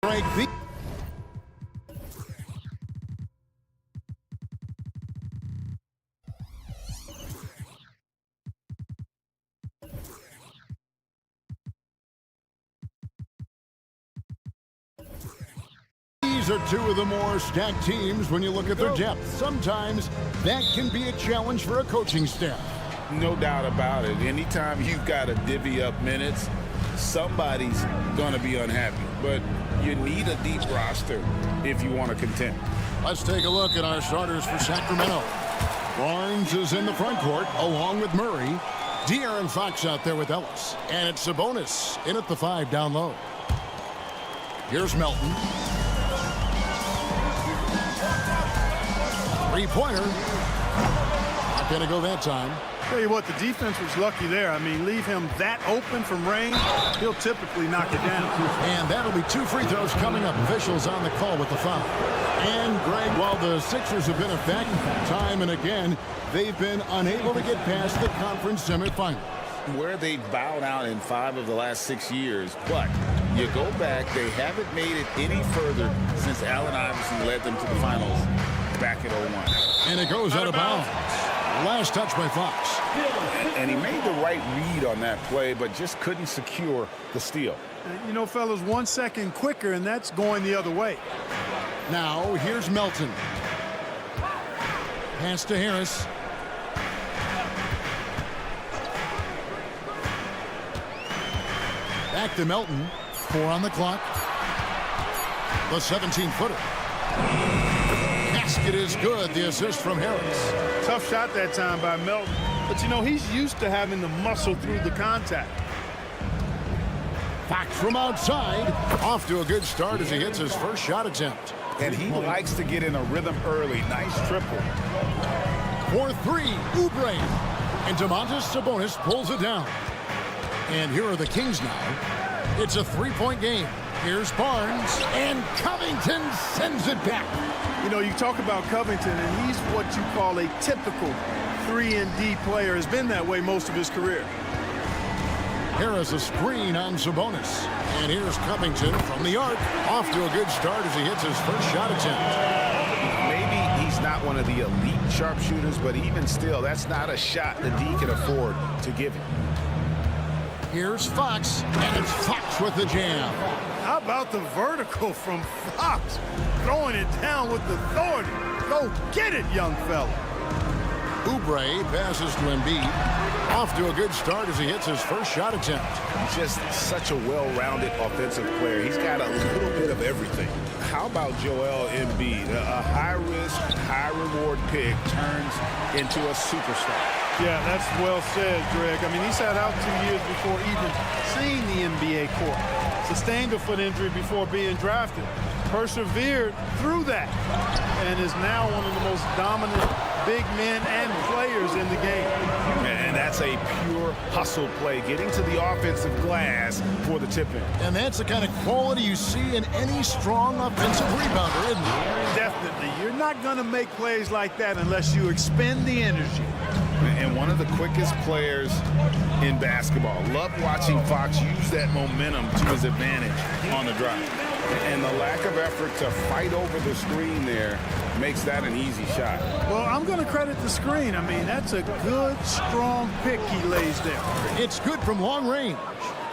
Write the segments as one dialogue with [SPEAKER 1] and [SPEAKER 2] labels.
[SPEAKER 1] Right. These are two of the more stacked teams when you look at their depth. Sometimes that can be a challenge for a coaching staff.
[SPEAKER 2] No doubt about it. Anytime you've got to divvy up minutes, somebody's going to be unhappy. But you need a deep roster if you want to contend.
[SPEAKER 1] Let's take a look at our starters for Sacramento. Barnes is in the front court along with Murray. De'Aaron Fox out there with Ellis. And it's Sabonis in at the 5 down low. Here's Melton. Three-pointer. Not going to go that time.
[SPEAKER 3] Tell you what, the defense was lucky there. I mean, leave him that open from range, he'll typically knock it down.
[SPEAKER 1] And that'll be 2 free throws coming up. Officials on the call with the foul. And, Greg, while the Sixers have been effective time and again, they've been unable to get past the conference semifinals.
[SPEAKER 2] Where they've bowed out in 5 of the last 6 years, but you go back, they haven't made it any further since Allen Iverson led them to the finals back in 01.
[SPEAKER 1] And it goes out of bounds. Last touch by Fox.
[SPEAKER 2] And he made the right read on that play, but just couldn't secure the steal.
[SPEAKER 3] You know, fellas, 1 second quicker, and that's going the other way.
[SPEAKER 1] Now, here's Melton. Pass to Harris. Back to Melton. 4 on the clock. The 17-footer. Basket is good. The assist from Harris.
[SPEAKER 3] Tough shot that time by Melton. But, you know, he's used to having the muscle through the contact.
[SPEAKER 1] Fox from outside. Off to a good start as he hits his first shot attempt.
[SPEAKER 2] And he likes to get in a rhythm early. Nice triple.
[SPEAKER 1] For 3, Oubre. And Domantas Sabonis pulls it down. And here are the Kings now. It's a 3-point game. Here's Barnes. And Covington sends it back.
[SPEAKER 3] You know, you talk about Covington, and he's what you call a typical 3-and-D player. Has been that way most of his career.
[SPEAKER 1] Harris a screen on Sabonis. And here's Covington from the arc. Off to a good start as he hits his first shot attempt.
[SPEAKER 2] Maybe he's not one of the elite sharpshooters, but even still, that's not a shot the D can afford to give him.
[SPEAKER 1] Here's Fox, and it's Fox with the jam.
[SPEAKER 3] How about the vertical from Fox? Throwing it down with authority. Go get it, young fella.
[SPEAKER 1] Oubre passes to Embiid. Off to a good start as he hits his first shot attempt.
[SPEAKER 2] Just such a well-rounded offensive player. He's got a little bit of everything. How about Joel Embiid? A high-risk, high-reward pick turns into a superstar.
[SPEAKER 3] Yeah, that's well said, Greg. I mean, he sat out 2 years before even seeing the NBA court. Sustained a foot injury before being drafted. Persevered through that. And is now one of the most dominant big men and players in the game.
[SPEAKER 2] And that's a pure hustle play, getting to the offensive glass for the tip-in.
[SPEAKER 1] And that's the kind of quality you see in any strong offensive rebounder, isn't it?
[SPEAKER 3] Definitely. You're not going to make plays like that unless you expend the energy.
[SPEAKER 2] And one of the quickest players in basketball. Love watching Fox use that momentum to his advantage on the drive. And the lack of effort to fight over the screen there makes that an easy shot.
[SPEAKER 3] Well, I'm going to credit the screen. I mean, that's a good, strong pick he lays there.
[SPEAKER 1] It's good from long range.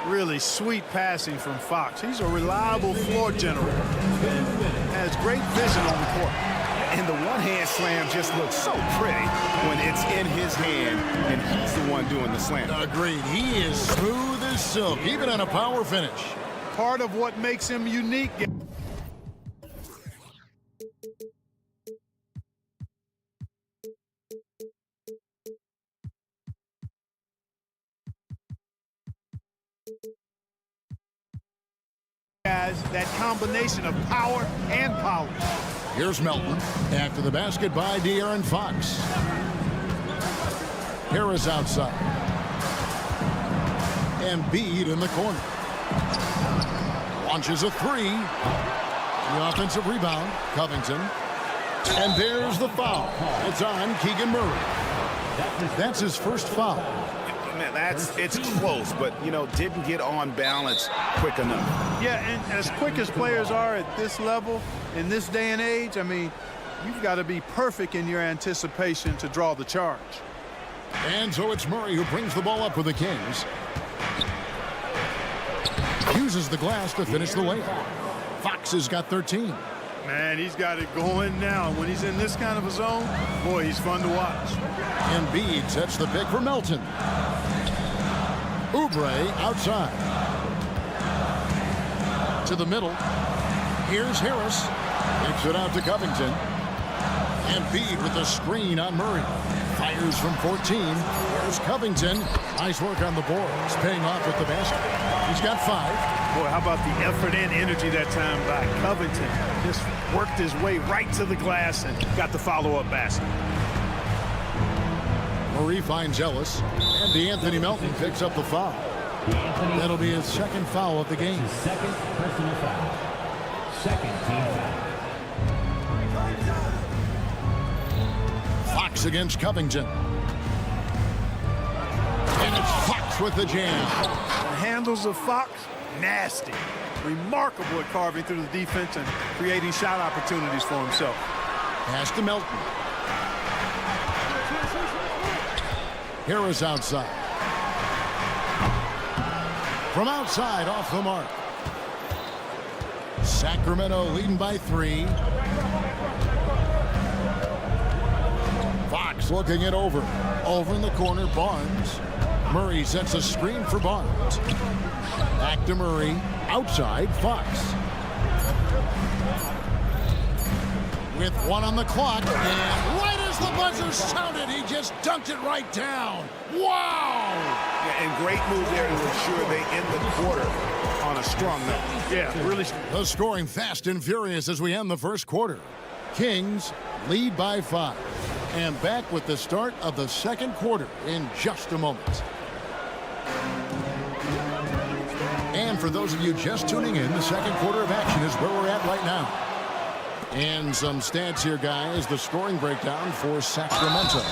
[SPEAKER 3] Really sweet passing from Fox. He's a reliable floor general and has great vision on the court.
[SPEAKER 2] And the one-hand slam just looks so pretty when it's in his hand and he's the one doing the slam.
[SPEAKER 1] Agreed. He is smooth as silk, even on a power finish.
[SPEAKER 3] Part of what makes him unique. Has that combination of power and polish.
[SPEAKER 1] Here's Melton after the basket by De'Aaron Fox. Harris outside. Embiid in the corner. Launches a 3. The offensive rebound, Covington. And there's the foul. It's on Keegan Murray. That's his first foul.
[SPEAKER 2] Man, it's close, but, you know, didn't get on balance quick enough.
[SPEAKER 3] Yeah, and as quick as players are at this level, in this day and age, I mean, you've got to be perfect in your anticipation to draw the charge.
[SPEAKER 1] And so it's Murray who brings the ball up for the Kings. Uses the glass to finish the layup. Fox has got 13.
[SPEAKER 3] Man, he's got it going now. When he's in this kind of a zone, boy, he's fun to watch.
[SPEAKER 1] Embiid sets the pick for Melton. Oubre outside. To the middle. Here's Harris. Kicks it out to Covington. Embiid with the screen on Murray. Fires from 14. Here's Covington. Nice work on the boards. Paying off with the basket. He's got 5.
[SPEAKER 3] Boy, how about the effort and energy that time by Covington? Just worked his way right to the glass and got the follow-up basket.
[SPEAKER 1] Murray finds Ellis. And DeAnthony Melton picks up the foul. That'll be his second foul of the game.
[SPEAKER 4] Second personal foul. Second team foul.
[SPEAKER 1] Fox against Covington. And it's Fox with the jam.
[SPEAKER 3] The handles of Fox, nasty. Remarkable at carving through the defense and creating shot opportunities for himself.
[SPEAKER 1] Pass to Melton. Harris outside. From outside, off the mark. Sacramento leading by 3. Fox looking it over. Over in the corner, Barnes. Murray sets a screen for Barnes. Back to Murray. Outside, Fox. With 1 on the clock. And right as the buzzer sounded, he just dunked it right down. Wow!
[SPEAKER 2] Yeah, and great move there to ensure they end the quarter on a strong note.
[SPEAKER 3] Yeah, really.
[SPEAKER 1] The scoring fast and furious as we end the first quarter. Kings lead by 5. And back with the start of the second quarter in just a moment. And for those of you just tuning in, the second quarter of action is where we're at right now. And some stats here, guys. The scoring breakdown for Sacramento.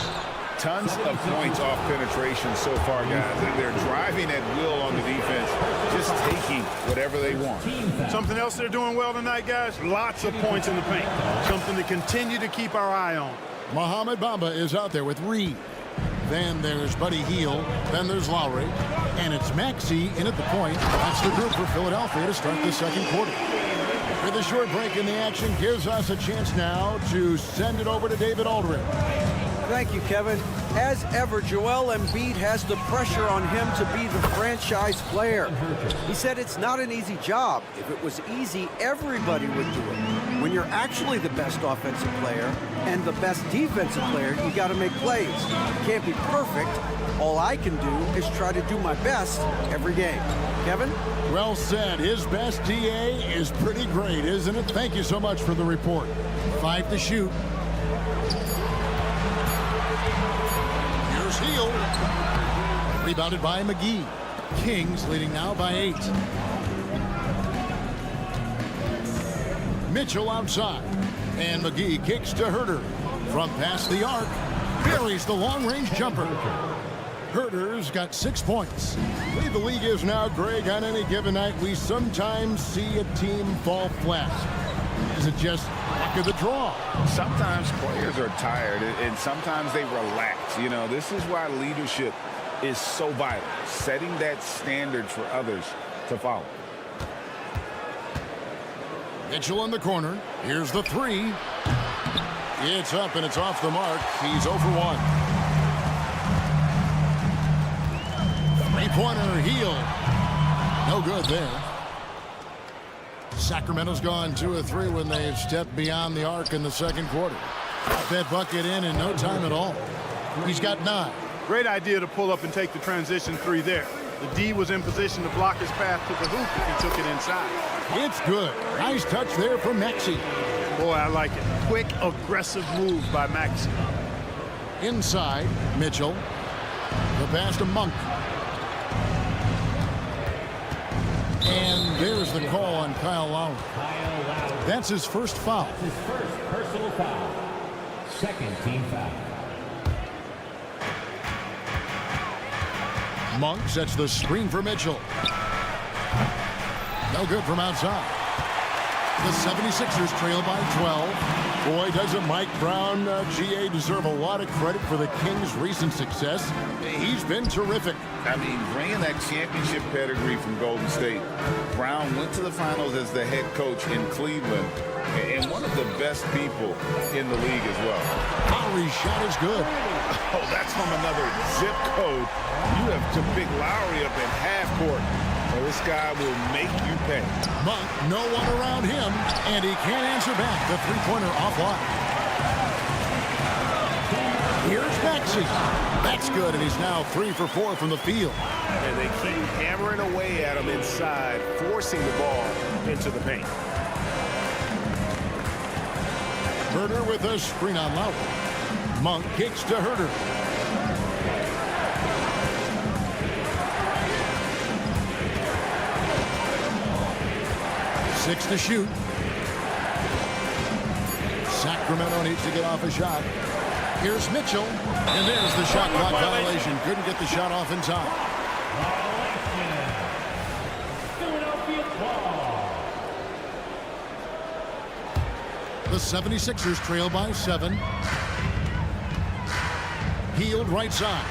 [SPEAKER 2] Tons of points off penetration so far, guys. They're driving at will on the defense, just taking whatever they want.
[SPEAKER 3] Something else they're doing well tonight, guys. Lots of points in the paint. Something to continue to keep our eye on.
[SPEAKER 1] Mohamed Bamba is out there with Reed. Then there's Buddy Hield. Then there's Lowry. And it's Maxey in at the point. That's the group for Philadelphia to start the second quarter. With a short break in the action gives us a chance now to send it over to David Aldridge.
[SPEAKER 5] Thank you, Kevin. As ever, Joel Embiid has the pressure on him to be the franchise player. He said it's not an easy job. If it was easy, everybody would do it. When you're actually the best offensive player and the best defensive player, you got to make plays. You can't be perfect. All I can do is try to do my best every game. Kevin?
[SPEAKER 1] Well said. His best DA is pretty great, isn't it? Thank you so much for the report. 5 to shoot. Here's Hield. Rebounded by McGee. Kings leading now by 8. Mitchell outside. And McGee kicks to Herter. From past the arc. Buries the long-range jumper. Herter's got 6 points. The way the league is now, Greg, on any given night, we sometimes see a team fall flat. Is it just luck of the draw?
[SPEAKER 2] Sometimes players are tired, and sometimes they relax. You know, this is why leadership is so vital, setting that standard for others to follow.
[SPEAKER 1] Mitchell in the corner. Here's the 3. It's up, and it's off the mark. He's 0 for 1. Three-pointer, Hield. No good there. Sacramento's gone 2 of 3 when they've stepped beyond the arc in the second quarter. Got that bucket in no time at all. He's got 9.
[SPEAKER 3] Great idea to pull up and take the transition 3 there. The D was in position to block his path to the hoop if he took it inside.
[SPEAKER 1] It's good. Nice touch there from Maxey.
[SPEAKER 3] Boy, I like it. Quick, aggressive move by Maxey.
[SPEAKER 1] Inside, Mitchell. The pass to Monk. And there's the call on Kyle Lowry. That's his first foul.
[SPEAKER 4] His first personal foul. Second team foul.
[SPEAKER 1] Monk sets the screen for Mitchell. No good from outside. The 76ers trail by 12. Boy, doesn't Mike Brown, GA, deserve a lot of credit for the Kings' recent success. He's been terrific.
[SPEAKER 2] I mean, bringing that championship pedigree from Golden State, Brown went to the finals as the head coach in Cleveland, and one of the best people in the league as well.
[SPEAKER 1] Lowry's shot is good.
[SPEAKER 2] Oh, that's from another zip code. You have to pick Lowry up in half court. Well, this guy will make you pay.
[SPEAKER 1] Monk, no one around him, and he can't answer back. The three-pointer offline. Here's Maxey. That's good, and he's now 3 for 4 from the field.
[SPEAKER 6] And they keep hammering away at him inside, forcing the ball into the paint.
[SPEAKER 1] Herter with a screen on Lowry. Monk kicks to Herter. Six to shoot. Sacramento needs to get off a shot. Here's Mitchell, and there's the shot clock violation. Couldn't get the shot off in time. The 76ers trail by 7. Healed right side.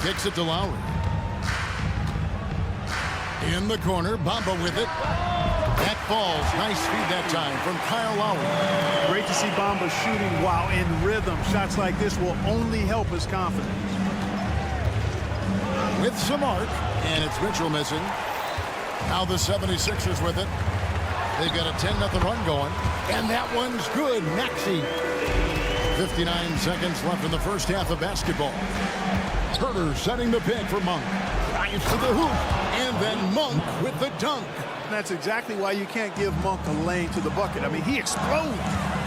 [SPEAKER 1] Kicks it to Lowry. In the corner, Bamba with it. That falls. Nice feed that time from Kyle Lowry.
[SPEAKER 3] Great to see Bamba shooting while in rhythm. Shots like this will only help his confidence.
[SPEAKER 1] With some arc, and it's Mitchell missing. Now the 76ers with it. They've got a 10-0 run going, and that one's good. Maxey. 59 seconds left in the first half of basketball. Herter setting the pick for Monk. Drives to the hoop, and then Monk with the dunk.
[SPEAKER 3] That's exactly why you can't give Monk a lane to the bucket. I mean, he explodes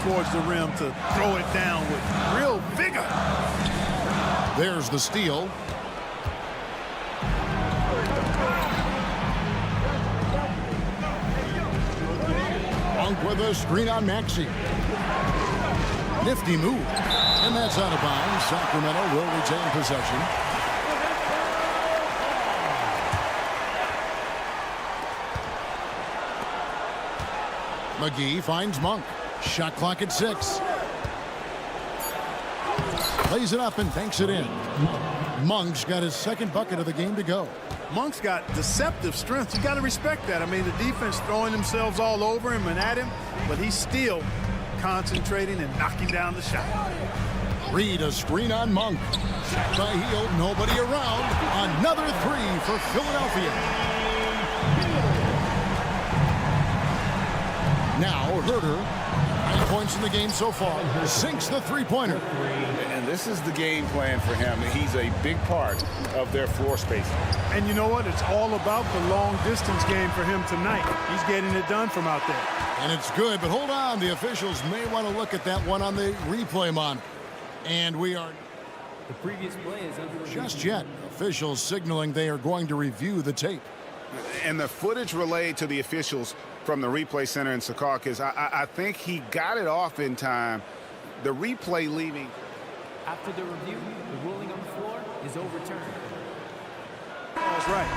[SPEAKER 3] towards the rim to throw it down with real vigor.
[SPEAKER 1] There's the steal. Monk with a screen on Maxey. Nifty move. And that's out of bounds. Sacramento will retain possession. McGee finds Monk. Shot clock at 6. Plays it up and banks it in. Monk's got his second bucket of the game to go.
[SPEAKER 3] Monk's got deceptive strength. You got to respect that. I mean, the defense throwing themselves all over him and at him, but he's still concentrating and knocking down the shot.
[SPEAKER 1] Reed a screen on Monk. Shot by Hield, nobody around. Another 3 for Philadelphia. Now Herter, 9 points in the game so far, sinks the three-pointer.
[SPEAKER 2] And this is the game plan for him. He's a big part of their floor spacing.
[SPEAKER 3] And you know what? It's all about the long-distance game for him tonight. He's getting it done from out there.
[SPEAKER 1] And it's good, but hold on. The officials may want to look at that one on the replay monitor. And we are...
[SPEAKER 7] The previous play is under review.
[SPEAKER 1] Just yet, officials signaling they are going to review the tape.
[SPEAKER 2] And the footage relayed to the officials from the replay center in Secaucus, I think he got it off in time. The replay leaving.
[SPEAKER 7] After the review, the ruling on the floor is overturned.
[SPEAKER 3] That's right.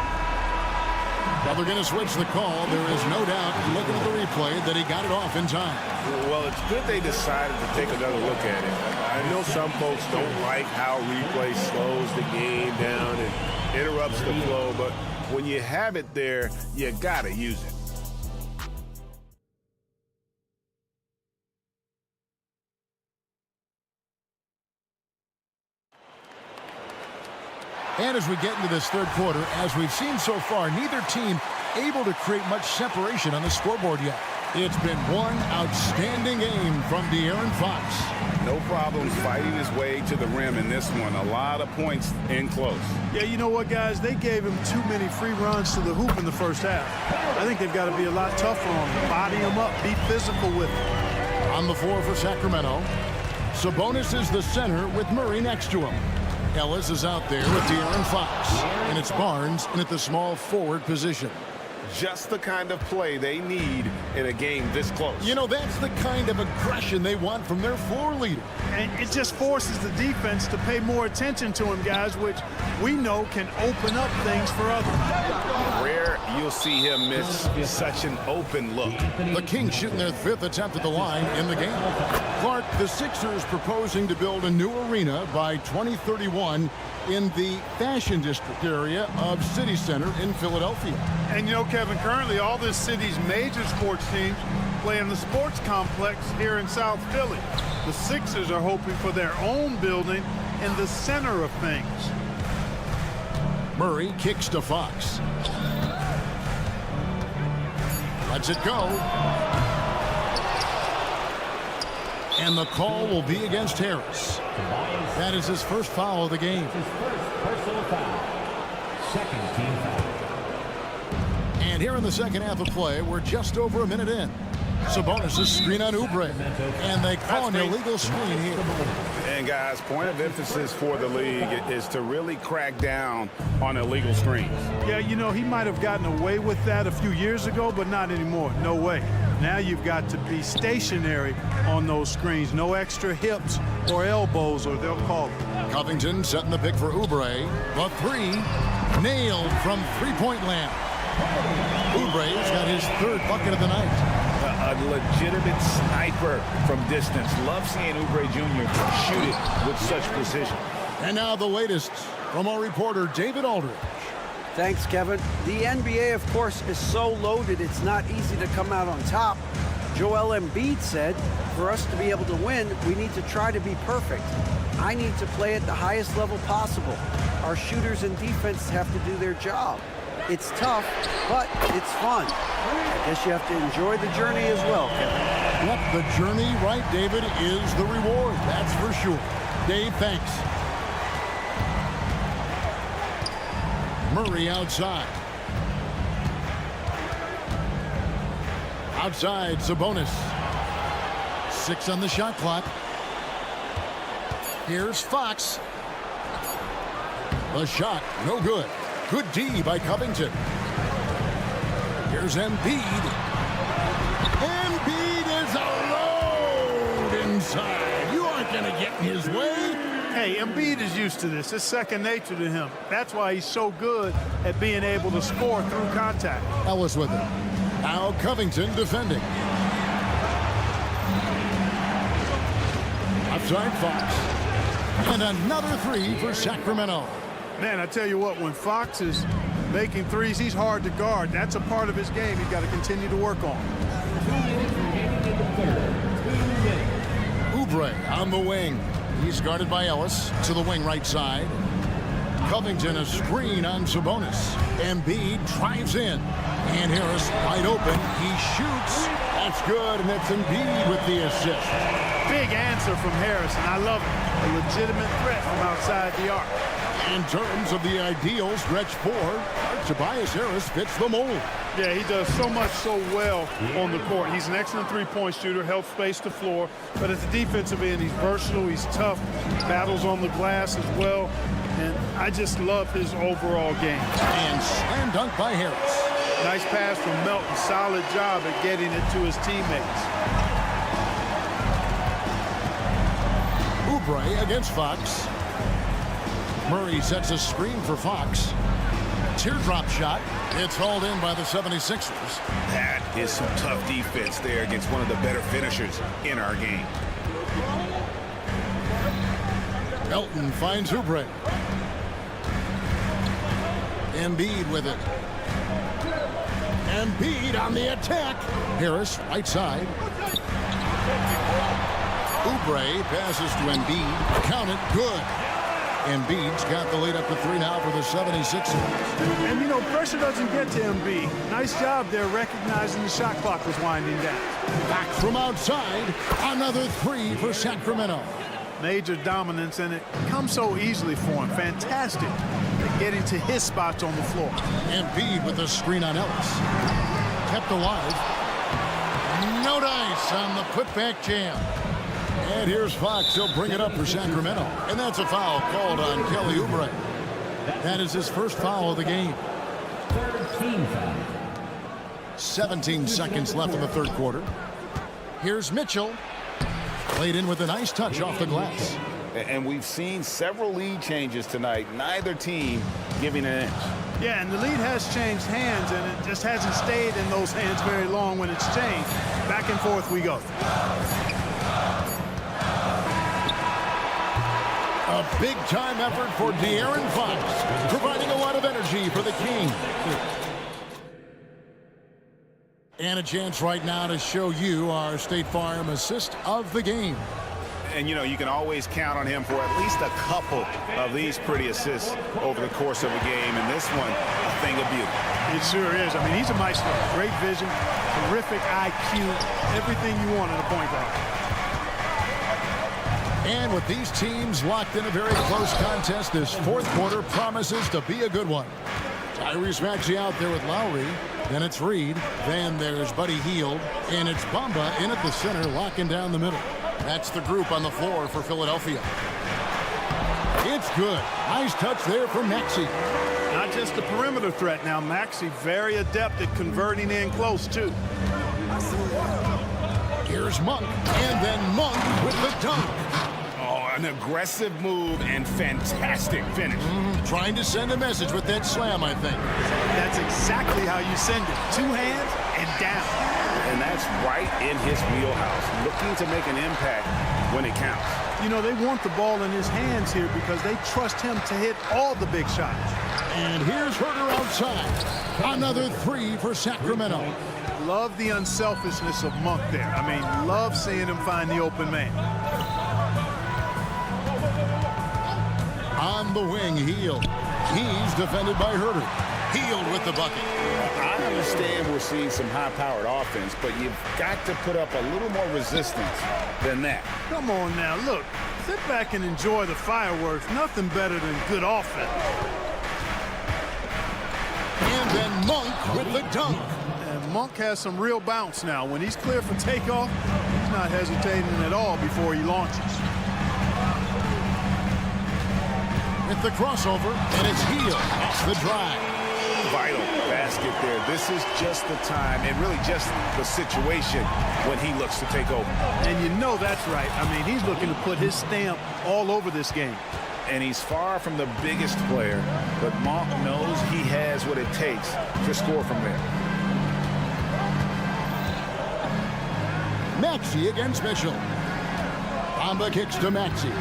[SPEAKER 1] Well, they're going to switch the call. There is no doubt, looking at the replay, that he got it off in time.
[SPEAKER 6] Well, it's good they decided to take another look at it. I know some folks don't like how replay slows the game down and interrupts the flow, but when you have it there, you got to use it.
[SPEAKER 1] And as we get into this third quarter, as we've seen so far, neither team able to create much separation on the scoreboard yet. It's been one outstanding game from De'Aaron Fox.
[SPEAKER 2] No problems fighting his way to the rim in this one. A lot of points in close.
[SPEAKER 3] Yeah, you know what, guys? They gave him too many free runs to the hoop in the first half. I think they've got to be a lot tougher on him. Body him up, be physical with him.
[SPEAKER 1] On the floor for Sacramento, Sabonis is the center with Murray next to him. Ellis is out there with De'Aaron Fox. And it's Barnes in at the small forward position.
[SPEAKER 2] Just the kind of play they need in a game this close.
[SPEAKER 1] You know, that's the kind of aggression they want from their floor leader.
[SPEAKER 3] And it just forces the defense to pay more attention to him, guys, which we know can open up things for others.
[SPEAKER 2] Rare you'll see him miss such an open look.
[SPEAKER 1] The Kings shooting their 5th attempt at the line in the game. Clark, the Sixers proposing to build a new arena by 2031 in the Fashion District area of City Center in Philadelphia.
[SPEAKER 3] And you know, Kevin, currently all this city's major sports teams play in the sports complex here in South Philly. The Sixers are hoping for their own building in the center of things.
[SPEAKER 1] Murray kicks to Fox. Lets it go. And the call will be against Harris. That is his first foul of the game.
[SPEAKER 4] His first personal foul. Second team foul.
[SPEAKER 1] And here in the second half of play, we're just over a minute in. Sabonis' screen on Oubre. And they call an illegal screen here.
[SPEAKER 2] And guys, point of emphasis for the league is to really crack down on illegal screens.
[SPEAKER 3] Yeah, you know, he might have gotten away with that a few years ago, but not anymore. No way. Now you've got to be stationary on those screens. No extra hips or elbows, or they'll call it.
[SPEAKER 1] Covington setting the pick for Oubre. The three nailed from three-point land. Oubre's got his 3rd bucket of the night.
[SPEAKER 2] A legitimate sniper from distance. Love seeing Oubre Jr. shoot it with such precision.
[SPEAKER 1] And now the latest from our reporter, David Aldridge.
[SPEAKER 5] Thanks, Kevin. The NBA, of course, is so loaded it's not easy to come out on top. Joel Embiid said, for us to be able to win, we need to try to be perfect. I need to play at the highest level possible. Our shooters and defense have to do their job. It's tough, but it's fun. I guess you have to enjoy the journey as well, Kevin.
[SPEAKER 1] Yep, the journey, right, David, is the reward. That's for sure. Dave, thanks. Murray outside. Outside, Sabonis. 6 on the shot clock. Here's Fox. The shot, no good. Good D by Covington. Here's Embiid. Embiid is alone inside. You aren't going to get in his way.
[SPEAKER 3] Hey, Embiid is used to this. It's second nature to him. That's why he's so good at being able to score through contact.
[SPEAKER 1] Ellis with it. Now Covington defending. Outside Fox. And another 3 for Sacramento.
[SPEAKER 3] Man, I tell you what, when Fox is making threes, he's hard to guard. That's a part of his game he's got to continue to work on.
[SPEAKER 4] 2 minutes remaining in the third. 2 minutes.
[SPEAKER 1] Oubre on the wing. He's guarded by Ellis to the wing right side. Covington a screen on Sabonis. Embiid drives in. And Harris wide open. He shoots. That's good, and that's Embiid with the assist.
[SPEAKER 3] Big answer from Harris, and I love it. A legitimate threat from outside the arc.
[SPEAKER 1] In terms of the ideal stretch 4, Tobias Harris fits the mold.
[SPEAKER 3] Yeah, he does so much so well on the court. He's an excellent three-point shooter, helps space the floor. But at the defensive end, he's versatile, he's tough, battles on the glass as well. And I just love his overall game.
[SPEAKER 1] And slam dunk by Harris.
[SPEAKER 3] Nice pass from Melton. Solid job at getting it to his teammates.
[SPEAKER 1] Oubre against Fox. Murray sets a screen for Fox. Teardrop shot. It's hauled in by the 76ers.
[SPEAKER 2] That is some tough defense there against one of the better finishers in our game.
[SPEAKER 1] Melton finds Oubre. Embiid with it. Embiid on the attack. Harris, right side. Oubre passes to Embiid. Count it, good. Embiid's got the lead up to 3 now for the 76ers.
[SPEAKER 3] And, you know, pressure doesn't get to Embiid. Nice job there recognizing the shot clock was winding down.
[SPEAKER 1] Back from outside, another 3 for Sacramento.
[SPEAKER 3] Major dominance, and it comes so easily for him. Fantastic at getting to his spots on the floor.
[SPEAKER 1] Embiid with the screen on Ellis. Kept alive. No dice on the putback jam. And here's Fox. He'll bring it up for Sacramento. And that's a foul called on Kelly Oubre. That is his first foul of the game.
[SPEAKER 4] 13 foul.
[SPEAKER 1] 17 seconds left in the third quarter. Here's Mitchell. Played in with a nice touch off the glass.
[SPEAKER 2] And we've seen several lead changes tonight. Neither team giving an inch.
[SPEAKER 3] Yeah, and the lead has changed hands, and it just hasn't stayed in those hands very long when it's changed. Back and forth we go.
[SPEAKER 1] A big-time effort for De'Aaron Fox, providing a lot of energy for the Kings. And a chance right now to show you our State Farm assist of the game.
[SPEAKER 2] And, you know, you can always count on him for at least a couple of these pretty assists over the course of a game. And this one, a thing of beauty.
[SPEAKER 3] It sure is. I mean, he's a maestro. Great vision, terrific IQ, everything you want in a point guard.
[SPEAKER 1] And with these teams locked in a very close contest, this fourth quarter promises to be a good one. Tyrese Maxey out there with Lowry. Then it's Reed. Then there's Buddy Hield. And it's Bamba in at the center, locking down the middle. That's the group on the floor for Philadelphia. It's good. Nice touch there from Maxey.
[SPEAKER 3] Not just a perimeter threat now. Maxey very adept at converting in close, too.
[SPEAKER 1] Here's Monk. And then Monk with the dunk.
[SPEAKER 2] Oh, an aggressive move and fantastic finish.
[SPEAKER 1] Trying to send a message with that slam, I think.
[SPEAKER 3] That's exactly how you send it. Two hands and down.
[SPEAKER 2] And that's right in his wheelhouse, looking to make an impact when it counts.
[SPEAKER 3] You know, they want the ball in his hands here because they trust him to hit all the big shots.
[SPEAKER 1] And here's Herter outside. Another three for Sacramento.
[SPEAKER 3] Love the unselfishness of Monk there. I mean, love seeing him find the open man.
[SPEAKER 1] On the wing, Hield. He's defended by Herter. Hield with the bucket.
[SPEAKER 2] I understand we're seeing some high-powered offense, but you've got to put up a little more resistance than that.
[SPEAKER 3] Come on now, look. Sit back and enjoy the fireworks. Nothing better than good offense.
[SPEAKER 1] And then Monk with the dunk.
[SPEAKER 3] And Monk has some real bounce now. When he's clear for takeoff, he's not hesitating at all before he launches.
[SPEAKER 1] With the crossover, and it's Hield off the drive.
[SPEAKER 2] Vital basket there. This is just the time and really just the situation when he looks to take over.
[SPEAKER 3] And you know that's right. I mean, he's looking to put his stamp all over this game.
[SPEAKER 2] And he's far from the biggest player, but Monk knows he has what it takes to score from there.
[SPEAKER 1] Maxey against Mitchell. Bamba kicks to Maxey.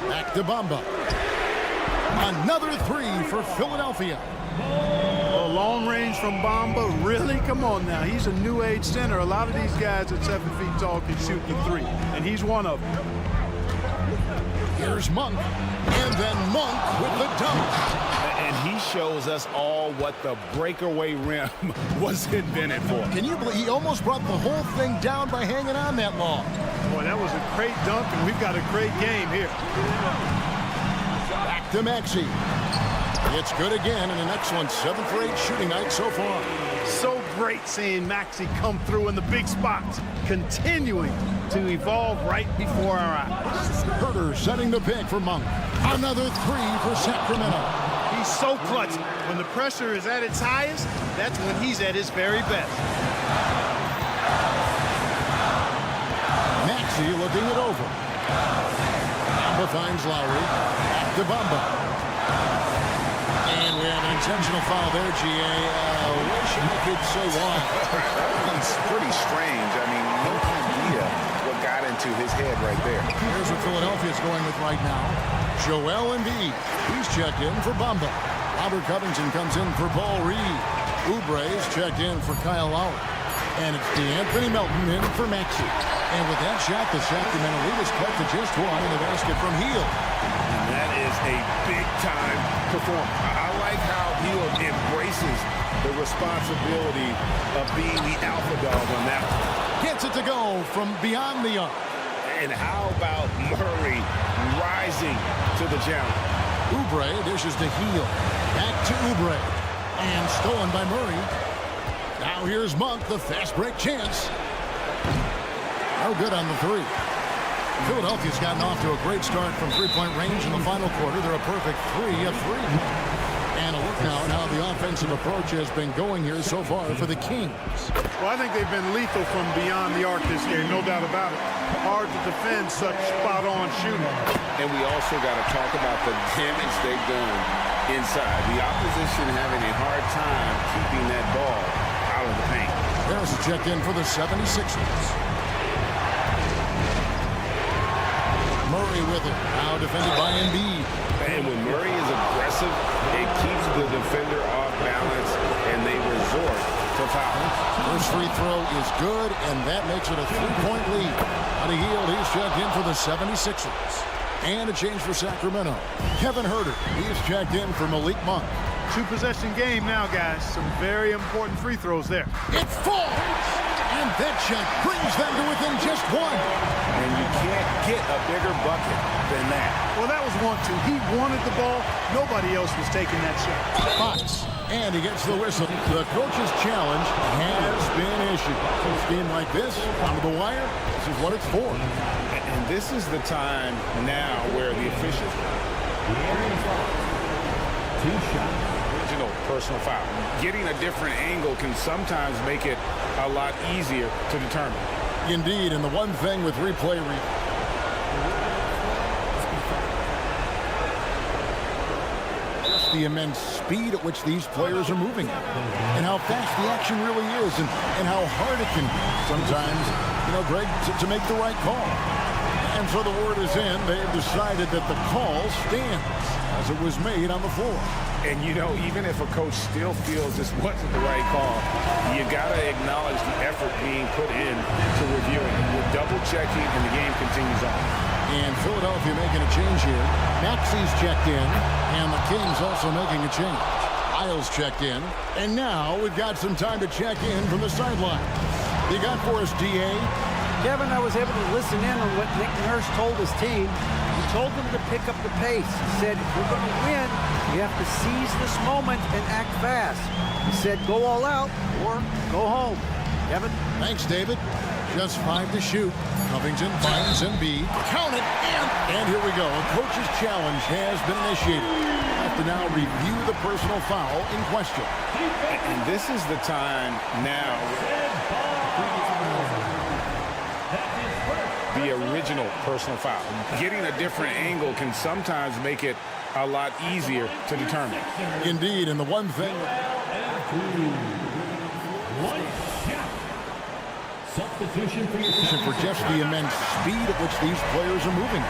[SPEAKER 1] Back to Bamba. Another three for Philadelphia.
[SPEAKER 3] A long range from Bamba. Really? Come on now. He's a new age center. A lot of these guys at 7 feet tall can shoot the three, and he's one of them.
[SPEAKER 1] Here's Monk. And then Monk with the dunk.
[SPEAKER 2] And he shows us all what the breakaway rim was invented for.
[SPEAKER 1] Can you believe he almost brought the whole thing down by hanging on that long?
[SPEAKER 3] Boy, that was a great dunk, and we've got a great game here.
[SPEAKER 1] Back to Maxey. It's good again, and an excellent 7 for 8 shooting night so far.
[SPEAKER 3] So great seeing Maxey come through in the big spots, continuing to evolve right before our eyes.
[SPEAKER 1] Herter setting the pick for Monk. Another three for Sacramento.
[SPEAKER 3] He's so clutch. When the pressure is at its highest, that's when he's at his very best.
[SPEAKER 1] Maxey looking it over. Bamba finds Lowry. Back to Bamba. And we have an intentional foul there, G.A. Wish I could say why.
[SPEAKER 2] It's pretty strange. I mean, no idea what got into his head right there.
[SPEAKER 1] Here's what Philadelphia's going with right now. Joel Embiid. He's checked in for Bamba. Robert Covington comes in for Paul Reed. Oubre's checked in for Kyle Lowry. And it's DeAnthony Melton in for Maxey. And with that shot, the Sacramento lead is cut to just one in the basket from Hield.
[SPEAKER 2] And that is a big-time performance. I like how Hield embraces the responsibility of being the alpha dog on that one.
[SPEAKER 1] Gets it to go from beyond the arc.
[SPEAKER 2] And how about Murray rising to the challenge?
[SPEAKER 1] Oubre dishes to Hield. Back to Oubre. And stolen by Murray. Now here's Monk, the fast break chance. No good on the three. Philadelphia's gotten off to a great start from three-point range in the final quarter. They're a perfect 3 of 3. And a look now at how the offensive approach has been going here so far for the Kings.
[SPEAKER 3] Well, I think they've been lethal from beyond the arc this game, no doubt about it. Hard to defend such spot-on shooting.
[SPEAKER 2] And we also got to talk about the damage they've done inside. The opposition having a hard time keeping that ball out of the paint.
[SPEAKER 1] There's a check in for the 76ers. Murray with it. Now defended by Embiid.
[SPEAKER 2] And when Murray is aggressive, it keeps the defender off balance, and they resort to foul.
[SPEAKER 1] First free throw is good, and that makes it a 3-point lead. On a heel, he's checked in for the 76ers. And a change for Sacramento. Kevin Huerter, he's checked in for Malik Monk.
[SPEAKER 3] Two-possession game now, guys. Some very important free throws there.
[SPEAKER 1] It falls! And that check brings them to within just one.
[SPEAKER 2] And you can't get a bigger bucket than that.
[SPEAKER 3] Well, that was 1-2. He wanted the ball. Nobody else was taking that shot.
[SPEAKER 1] Fox, and he gets the whistle. The coach's challenge has been issued. A game like this, down to the wire, this is what it's for.
[SPEAKER 2] And this is the time now where the officials... Original personal foul. Getting a different angle can sometimes make it a lot easier to determine.
[SPEAKER 1] Indeed, and the one thing with replay... the immense speed at which these players are moving and how fast the action really is and how hard it can sometimes, Greg, to make the right call. And so the word is in. They have decided that the call stands as it was made on the floor.
[SPEAKER 2] And, even if a coach still feels this wasn't the right call, you got to acknowledge the effort being put in to reviewing it. We're double-checking, and the game continues on.
[SPEAKER 1] And Philadelphia making a change here. Maxey's checked in, and the Kings also making a change. Isles checked in, and now we've got some time to check in from the sideline. They got for us, D.A.
[SPEAKER 5] Kevin, I was able to listen in on what Nick Nurse told his team. He told them to pick up the pace. He said, if we're going to win, you have to seize this moment and act fast. He said, go all out or go home. Kevin?
[SPEAKER 1] Thanks, David. Just 5 to shoot. Covington finds Embiid. Count it, and here we go. A coach's challenge has been initiated. Have to now review the personal foul in question.
[SPEAKER 2] And this is the time now. The original personal foul. Getting a different angle can sometimes make it a lot easier to determine.
[SPEAKER 1] Indeed, and the one thing...
[SPEAKER 4] Substitution
[SPEAKER 1] for just the immense speed at which these players are moving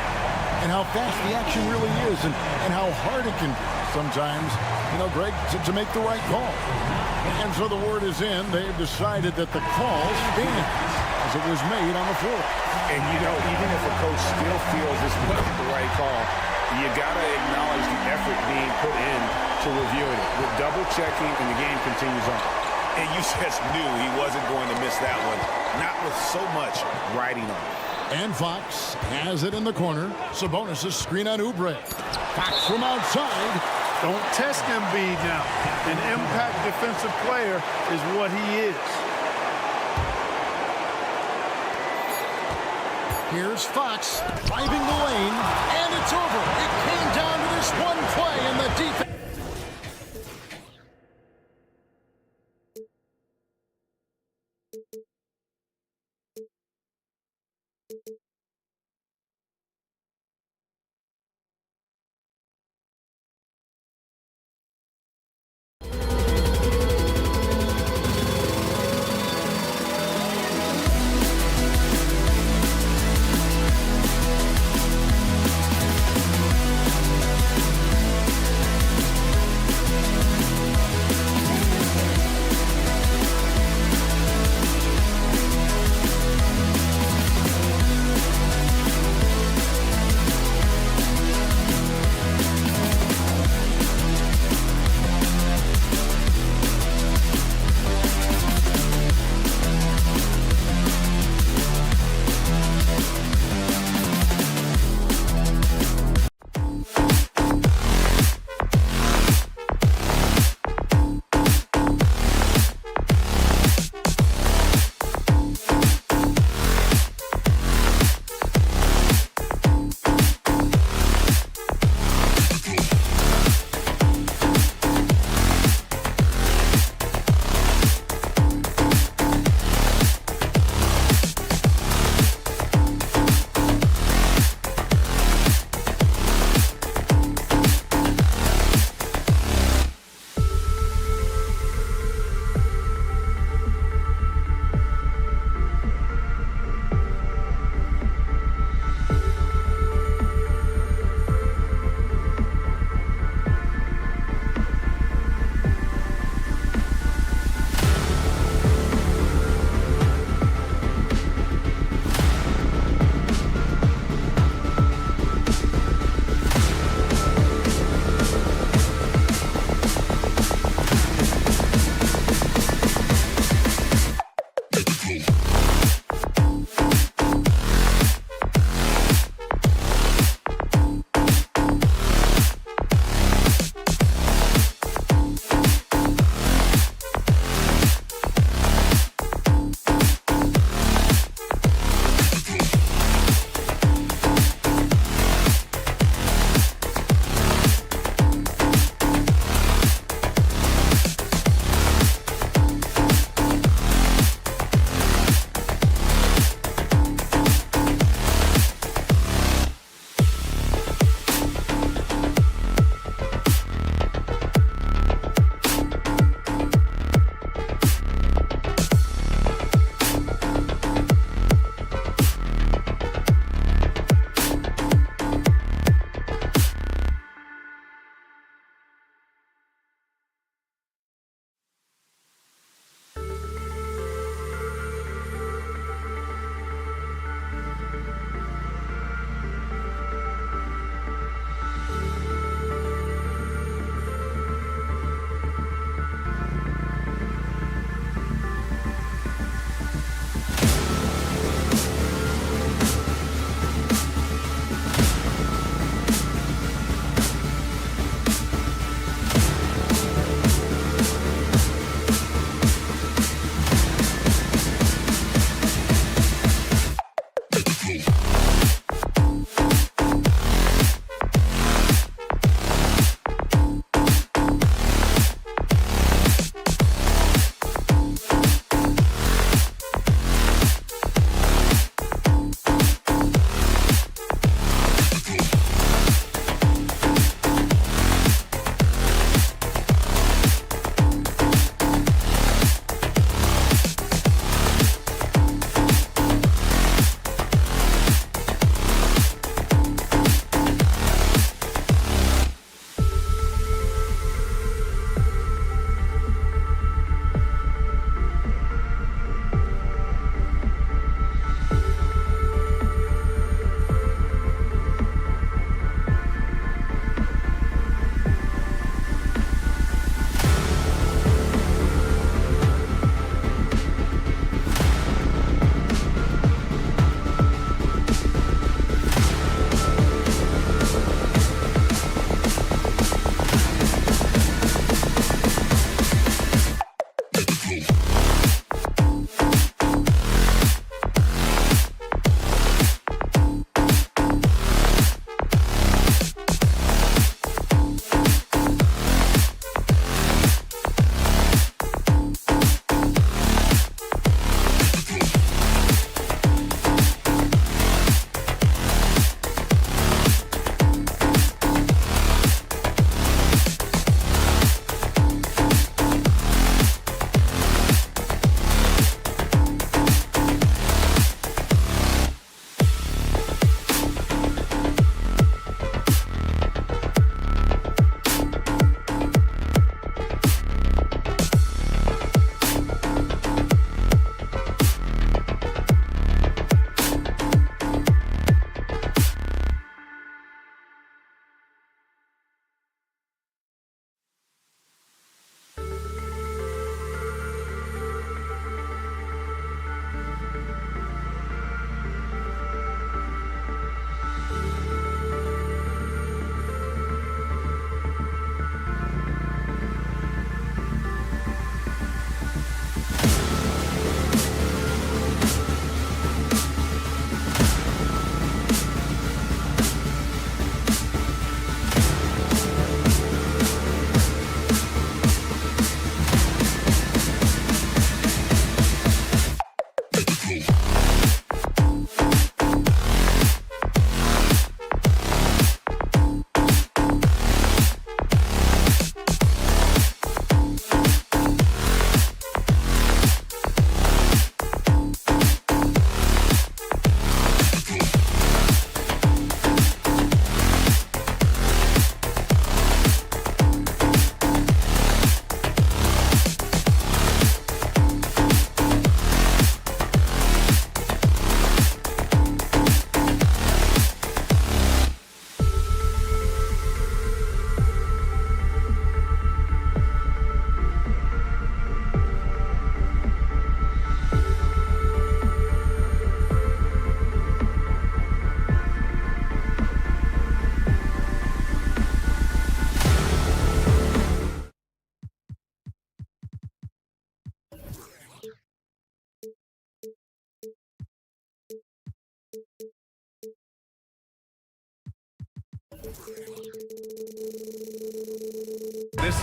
[SPEAKER 1] and how fast the action really is and how hard it can sometimes, Greg, to make the right call. And so the word is in. They've decided that the call stands as it was made on the floor.
[SPEAKER 2] And, even if a coach still feels this wasn't the right call, you got to acknowledge the effort being put in to reviewing it. We're double-checking, and the game continues on.
[SPEAKER 6] And you just knew he wasn't going to miss that one. Not with so much riding on it.
[SPEAKER 1] And Fox has it in the corner. Sabonis' screen on Oubre. Fox from outside.
[SPEAKER 3] Don't test Embiid now. An impact defensive player is what he is.
[SPEAKER 1] Here's Fox driving the lane, and it's over. It came down to this one play, and the defense...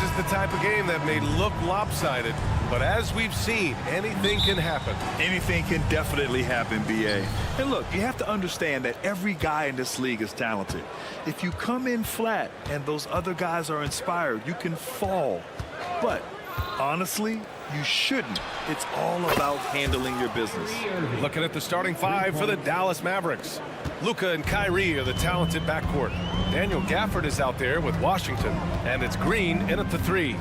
[SPEAKER 8] is the type of game that may look lopsided, but as we've seen, anything can happen.
[SPEAKER 9] Anything can definitely happen, B.A. And look, you have to understand that every guy in this league is talented. If you come in flat and those other guys are inspired, you can fall. But honestly, you shouldn't. It's all about handling your business.
[SPEAKER 8] Looking at the starting five for the Dallas Mavericks. Luka and Kyrie are the talented backcourt. Daniel Gafford is out there with Washington, and it's Green in at the three.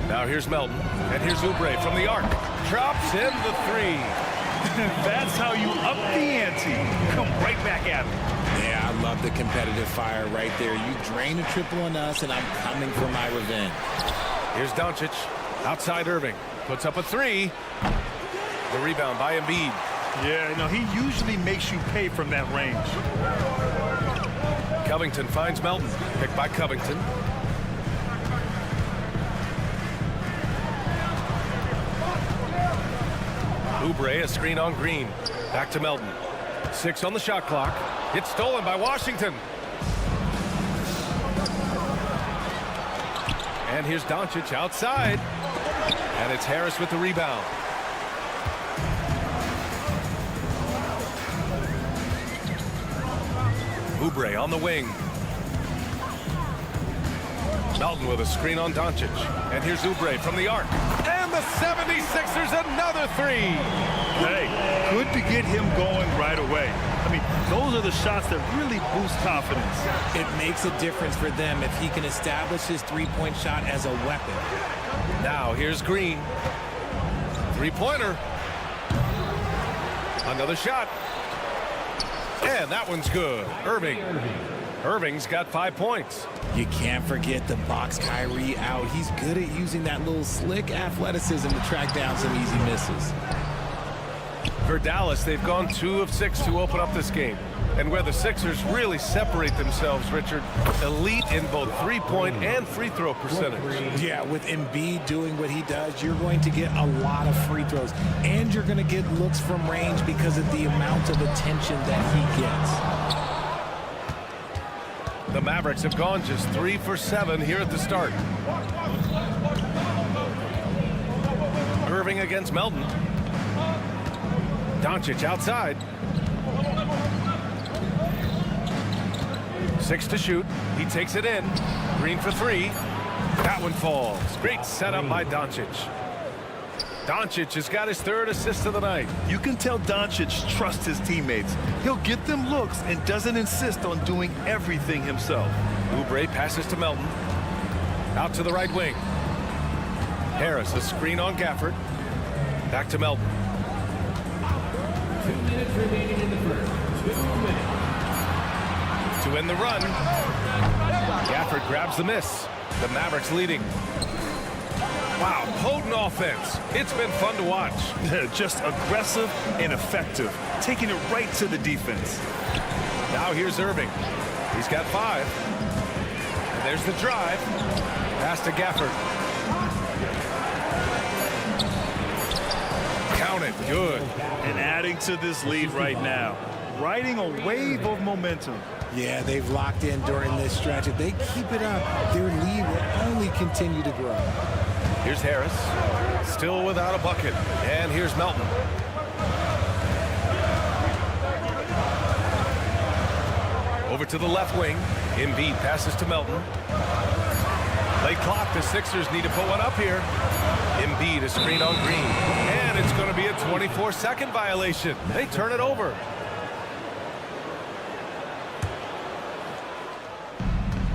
[SPEAKER 8] Now here's Melton, and here's Oubre from the arc. Drops in the three.
[SPEAKER 9] That's how you up the ante. Come right back at him.
[SPEAKER 10] Yeah, I love the competitive fire right there. You drain a triple on us, and I'm coming for my revenge.
[SPEAKER 8] Here's Doncic. Outside Irving. Puts up a three. The rebound by Embiid.
[SPEAKER 9] Yeah, no, he usually makes you pay from that range.
[SPEAKER 8] Covington finds Melton. Picked by Covington. Oubre, a screen on Green. Back to Melton. 6 on the shot clock. It's stolen by Washington. And here's Doncic outside. And it's Harris with the rebound. Oubre on the wing. Melton with a screen on Doncic. And here's Oubre from the arc. And the 76ers another three.
[SPEAKER 9] Hey, good to get him going right away. I mean, those are the shots that really boost confidence.
[SPEAKER 10] It makes a difference for them if he can establish his three-point shot as a weapon.
[SPEAKER 8] Now here's Green. Three-pointer. Another shot. And that one's good. Irving's got 5 points.
[SPEAKER 10] You can't forget the box Kyrie out. He's good at using that little slick athleticism to track down some easy misses.
[SPEAKER 8] For Dallas, they've gone 2 of 6 to open up this game. And where the Sixers really separate themselves, Richard, elite in both three-point and free throw percentage.
[SPEAKER 10] Yeah, with Embiid doing what he does, you're going to get a lot of free throws. And you're going to get looks from range because of the amount of attention that he gets.
[SPEAKER 8] The Mavericks have gone just 3 for 7 here at the start. Irving against Melton. Doncic outside. 6 to shoot. He takes it in. Green for 3. That one falls. Great setup by Doncic. Doncic has got his 3rd assist of the night.
[SPEAKER 9] You can tell Doncic trusts his teammates. He'll get them looks and doesn't insist on doing everything himself.
[SPEAKER 8] Oubre passes to Melton. Out to the right wing. Harris, a screen on Gafford. Back to Melton.
[SPEAKER 4] 2 minutes remaining in the first. 2 minutes.
[SPEAKER 8] To end the run. Gafford grabs the miss. The Mavericks leading. Wow, potent offense. It's been fun to watch.
[SPEAKER 9] Just aggressive and effective, taking it right to the defense.
[SPEAKER 8] Now here's Irving. He's got 5. And there's the drive. Pass to Gafford. Count it. Good.
[SPEAKER 9] And adding to this lead right now. Riding a wave of momentum.
[SPEAKER 10] Yeah, they've locked in during this stretch. If they keep it up, their lead will only continue to grow.
[SPEAKER 8] Here's Harris. Still without a bucket. And here's Melton. Over to the left wing. Embiid passes to Melton. Late clock. The Sixers need to put one up here. Embiid, a screen on Green. And it's going to be a 24-second violation. They turn it over.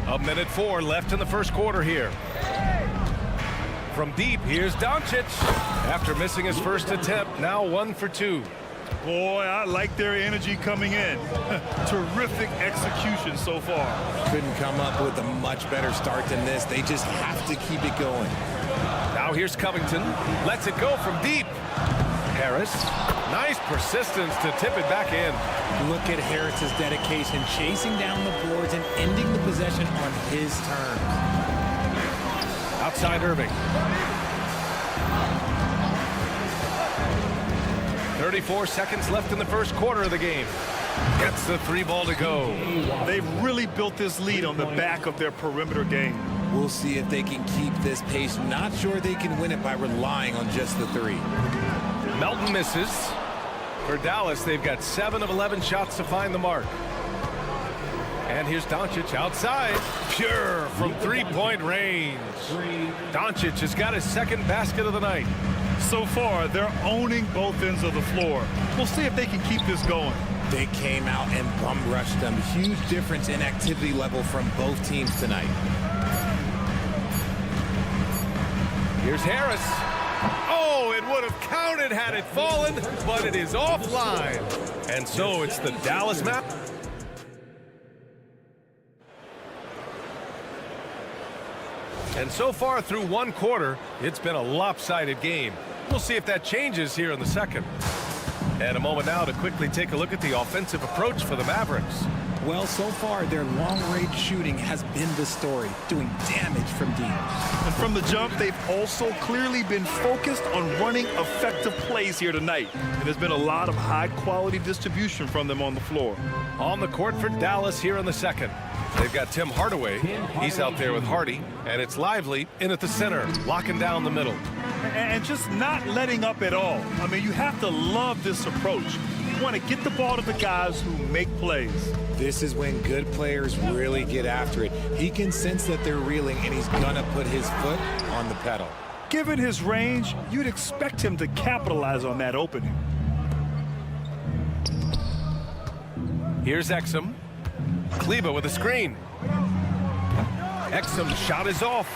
[SPEAKER 8] A minute 4 left in the first quarter here. From deep, here's Doncic. After missing his first attempt, now 1 for 2.
[SPEAKER 9] Boy, I like their energy coming in. Terrific execution so far.
[SPEAKER 10] Couldn't come up with a much better start than this. They just have to keep it going.
[SPEAKER 8] Now here's Covington. Lets it go from deep. Harris. Nice persistence to tip it back in.
[SPEAKER 10] Look at Harris's dedication, chasing down the boards and ending the possession on his terms.
[SPEAKER 8] Outside Irving. 34 seconds left in the first quarter of the game. Gets the 3 ball to go.
[SPEAKER 9] They've really built this lead on the back of their perimeter game.
[SPEAKER 10] We'll see if they can keep this pace. Not sure they can win it by relying on just the three.
[SPEAKER 8] Melton misses. For Dallas, they've got 7 of 11 shots to find the mark. And here's Doncic outside. Pure from three-point range. Doncic has got his second basket of the night.
[SPEAKER 9] So far, they're owning both ends of the floor. We'll see if they can keep this going.
[SPEAKER 10] They came out and bum rushed them. Huge difference in activity level from both teams tonight.
[SPEAKER 8] Here's Harris. Oh, it would have counted had it fallen, but it is offline. And so it's the Dallas Mavericks. And so far through one quarter, it's been a lopsided game. We'll see if that changes here in the second. And a moment now to quickly take a look at the offensive approach for the Mavericks.
[SPEAKER 10] Well, so far, their long-range shooting has been the story, doing damage from deep.
[SPEAKER 9] And from the jump, they've also clearly been focused on running effective plays here tonight. And there's been a lot of high-quality distribution from them on the floor.
[SPEAKER 8] On the court for Dallas here in the second. They've got Tim Hardaway. He's out there with Hardy. And it's Lively in at the center, locking down the middle.
[SPEAKER 9] And just not letting up at all. I mean, you have to love this approach. You want to get the ball to the guys who make plays.
[SPEAKER 10] This is when good players really get after it. He can sense that they're reeling, and he's going to put his foot on the pedal.
[SPEAKER 9] Given his range, you'd expect him to capitalize on that opening.
[SPEAKER 8] Here's Exum. Kleba with a screen. Exum's shot is off.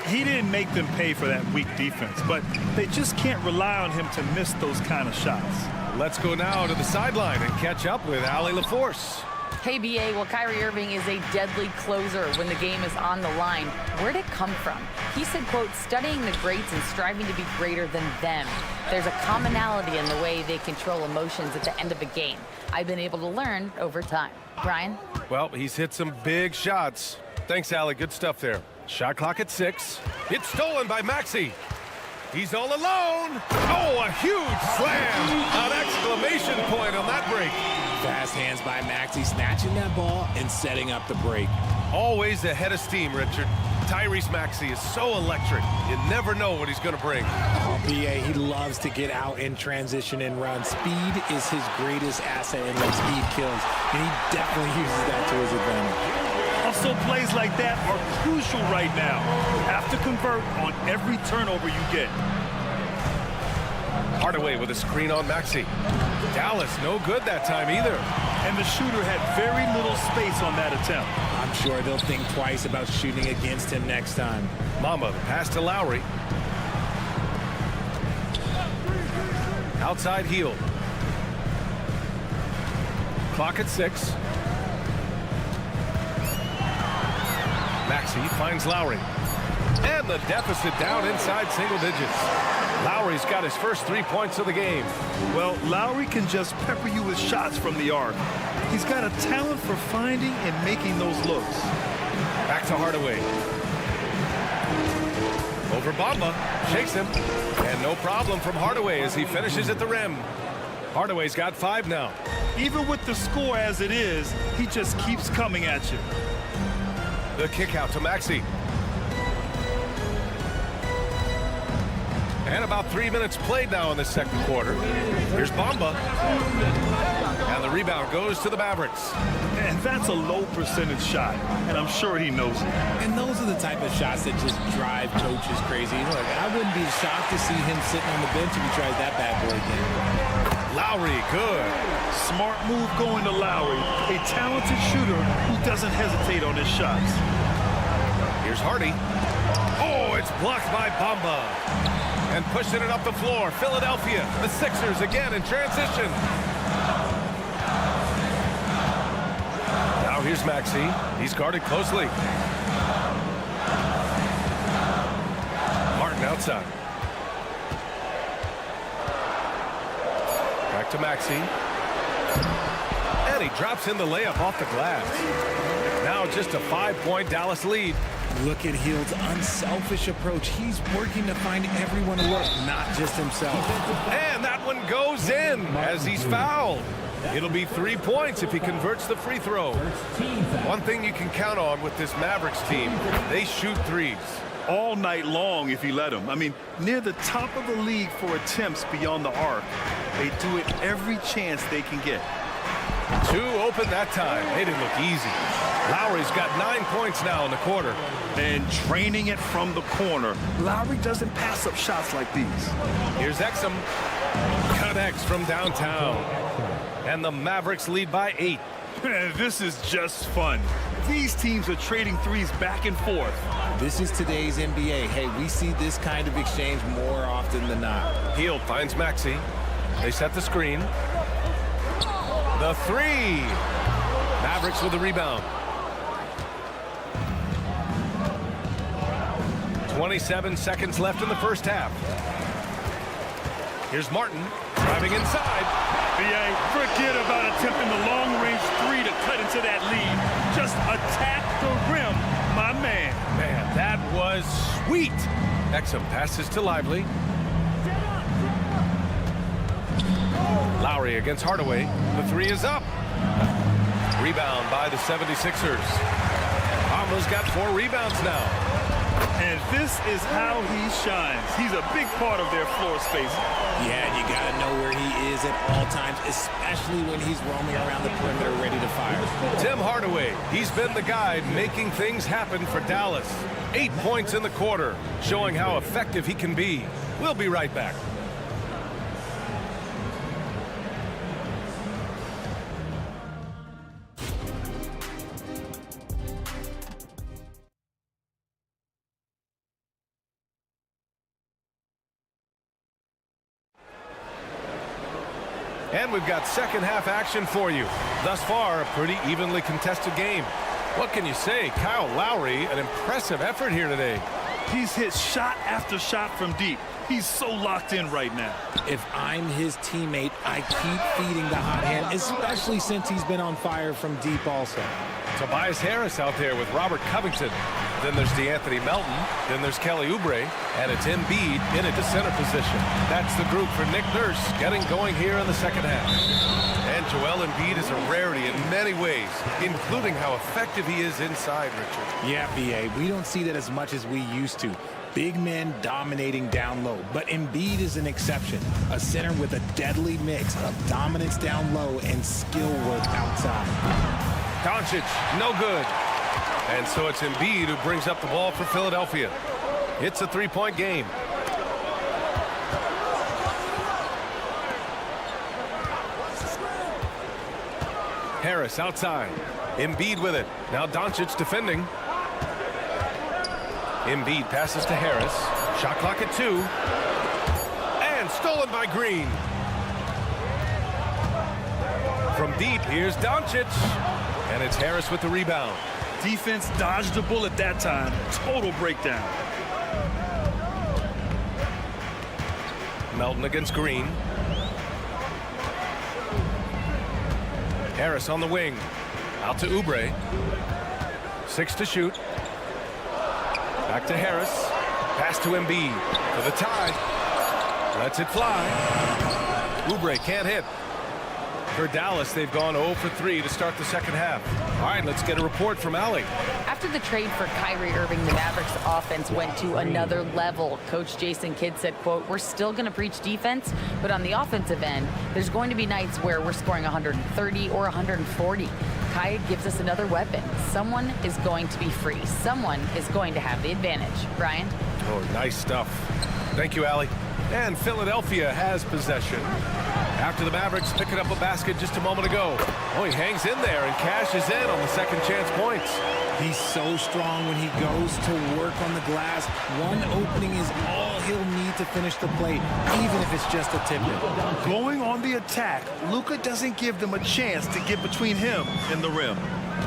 [SPEAKER 9] He didn't make them pay for that weak defense, but they just can't rely on him to miss those kind of shots.
[SPEAKER 8] Let's go now to the sideline and catch up with Allie LaForce.
[SPEAKER 11] Hey, BA, well, Kyrie Irving is a deadly closer when the game is on the line. Where'd it come from? He said, quote, studying the greats and striving to be greater than them. There's a commonality in the way they control emotions at the end of a game. I've been able to learn over time. Brian?
[SPEAKER 8] Well, he's hit some big shots. Thanks, Allie. Good stuff there. Shot clock at 6. It's stolen by Maxey. He's all alone. Oh, a huge slam. An exclamation point on that break.
[SPEAKER 10] Fast hands by Maxey, snatching that ball and setting up the break.
[SPEAKER 8] Always a head of steam, Richard. Tyrese Maxey is so electric. You never know what he's going to bring.
[SPEAKER 10] Oh, BA, he loves to get out in transition and run. Speed is his greatest asset, and when speed kills, and he definitely uses that to his advantage.
[SPEAKER 9] Also, plays like that are crucial right now. You have to convert on every turnover you get.
[SPEAKER 8] Hardaway with a screen on Maxey. Dallas no good that time either.
[SPEAKER 9] And the shooter had very little space on that attempt.
[SPEAKER 10] I'm sure they'll think twice about shooting against him next time.
[SPEAKER 8] Mama, pass to Lowry. Outside heel. Clock at 6. Maxey finds Lowry. And the deficit down inside single digits. Lowry's got his first 3 points of the game.
[SPEAKER 9] Well, Lowry can just pepper you with shots from the arc. He's got a talent for finding and making those looks.
[SPEAKER 8] Back to Hardaway. Over Bamba. Shakes him. And no problem from Hardaway as he finishes at the rim. Hardaway's got 5 now.
[SPEAKER 9] Even with the score as it is, he just keeps coming at you.
[SPEAKER 8] The kick out to Maxey. And about 3 minutes played now in the second quarter. Here's Bamba. And the rebound goes to the Mavericks.
[SPEAKER 9] And that's a low percentage shot, and I'm sure he knows it.
[SPEAKER 10] And those are the type of shots that just drive coaches crazy. Look, I wouldn't be shocked to see him sitting on the bench if he tries that bad boy again.
[SPEAKER 8] Lowry, good.
[SPEAKER 9] Smart move going to Lowry, a talented shooter who doesn't hesitate on his shots.
[SPEAKER 8] Here's Hardy. Oh, it's blocked by Bamba. And pushing it up the floor. Philadelphia, the Sixers again in transition. Now here's Maxey. He's guarded closely. Martin outside. Back to Maxey. And he drops in the layup off the glass. Now just a 5-point Dallas lead.
[SPEAKER 10] Look at Hield's unselfish approach. He's working to find everyone to look, not just himself.
[SPEAKER 8] And that one goes in as he's fouled. It'll be 3 points if he converts the free throw. One thing you can count on with this Mavericks team, they shoot threes.
[SPEAKER 9] All night long if he let them. I mean, near the top of the league for attempts beyond the arc. They do it every chance they can get.
[SPEAKER 8] 2 open that time. They didn't look easy. Lowry's got 9 points now in the quarter.
[SPEAKER 9] And training it from the corner. Lowry doesn't pass up shots like these.
[SPEAKER 8] Here's Exum. Connects from downtown. And the Mavericks lead by 8.
[SPEAKER 9] This is just fun. These teams are trading threes back and forth.
[SPEAKER 10] This is today's NBA. Hey, we see this kind of exchange more often than not.
[SPEAKER 8] Hield finds Maxey. They set the screen. The 3. Mavericks with the rebound. 27 seconds left in the first half. Here's Martin driving inside.
[SPEAKER 9] BA, forget about attempting the long-range 3 to cut into that lead. Just attack the rim, my man.
[SPEAKER 8] Man, that was sweet. Exum passes to Lively. Lowry against Hardaway. The 3 is up. Rebound by the 76ers. Almost got 4 rebounds now.
[SPEAKER 9] And this is how he shines. He's a big part of their floor space.
[SPEAKER 10] Yeah, you got to know where he is at all times, especially when he's roaming around the perimeter ready to fire.
[SPEAKER 8] Tim Hardaway, he's been the guy making things happen for Dallas. 8 points in the quarter, showing how effective he can be. We'll be right back. And we've got second half action for you. Thus far, a pretty evenly contested game. What can you say? Kyle Lowry, an impressive effort here today.
[SPEAKER 9] He's hit shot after shot from deep. He's so locked in right now.
[SPEAKER 10] If I'm his teammate, I keep feeding the hot hand, especially since he's been on fire from deep also.
[SPEAKER 8] Tobias Harris out there with Robert Covington. Then there's DeAnthony Melton. Then there's Kelly Oubre. And it's Embiid in at the center position. That's the group for Nick Nurse getting going here in the second half. And Joel Embiid is a rarity in many ways, including how effective he is inside, Richard.
[SPEAKER 10] Yeah, BA, we don't see that as much as we used to. Big men dominating down low, but Embiid is an exception. A center with a deadly mix of dominance down low and skill work outside.
[SPEAKER 8] Doncic, no good. And so it's Embiid who brings up the ball for Philadelphia. It's a 3-point game. Harris outside. Embiid with it. Now Doncic defending. Embiid passes to Harris. Shot clock at 2. And stolen by Green. From deep, here's Doncic. And it's Harris with the rebound.
[SPEAKER 9] Defense dodged the bullet that time. Total breakdown.
[SPEAKER 8] Melton against Green. Harris on the wing. Out to Oubre. 6 to shoot. Back to Harris. Pass to Embiid for the tie. Lets it fly. Oubre can't hit. For Dallas, they've gone 0 for 3 to start the second half. All right, let's get a report from Allie.
[SPEAKER 11] After the trade for Kyrie Irving, the Mavericks offense went to another level. Coach Jason Kidd said, quote, "We're still going to preach defense, but on the offensive end, there's going to be nights where we're scoring 130 or 140. Kai gives us another weapon. Someone is going to be free. Someone is going to have the advantage." Brian?
[SPEAKER 8] Oh, nice stuff. Thank you, Allie. And Philadelphia has possession. After the Mavericks picking up a basket just a moment ago. Oh, he hangs in there and cashes in on the second chance points.
[SPEAKER 10] He's so strong when he goes to work on the glass. One opening is all he'll need to finish the play, even if it's just a tip-in.
[SPEAKER 9] Going on the attack, Luka doesn't give them a chance to get between him and the rim.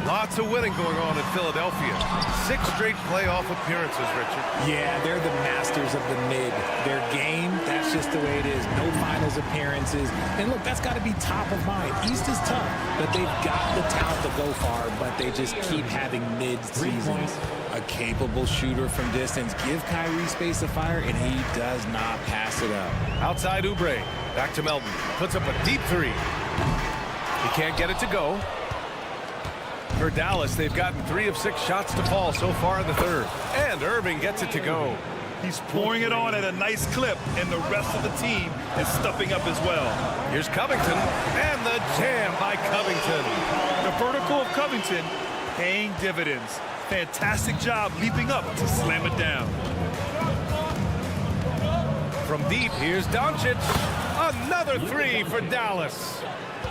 [SPEAKER 8] Lots of winning going on in Philadelphia. 6 straight playoff appearances, Richard.
[SPEAKER 10] Yeah, they're the masters of the mid. Their game, that's just the way it is. No finals appearances. And look, that's got to be top of mind. East is tough, but they've got the talent to go far, but they just keep having mid-seasons. A capable shooter from distance. Give Kyrie space to fire, and he does not pass it up.
[SPEAKER 8] Outside Oubre. Back to Melton. Puts up a deep 3. He can't get it to go. For Dallas, they've gotten 3 of 6 shots to fall so far in the third. And Irving gets it to go.
[SPEAKER 9] He's pouring it on at a nice clip, and the rest of the team is stepping up as well.
[SPEAKER 8] Here's Covington, and the jam by Covington.
[SPEAKER 9] The vertical of Covington paying dividends. Fantastic job leaping up to slam it down.
[SPEAKER 8] From deep, here's Doncic. Another 3 for Dallas.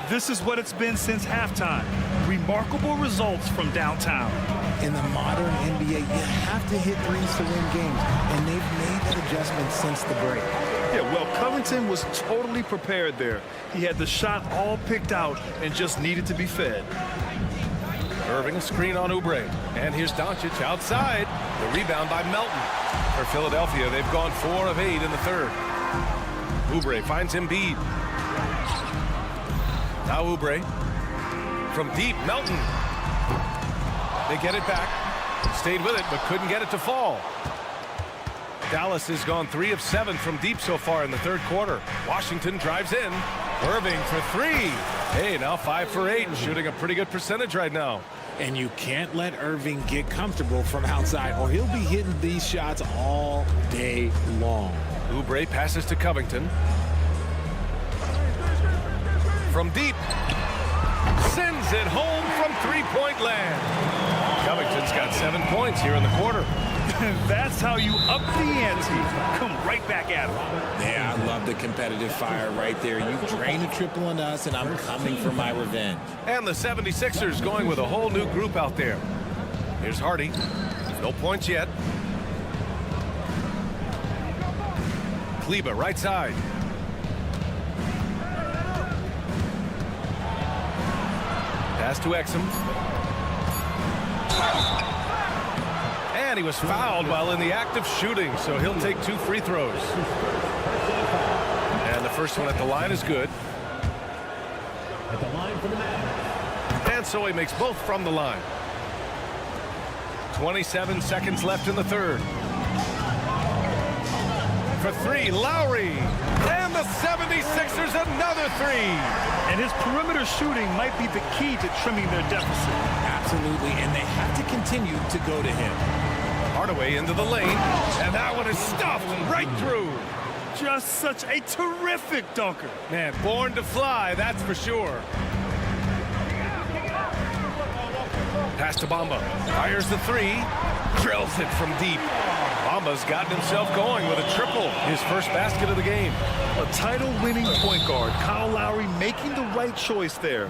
[SPEAKER 9] This is what it's been since halftime. Remarkable results from downtown.
[SPEAKER 10] In the modern NBA, you have to hit threes to win games, and they've made that adjustment since the break.
[SPEAKER 9] Yeah, well, Covington was totally prepared there. He had the shot all picked out and just needed to be fed.
[SPEAKER 8] Irving, screen on Oubre. And here's Doncic outside. The rebound by Melton. For Philadelphia, they've gone 4 of 8 in the third. Oubre finds Embiid. Now Oubre. From deep, Melton. They get it back. Stayed with it, but couldn't get it to fall. Dallas has gone 3 of 7 from deep so far in the third quarter. Washington drives in. Irving for 3. Hey, now 5 for 8, shooting a pretty good percentage right now.
[SPEAKER 10] And you can't let Irving get comfortable from outside, or he'll be hitting these shots all day long.
[SPEAKER 8] Oubre passes to Covington. From deep. Sends it home from three-point land. Covington's got 7 points here in the quarter.
[SPEAKER 9] That's how you up the ante. Come right back at him.
[SPEAKER 10] Yeah, I love the competitive fire right there. You drain a triple on us, and I'm coming for my revenge.
[SPEAKER 8] And the 76ers going with a whole new group out there. Here's Hardy. No points yet. Kleber, right side. Pass to Exum. And he was fouled while in the act of shooting, so he'll take 2 free throws. And the first one at the line is good.
[SPEAKER 4] At the line for the Mavericks.
[SPEAKER 8] And so he makes both from the line. 27 seconds left in the third. For 3, Lowry. And the 76ers another 3.
[SPEAKER 9] And his perimeter shooting might be the key to trimming their deficit.
[SPEAKER 10] Absolutely, and they have to continue to go to him.
[SPEAKER 8] Hardaway into the lane, and that one is stuffed right through.
[SPEAKER 9] Just such a terrific dunker.
[SPEAKER 8] Man, born to fly, that's for sure. Pass to Bamba. Fires the 3. Drills it from deep. Bamba's gotten himself going with a triple. His first basket of the game.
[SPEAKER 9] A title-winning point guard, Kyle Lowry, making the right choice there.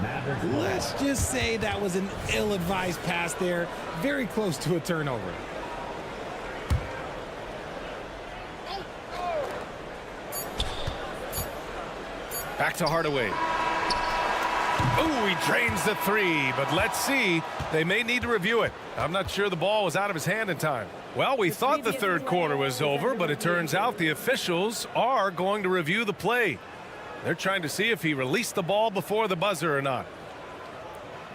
[SPEAKER 10] Let's just say that was an ill-advised pass there. Very close to a turnover.
[SPEAKER 8] Back to Hardaway. Oh, he drains the 3, but let's see. They may need to review it. I'm not sure the ball was out of his hand in time. Well, we thought the third quarter was over, but it turns out the officials are going to review the play. They're trying to see if he released the ball before the buzzer or not.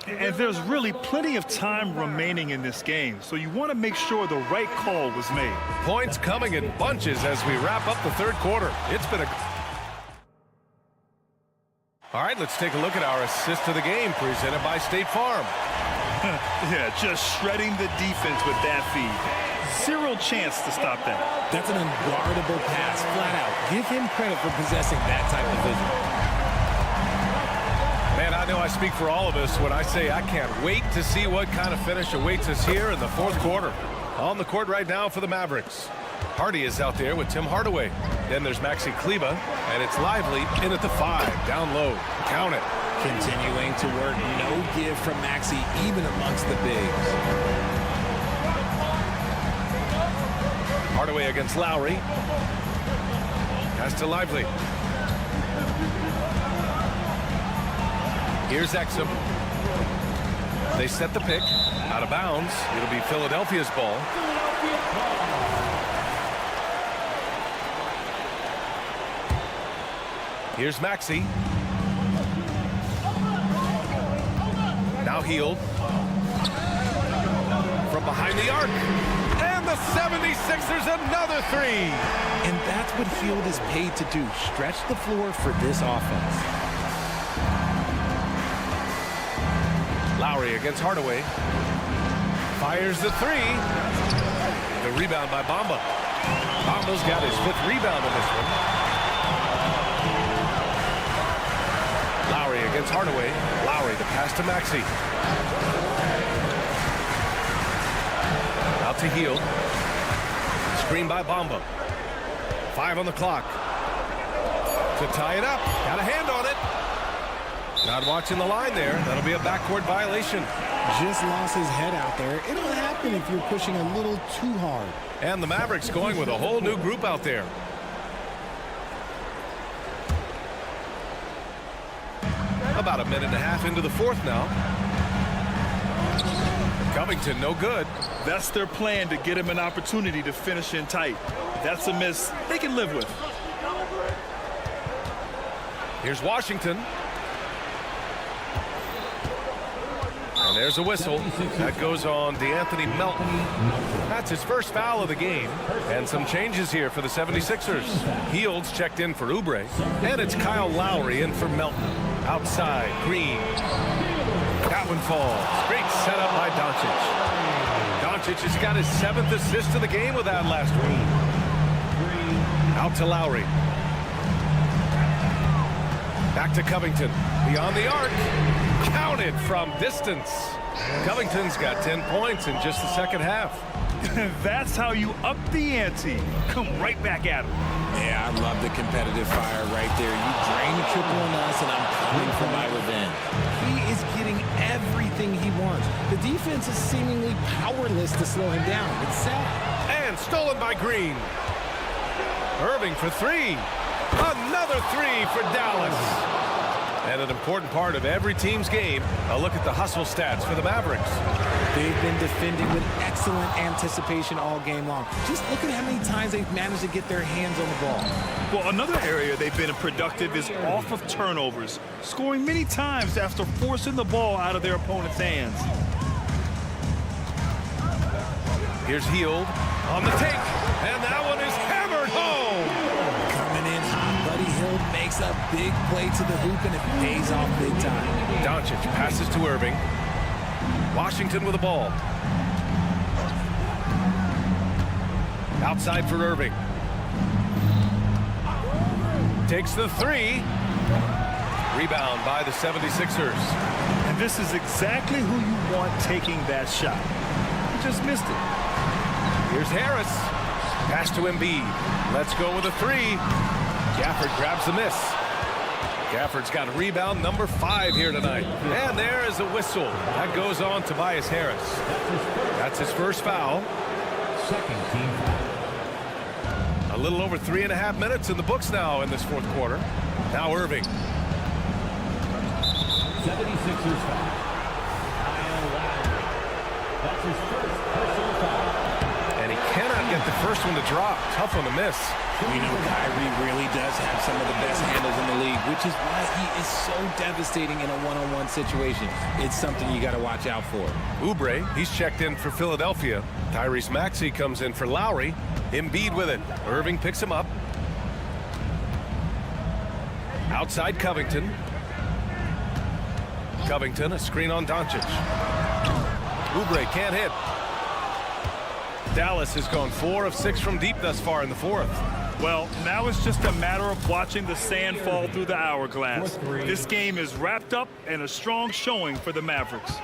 [SPEAKER 9] And there's really plenty of time remaining in this game, so you want to make sure the right call was made.
[SPEAKER 8] Points coming in bunches as we wrap up the third quarter. It's been a... All right, let's take a look at our assist of the game presented by State Farm.
[SPEAKER 9] Yeah, just shredding the defense with that feed. 0 chance to stop that.
[SPEAKER 10] That's an unguardable pass, flat out. Give him credit for possessing that type of vision.
[SPEAKER 8] Man, I know I speak for all of us when I say I can't wait to see what kind of finish awaits us here in the fourth quarter. On the court right now for the Mavericks. Hardy is out there with Tim Hardaway. Then there's Maxi Kleber, and it's Lively in at the 5, down low. Count it.
[SPEAKER 10] Continuing to work, no give from Maxi, even amongst the bigs.
[SPEAKER 8] Hardaway against Lowry. Pass to Lively. Here's Exum. They set the pick. Out of bounds. It'll be Philadelphia's ball. Here's Maxi. Now Hield. From behind the arc. And the 76ers another 3.
[SPEAKER 10] And that's what Hield is paid to do. Stretch the floor for this offense.
[SPEAKER 8] Lowry against Hardaway. Fires the three. The rebound by Bamba. Bamba's got his 5th rebound in this one. Lowry against Hardaway. Lowry, the pass to Maxey. Out to Hield. Screen by Bamba. 5 on the clock. To tie it up. Got a hand on it. Not watching the line there. That'll be a backcourt violation.
[SPEAKER 10] Just lost his head out there. It'll happen if you're pushing a little too hard.
[SPEAKER 8] And the Mavericks going with a whole new group out there. About a minute and a half into the 4th now. Covington, no good.
[SPEAKER 9] That's their plan, to get him an opportunity to finish in tight. That's a miss they can live with.
[SPEAKER 8] Here's Washington. And there's a whistle. That goes on DeAnthony Melton. That's his first foul of the game. And some changes here for the 76ers. Hield's checked in for Oubre. And it's Kyle Lowry in for Melton. Outside, Green. That one falls. Great setup by Doncic. Doncic has got his 7th assist of the game with that last week. Out to Lowry. Back to Covington. Beyond the arc. Counted from distance. Covington's got 10 points in just the 2nd half.
[SPEAKER 9] That's how you up the ante. Come right back at him.
[SPEAKER 10] Yeah, I love the competitive fire right there. You drain the triple on us, and I'm coming for my revenge. He is getting everything he wants. The defense is seemingly powerless to slow him down. It's sad.
[SPEAKER 8] And stolen by Green. Irving for 3. Another 3 for Dallas. And an important part of every team's game, a look at the hustle stats for the Mavericks.
[SPEAKER 10] They've been defending with excellent anticipation all game long. Just look at how many times they've managed to get their hands on the ball.
[SPEAKER 9] Well, another area they've been productive is off of turnovers, scoring many times after forcing the ball out of their opponent's hands.
[SPEAKER 8] Here's Hield on the take, and that one is hammered home.
[SPEAKER 10] Coming in hot, Buddy Hield makes a big play to the hoop, and it pays off big time.
[SPEAKER 8] Doncic passes to Irving. Washington with the ball. Outside for Irving. Takes the 3. Rebound by the 76ers.
[SPEAKER 9] And this is exactly who you want taking that shot. He just missed it.
[SPEAKER 8] Here's Harris. Pass to Embiid. Let's go with a 3. Gafford grabs the miss. Gafford's got rebound number 5 here tonight. And there is a whistle. That goes on Tobias Harris. That's his first foul.
[SPEAKER 4] Second team foul.
[SPEAKER 8] A little over 3.5 minutes in the books now in this 4th quarter. Now Irving.
[SPEAKER 4] 76ers foul. Kyle Lowry. That's his first personal foul.
[SPEAKER 8] And he cannot get the first one to drop. Tough one to miss.
[SPEAKER 10] You know, Kyrie really does have some of the best handles in the league, which is why he is so devastating in a one-on-one situation. It's something you got to watch out for.
[SPEAKER 8] Oubre, he's checked in for Philadelphia. Tyrese Maxey comes in for Lowry. Embiid with it. Irving picks him up. Outside Covington. Covington, a screen on Doncic. Oubre can't hit. Dallas has gone 4 of 6 from deep thus far in the 4th.
[SPEAKER 9] Well, now it's just a matter of watching the sand fall through the hourglass. This game is wrapped up and a strong showing for the Mavericks.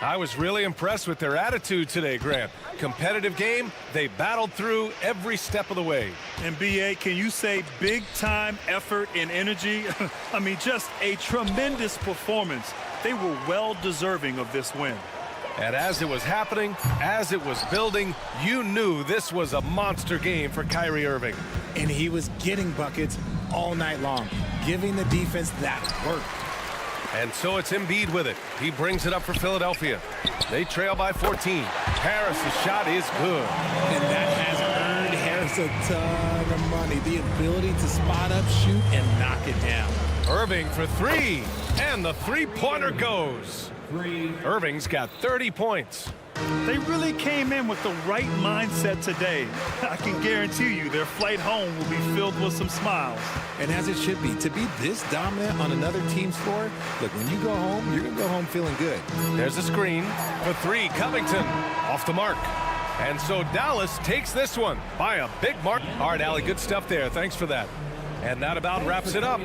[SPEAKER 8] I was really impressed with their attitude today, Grant. Competitive game, they battled through every step of the way.
[SPEAKER 9] And BA, can you say big time effort and energy? I mean, just a tremendous performance. They were well deserving of this win.
[SPEAKER 8] And as it was happening, as it was building, you knew this was a monster game for Kyrie Irving.
[SPEAKER 10] And he was getting buckets all night long, giving the defense that work.
[SPEAKER 8] And so it's Embiid with it. He brings it up for Philadelphia. They trail by 14. Harris's shot is good.
[SPEAKER 10] And that has earned Harris a ton of money. The ability to spot up, shoot, and knock it down.
[SPEAKER 8] Irving for 3. And the 3-pointer goes. Irving's got 30 points.
[SPEAKER 9] They really came in with the right mindset today. I can guarantee you their flight home will be filled with some smiles.
[SPEAKER 10] And as it should be, to be this dominant on another team's floor, look, when you go home, you're going to go home feeling good.
[SPEAKER 8] There's a screen for three. Covington off the mark. And so Dallas takes this one by a big mark. All right, Allie, good stuff there. Thanks for that. And that about wraps it up.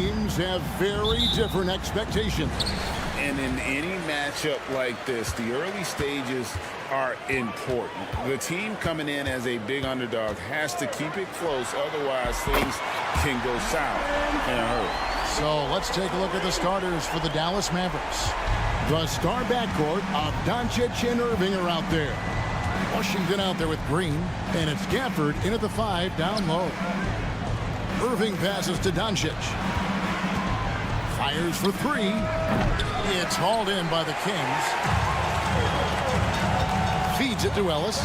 [SPEAKER 1] teams have very different expectations.
[SPEAKER 2] And in any matchup like this, the early stages are important. The team coming in as a big underdog has to keep it close, otherwise things can go south in a hurry.
[SPEAKER 1] So let's take a look at the starters for the Dallas Mavericks. The star backcourt of Doncic and Irving are out there. Washington out there with Green, and it's Gafford in at the 5 down low. Irving passes to Doncic. Fires for 3. It's hauled in by the Kings. Feeds it to Ellis.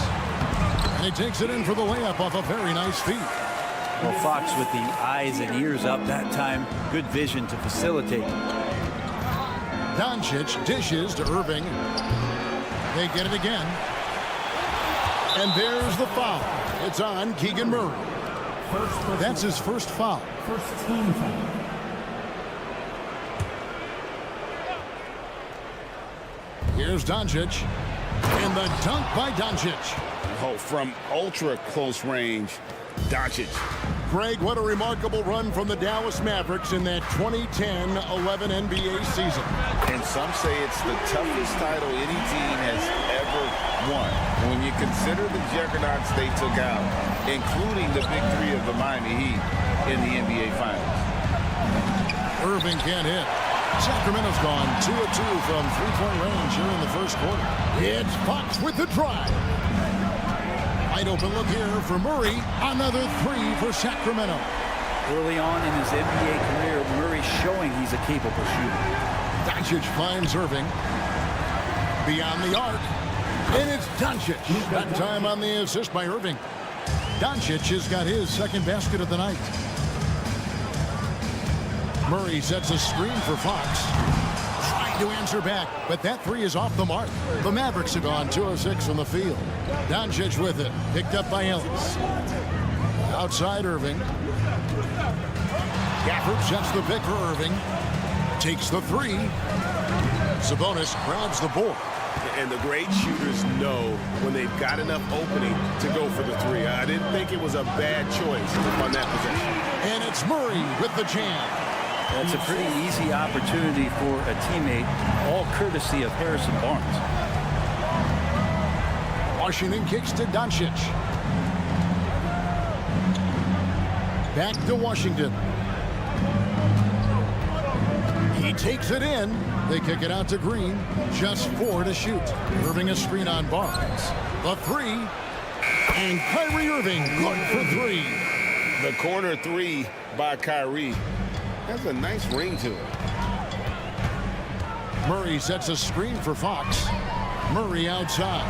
[SPEAKER 1] And he takes it in for the layup off a very nice feed.
[SPEAKER 12] Well, Fox with the eyes and ears up that time. Good vision to facilitate.
[SPEAKER 1] Doncic dishes to Irving. They get it again. And there's the foul. It's on Keegan Murray. That's his first foul.
[SPEAKER 4] First team foul.
[SPEAKER 1] Here's Doncic. And the dunk by Doncic.
[SPEAKER 2] Oh, from ultra close range, Doncic.
[SPEAKER 1] Greg, what a remarkable run from the Dallas Mavericks in that 2010-11 NBA season.
[SPEAKER 2] And some say it's the toughest title any team has ever won. When you consider the juggernauts they took out, including the big 3 of the Miami Heat in the NBA Finals.
[SPEAKER 1] Irving can't hit. Sacramento's gone 2 of 2 from three-point range here in the first quarter. It's Fox with the drive. Wide open look here for Murray. Another 3 for Sacramento.
[SPEAKER 12] Early on in his NBA career, Murray showing he's a capable shooter.
[SPEAKER 1] Doncic finds Irving. Beyond the arc. And it's Doncic. That time on the assist by Irving. Doncic has got his second basket of the night. Murray sets a screen for Fox. Trying to answer back, but that 3 is off the mark. The Mavericks have gone 2 of 6 from the field. Doncic with it. Picked up by Ellis. Outside Irving. Gafford sets the pick for Irving. Takes the 3. Sabonis grabs the board.
[SPEAKER 6] And the great shooters know when they've got enough opening to go for the 3. I didn't think it was a bad choice on that possession.
[SPEAKER 1] And it's Murray with the jam.
[SPEAKER 12] That's a pretty easy opportunity for a teammate, all courtesy of Harrison Barnes.
[SPEAKER 1] Washington kicks to Doncic. Back to Washington. He takes it in. They kick it out to Green. Just 4 to shoot. Irving a screen on Barnes. The 3. And Kyrie Irving good for 3.
[SPEAKER 2] The corner 3 by Kyrie has a nice ring to it.
[SPEAKER 1] Murray sets a screen for Fox. Murray outside.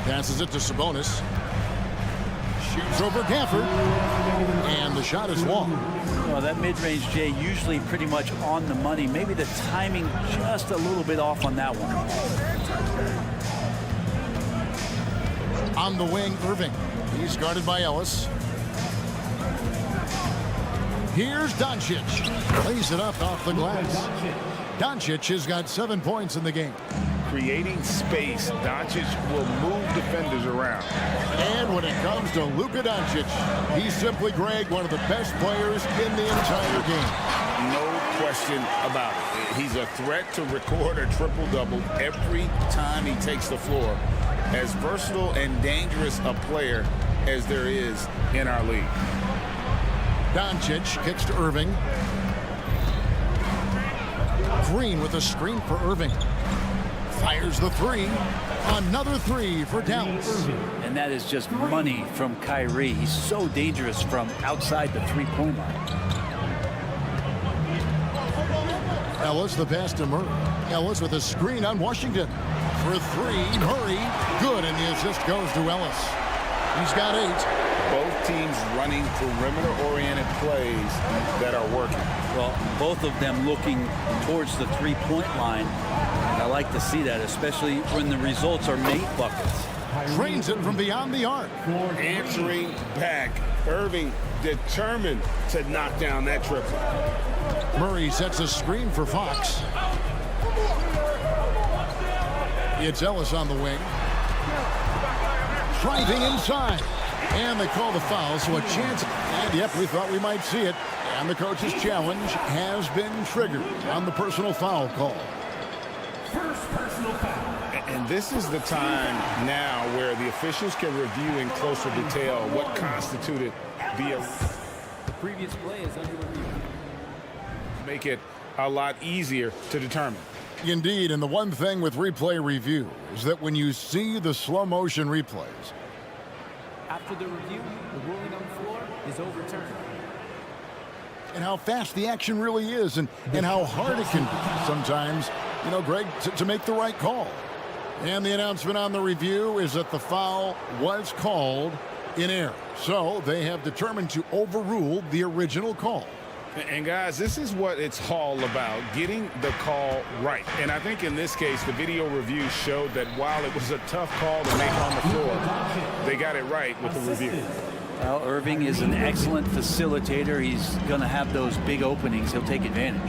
[SPEAKER 1] Passes it to Sabonis. Shoots over Gafford. And the shot is long.
[SPEAKER 12] Well, that mid-range, Jay, usually pretty much on the money. Maybe the timing just a little bit off on that one.
[SPEAKER 1] On the wing, Irving. He's guarded by Ellis. Here's Doncic. Lays it up off the glass. Doncic has got 7 points in the game.
[SPEAKER 2] Creating space, Doncic will move defenders around.
[SPEAKER 1] And when it comes to Luka Doncic, he's simply, Greg, one of the best players in the entire game.
[SPEAKER 2] No question about it. He's a threat to record a triple-double every time he takes the floor. As versatile and dangerous a player as there is in our league.
[SPEAKER 1] Doncic kicks to Irving. Green with a screen for Irving. Fires the 3. Another 3 for Dallas.
[SPEAKER 12] And that is just money from Kyrie. He's so dangerous from outside the three-point line.
[SPEAKER 1] Ellis the pass to Murray. Ellis with a screen on Washington. For 3, Murray. Good, and the assist goes to Ellis. He's got 8.
[SPEAKER 2] Both teams running perimeter-oriented plays that are working.
[SPEAKER 12] Well, both of them looking towards the three-point line. And I like to see that, especially when the results are made buckets.
[SPEAKER 1] Drains it from beyond the arc.
[SPEAKER 2] Answering back. Irving determined to knock down that triple.
[SPEAKER 1] Murray sets a screen for Fox. It's Ellis on the wing. Driving inside. And they call the foul, so a chance. And, yep, we thought we might see it. And the coach's challenge has been triggered on the personal foul call.
[SPEAKER 4] First personal foul.
[SPEAKER 2] And this is the time now where the officials can review in closer detail what constituted the
[SPEAKER 7] Previous play is under review.
[SPEAKER 2] make it a lot easier to determine.
[SPEAKER 1] Indeed, and the one thing with replay review is that when you see the slow motion replays,
[SPEAKER 7] After the review, the ruling on the floor is overturned.
[SPEAKER 1] and how fast the action really is, and how hard it can be sometimes, you know, Greg, to make the right call. And the announcement on the review is that the foul was called in error. So they have determined to overrule the original call.
[SPEAKER 2] And guys, this is what it's all about, getting the call right. And I think in this case, the video review showed that while it was a tough call to make on the floor, they got it right with the review.
[SPEAKER 12] Well, Irving is an excellent facilitator. He's going to have those big openings. He'll take advantage.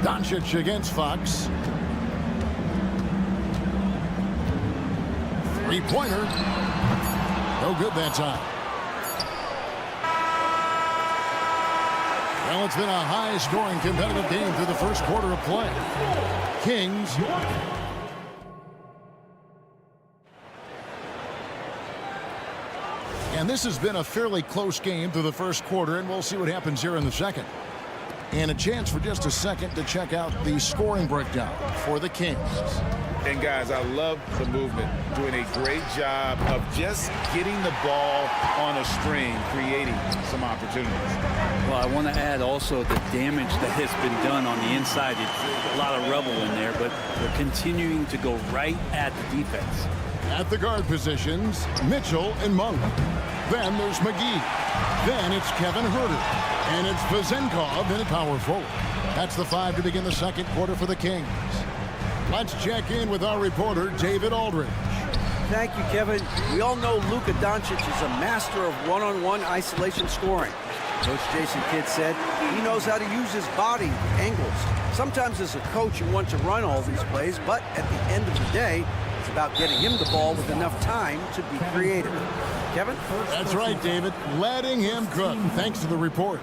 [SPEAKER 1] Doncic against Fox. Three-pointer. No good that time. Well, it's been a high-scoring competitive game through the first quarter of play. Kings. And this has been a fairly close game through the first quarter, and we'll see what happens here in the second. And a chance for just a second to check out the scoring breakdown for the Kings.
[SPEAKER 2] And guys, I love the movement, doing a great job of just getting the ball on a string, creating some opportunities.
[SPEAKER 12] Well, I want to add also the damage that has been done on the inside. It's a lot of rubble in there, but they're continuing to go right at the defense.
[SPEAKER 1] At the guard positions, Mitchell and Monk. Then there's McGee. Then it's Kevin Huerter. And it's Vezenkov in a power forward. That's the five to begin the second quarter for the Kings. Let's check in with our reporter, David Aldridge.
[SPEAKER 5] Thank you, Kevin. We all know Luka Doncic is a master of one-on-one isolation scoring. Coach Jason Kidd said he knows how to use his body, angles. Sometimes as a coach you want to run all these plays, but at the end of the day, it's about getting him the ball with enough time to be creative. Kevin?
[SPEAKER 1] That's right, David. Letting him cook. Thanks to the report.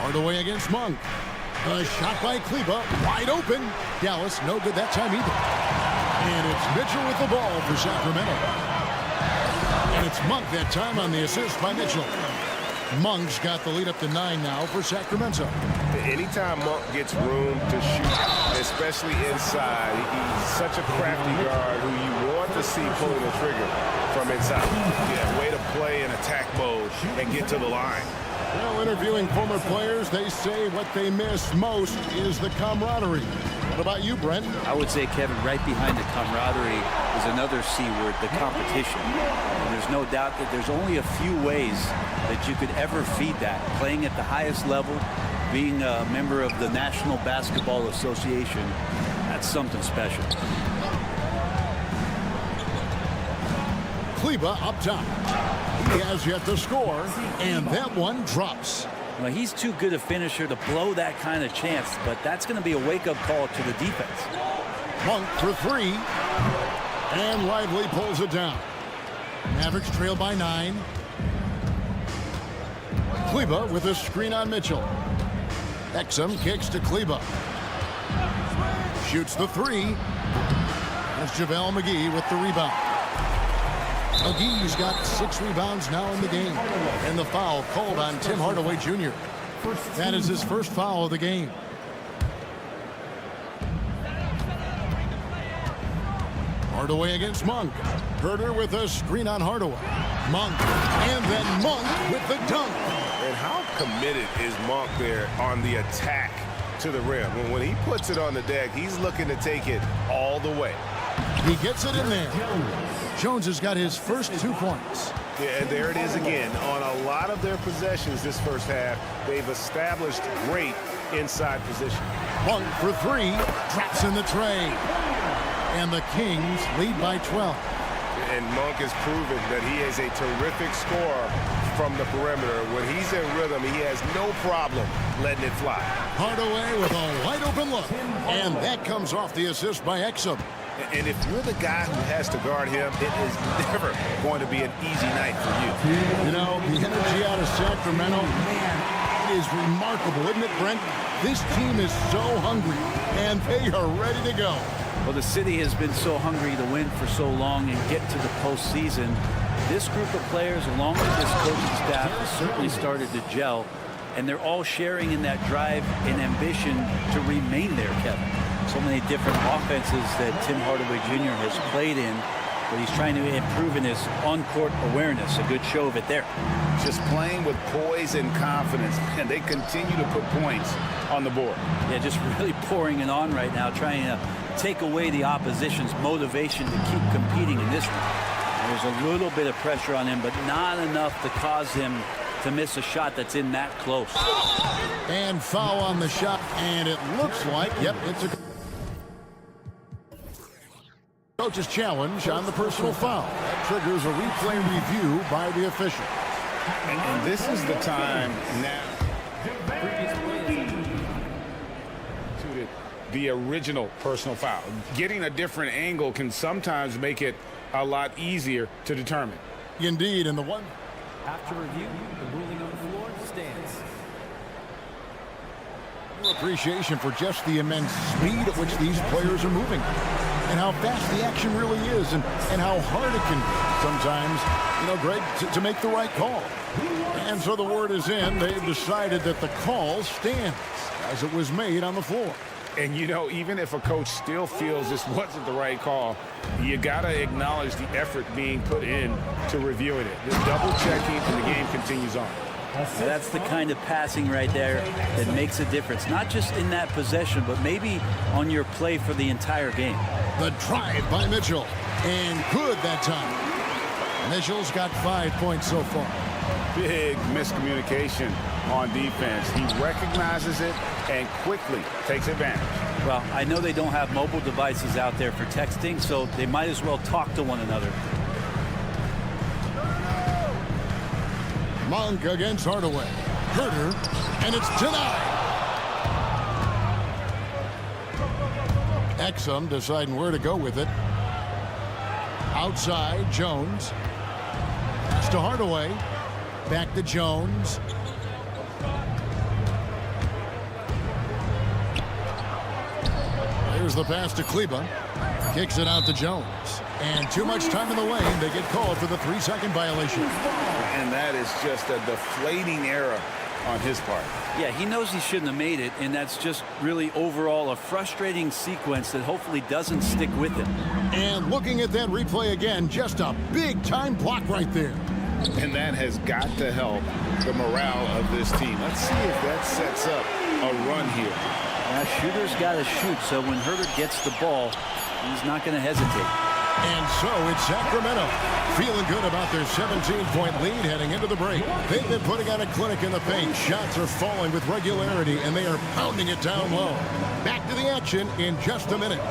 [SPEAKER 1] Hardaway against Monk. A shot by Kleba. Wide open. Dallas, no good that time either. And it's Mitchell with the ball for Sacramento. And it's Monk that time on the assist by Mitchell. Monk's got the lead up to 9 now for Sacramento.
[SPEAKER 6] Anytime Monk gets room to shoot, especially inside, he's such a crafty guard who you want to see pulling the trigger from inside. Yeah, way to play in attack mode and get to the line.
[SPEAKER 1] Well, interviewing former players, they say what they miss most is the camaraderie. What about you, Brent?
[SPEAKER 12] I would say, Kevin, right behind the camaraderie is another C word, the competition. And there's no doubt that there's only a few ways that you could ever feed that. Playing at the highest level, being a member of the National Basketball Association, that's something special.
[SPEAKER 1] Kleba up top. He has yet to score, and that one drops.
[SPEAKER 12] Well, he's too good a finisher to blow that kind of chance, but that's going to be a wake-up call to the defense.
[SPEAKER 1] Monk for three, and Lively pulls it down. Mavericks trail by 9. Kleba with a screen on Mitchell. Exum kicks to Kleba. Shoots the three. That's JaVale McGee with the rebound. McGee's got 6 rebounds now in the game. And the foul called on Tim Hardaway Jr. That is his first foul of the game. Hardaway against Monk. Huerter with a screen on Hardaway. Monk. And then Monk with the dunk.
[SPEAKER 6] And how committed is Monk there on the attack to the rim? When he puts it on the deck, he's looking to take it all the way.
[SPEAKER 1] He gets it in there. Jones has got his first 2 points.
[SPEAKER 6] Yeah, and there it is again. On a lot of their possessions this first half, they've established great inside position.
[SPEAKER 1] Monk for 3. Drops in the tray. And the Kings lead by 12.
[SPEAKER 6] And Monk has proven that he is a terrific scorer from the perimeter. When he's in rhythm, he has no problem letting it fly.
[SPEAKER 1] Hardaway with a wide open look. And that comes off the assist by Exum.
[SPEAKER 2] And if you're the guy who has to guard him, it is never going to be an easy night for you.
[SPEAKER 1] You know, the energy out of Sacramento, man, it is remarkable, isn't it, Brent? This team is so hungry, and they are ready to go.
[SPEAKER 12] Well, the city has been so hungry to win for so long and get to the postseason. This group of players, along with this coaching staff, has certainly started to gel, and they're all sharing in that drive and ambition to remain there, Kevin. So many different offenses that Tim Hardaway Jr. has played in, but he's trying to improve in his on-court awareness. A good show of it there.
[SPEAKER 2] Just playing with poise and confidence, and they continue to put points on the board.
[SPEAKER 12] Yeah, just really pouring it on right now, trying to take away the opposition's motivation to keep competing in this one. There's a little bit of pressure on him, but not enough to cause him to miss a shot that's in that close.
[SPEAKER 1] And foul on the shot, and it looks like, yep, it's a coach's challenge on the personal foul. That triggers a replay review by the official.
[SPEAKER 2] And this is the time now. The original personal foul. Getting a different angle can sometimes make it a lot easier to determine.
[SPEAKER 1] Indeed, and the one.
[SPEAKER 7] After review, the ruling on the floor stands.
[SPEAKER 1] Appreciation for just the immense speed at which these players are moving, and how fast the action really is, and how hard it can sometimes, you know, Greg, to make the right call. And so the word is in. They've decided that the call stands as it was made on the floor.
[SPEAKER 2] And, you know, even if a coach still feels this wasn't the right call, you got to acknowledge the effort being put in to reviewing it. The double checking, and the game continues on.
[SPEAKER 12] That's the kind of passing right there that makes a difference, not just in that possession, but maybe on your play for the entire game.
[SPEAKER 1] The drive by Mitchell, and good that time. Mitchell's got 5 points so far.
[SPEAKER 2] Big miscommunication on defense. He recognizes it and quickly takes advantage.
[SPEAKER 12] Well, I know they don't have mobile devices out there for texting, so they might as well talk to one another.
[SPEAKER 1] Monk against Hardaway. Herter, and it's denied. Exum deciding where to go with it. Outside, Jones. Pass to Hardaway. Back to Jones. Here's the pass to Kleba. Kicks it out to Jones. And too much time in the lane. They get called for the 3-second violation.
[SPEAKER 2] And that is just a deflating error on his part.
[SPEAKER 12] Yeah, he knows he shouldn't have made it, and that's just really overall a frustrating sequence that hopefully doesn't stick with him.
[SPEAKER 1] And looking at that replay again, just a big-time block right there.
[SPEAKER 2] And that has got to help the morale of this team. Let's see if that sets up a run here.
[SPEAKER 12] Now, shooter's got to shoot, so when Herter gets the ball, he's not going to hesitate.
[SPEAKER 1] And so it's Sacramento feeling good about their 17-point lead heading into the break. They've been putting on a clinic in the paint. Shots are falling with regularity, and they are pounding it down low. Back to the action in just a minute.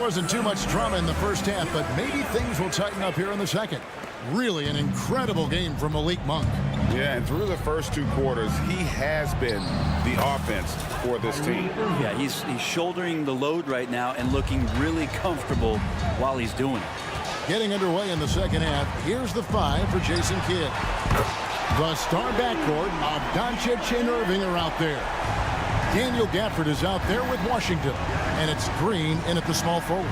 [SPEAKER 1] Wasn't too much drama in the first half, but maybe things will tighten up here in the second. Really an incredible game from Malik Monk.
[SPEAKER 2] Yeah, and through the first 2 quarters, he has been the offense for this team.
[SPEAKER 12] Yeah, he's shouldering the load right now and looking really comfortable while he's doing it.
[SPEAKER 1] Getting underway in the second half, here's the 5 for Jason Kidd. The star backcourt of Doncic and Irving are out there. Daniel Gafford is out there with Washington. And it's Green in at the small forward.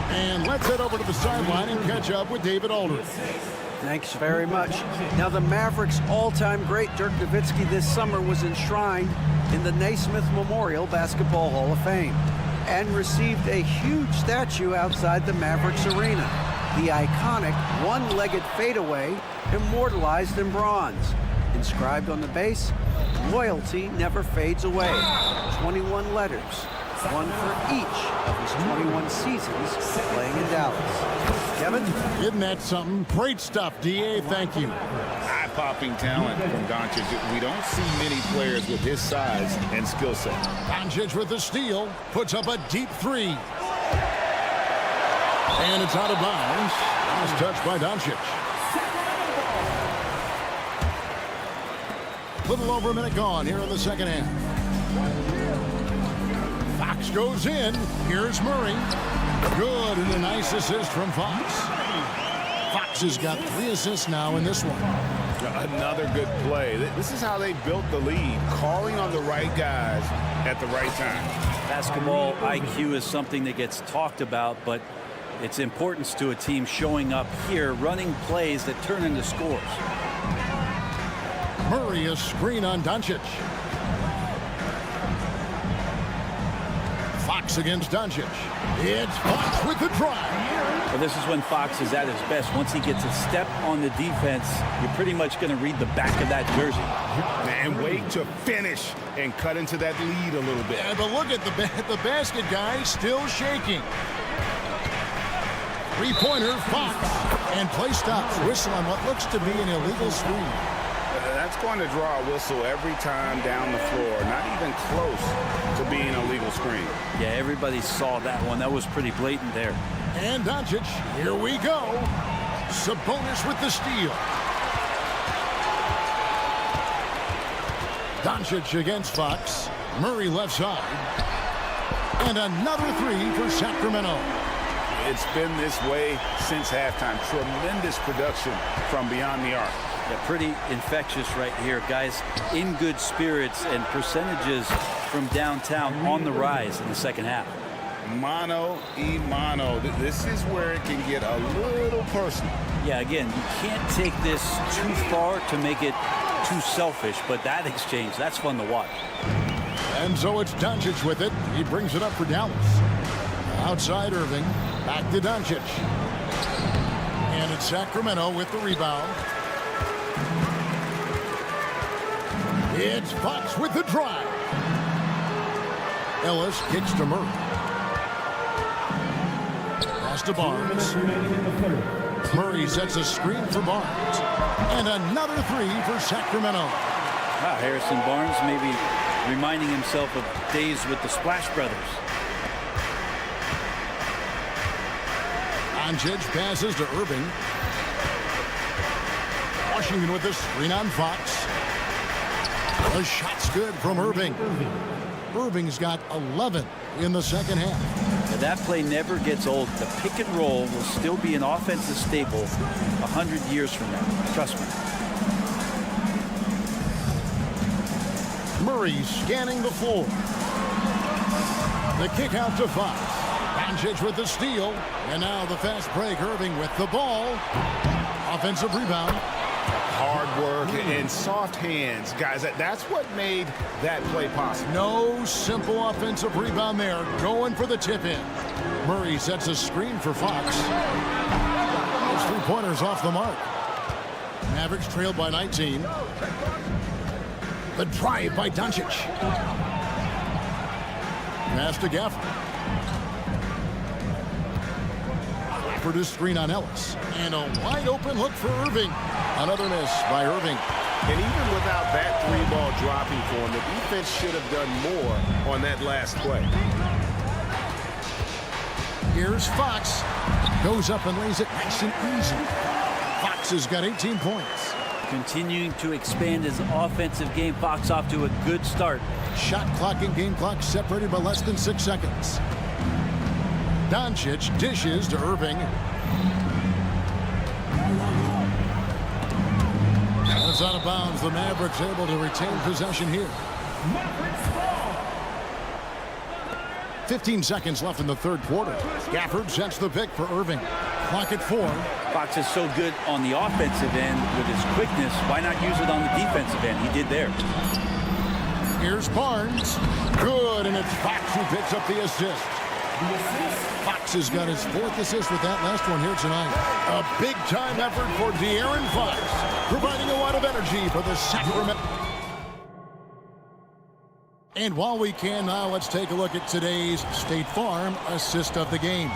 [SPEAKER 1] And let's head over to the sideline and catch up with David Aldridge.
[SPEAKER 5] Thanks very much. Now, the Mavericks' all-time great Dirk Nowitzki this summer was enshrined in the Naismith Memorial Basketball Hall of Fame and received a huge statue outside the Mavericks arena. The iconic one-legged fadeaway immortalized in bronze. Inscribed on the base, loyalty never fades away. 21 letters. one for each of his 21 seasons playing in Dallas. Kevin?
[SPEAKER 1] Isn't that something? Great stuff, D.A. Thank you.
[SPEAKER 2] Eye-popping talent from Doncic. We don't see many players with his size and skill set.
[SPEAKER 1] Doncic with the steal. Puts up a deep three. And it's out of bounds. Last touch by Doncic. Little over a minute gone here in the second half. Fox goes in. Here's Murray. Good, and a nice assist from Fox. Fox has got 3 assists now in this one.
[SPEAKER 2] Another good play. This is how they built the lead, calling on the right guys at the right time.
[SPEAKER 12] Basketball IQ is something that gets talked about, but its importance to a team showing up here, running plays that turn into scores.
[SPEAKER 1] Murray, a screen on Doncic. Fox against Doncic. It's Fox with the drive.
[SPEAKER 12] Well, this is when Fox is at his best. Once he gets a step on the defense, you're pretty much going to read the back of that jersey.
[SPEAKER 2] And wait to finish and cut into that lead a little bit.
[SPEAKER 1] Yeah, but look at the basket guy still shaking. Three-pointer, Fox. And play stops. Whistle on what looks to be an illegal screen.
[SPEAKER 2] That's going to draw a whistle every time down the floor. Not even close to being a legal screen.
[SPEAKER 12] Yeah, everybody saw that one. That was pretty blatant there.
[SPEAKER 1] And Doncic, here we go. Sabonis with the steal. Doncic against Fox. Murray left side. And another three for Sacramento.
[SPEAKER 2] It's been this way since halftime. Tremendous production from beyond the arc.
[SPEAKER 12] Yeah, pretty infectious right here. Guys in good spirits and percentages from downtown on the rise in the second half.
[SPEAKER 2] Mano y mano. This is where it can get a little personal.
[SPEAKER 12] Yeah, again, you can't take this too far to make it too selfish, but that exchange, that's fun to watch.
[SPEAKER 1] And so it's Doncic with it. He brings it up for Dallas. Outside Irving. Back to Doncic. And it's Sacramento with the rebound. It's Fox with the drive. Ellis kicks to Murray. Pass to Barnes. Murray sets a screen for Barnes. And another three for Sacramento.
[SPEAKER 12] Wow, Harrison Barnes maybe reminding himself of days with the Splash Brothers.
[SPEAKER 1] Doncic passes to Irving. Washington with the screen on Fox. The shot's good from Irving. Irving's got 11 in the second half.
[SPEAKER 12] And that play never gets old. The pick and roll will still be an offensive staple 100 years from now. Trust me.
[SPEAKER 1] Murray scanning the floor. The kick out to Fox. Doncic with the steal. And now the fast break. Irving with the ball. Offensive rebound.
[SPEAKER 2] Hard work and soft hands. Guys, that's what made that play possible.
[SPEAKER 1] No simple offensive rebound there. Going for the tip-in. Murray sets a screen for Fox. Those three-pointers off the mark. Mavericks trailed by 19. The drive by Doncic. Pass to Gafford. For this screen on Ellis. And a wide open look for Irving. Another miss by Irving.
[SPEAKER 2] And even without that three ball dropping for him, the defense should have done more on that last play.
[SPEAKER 1] Here's Fox. Goes up and lays it nice and easy. Fox has got 18 points.
[SPEAKER 12] Continuing to expand his offensive game. Fox off to a good start.
[SPEAKER 1] Shot clock and game clock separated by less than 6 seconds. Doncic dishes to Irving. It's out of bounds. The Mavericks able to retain possession here. 15 seconds left in the third quarter. Gafford sets the pick for Irving. Clock at 4.
[SPEAKER 12] Fox is so good on the offensive end with his quickness. Why not use it on the defensive end? He did there.
[SPEAKER 1] Here's Barnes. Good, and it's Fox who picks up the assist. Fox has got his 4th assist with that last one here tonight. A big-time effort for De'Aaron Fox, providing a lot of energy for the Sacramento. And while we can now, let's take a look at today's State Farm assist of the game.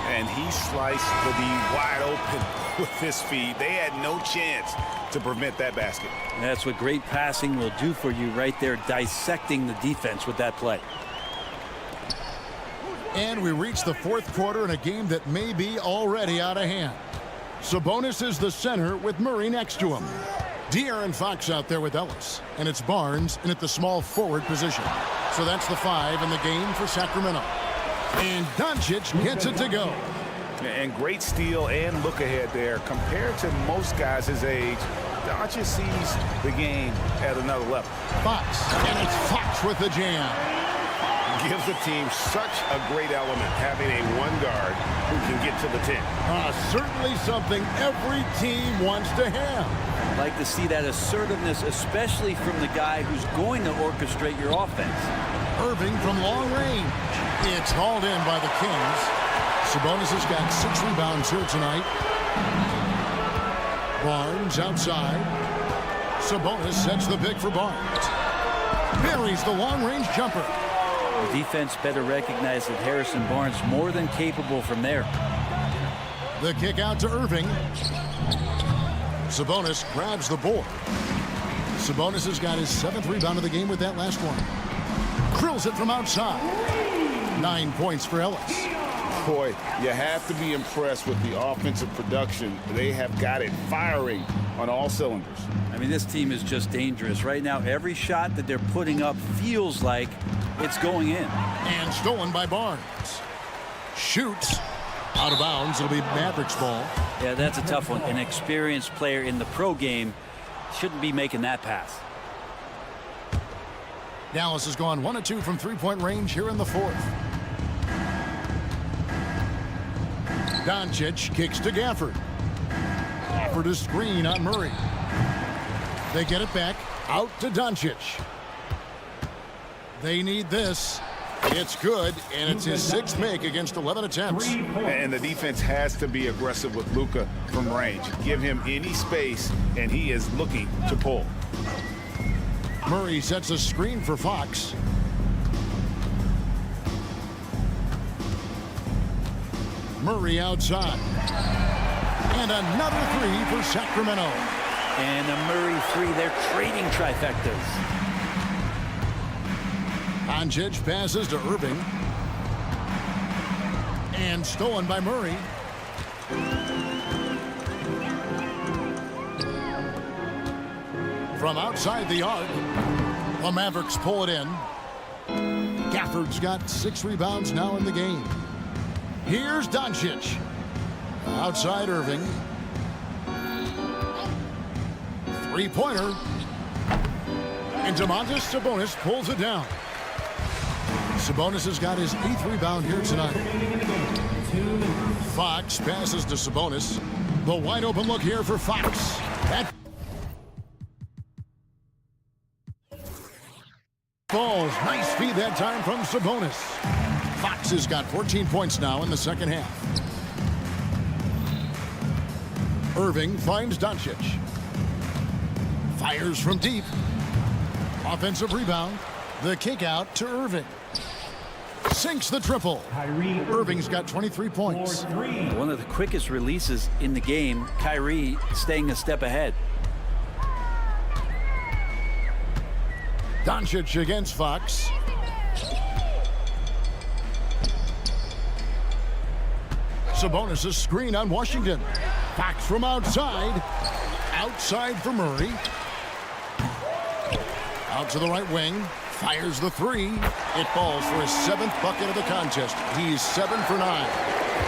[SPEAKER 2] And he sliced the D wide open with his feet. They had no chance to prevent that basket.
[SPEAKER 12] That's what great passing will do for you right there, dissecting the defense with that play.
[SPEAKER 1] And we reach the fourth quarter in a game that may be already out of hand. Sabonis is the center with Murray next to him. De'Aaron Fox out there with Ellis. And it's Barnes in at the small forward position. So that's the 5 in the game for Sacramento. And Doncic gets it to go.
[SPEAKER 2] And great steal and look ahead there. Compared to most guys his age, Doncic sees the game at another level.
[SPEAKER 1] Fox, and it's Fox with the jam.
[SPEAKER 2] Gives the team such a great element having a one guard who can get to the 10.
[SPEAKER 1] Certainly something every team wants to have.
[SPEAKER 12] I'd like to see that assertiveness, especially from the guy who's going to orchestrate your offense.
[SPEAKER 1] Irving from long range. It's hauled in by the Kings. Sabonis has got 6 rebounds here tonight. Barnes outside. Sabonis sets the pick for Barnes. Buries the long-range jumper.
[SPEAKER 12] The defense better recognize that Harrison Barnes more than capable from there.
[SPEAKER 1] The kick out to Irving. Sabonis grabs the board. Sabonis has got his 7th rebound of the game with that last one. Drills it from outside. 9 points for Ellis.
[SPEAKER 2] Boy, you have to be impressed with the offensive production. They have got it firing on all cylinders.
[SPEAKER 12] I mean, this team is just dangerous. Right now, every shot that they're putting up feels like it's going in.
[SPEAKER 1] And stolen by Barnes. Shoots. Out of bounds. It'll be Mavericks ball.
[SPEAKER 12] Yeah, that's a tough one. An experienced player in the pro game shouldn't be making that pass.
[SPEAKER 1] Dallas has gone 1 of 2 from three-point range here in the fourth. Doncic kicks to Gafford. Gafford is screen on Murray. They get it back out to Doncic. They need this. It's good, and it's his 6th make against 11 attempts.
[SPEAKER 2] And the defense has to be aggressive with Luka from range. Give him any space, and he is looking to pull.
[SPEAKER 1] Murray sets a screen for Fox. Murray outside. And another 3 for Sacramento.
[SPEAKER 12] And a Murray 3. They're trading trifectas.
[SPEAKER 1] Doncic passes to Irving. And stolen by Murray. From outside the arc, the Mavericks pull it in. Gafford's got 6 rebounds now in the game. Here's Doncic. Outside Irving. Three-pointer. And Domantas Sabonis pulls it down. Sabonis has got his 8th rebound here tonight. Fox passes to Sabonis. The wide open look here for Fox. That falls. Nice feed that time from Sabonis. Fox has got 14 points now in the second half. Irving finds Doncic. Fires from deep. Offensive rebound. The kick out to Irving. Sinks the triple. Irving's got 23 points.
[SPEAKER 12] One of the quickest releases in the game. Kyrie staying a step ahead.
[SPEAKER 1] Doncic against Fox. Sabonis' screen on Washington. Fox from outside. Outside for Murray. Out to the right wing. Fires the 3. It falls for his 7th bucket of the contest. He's 7 for 9.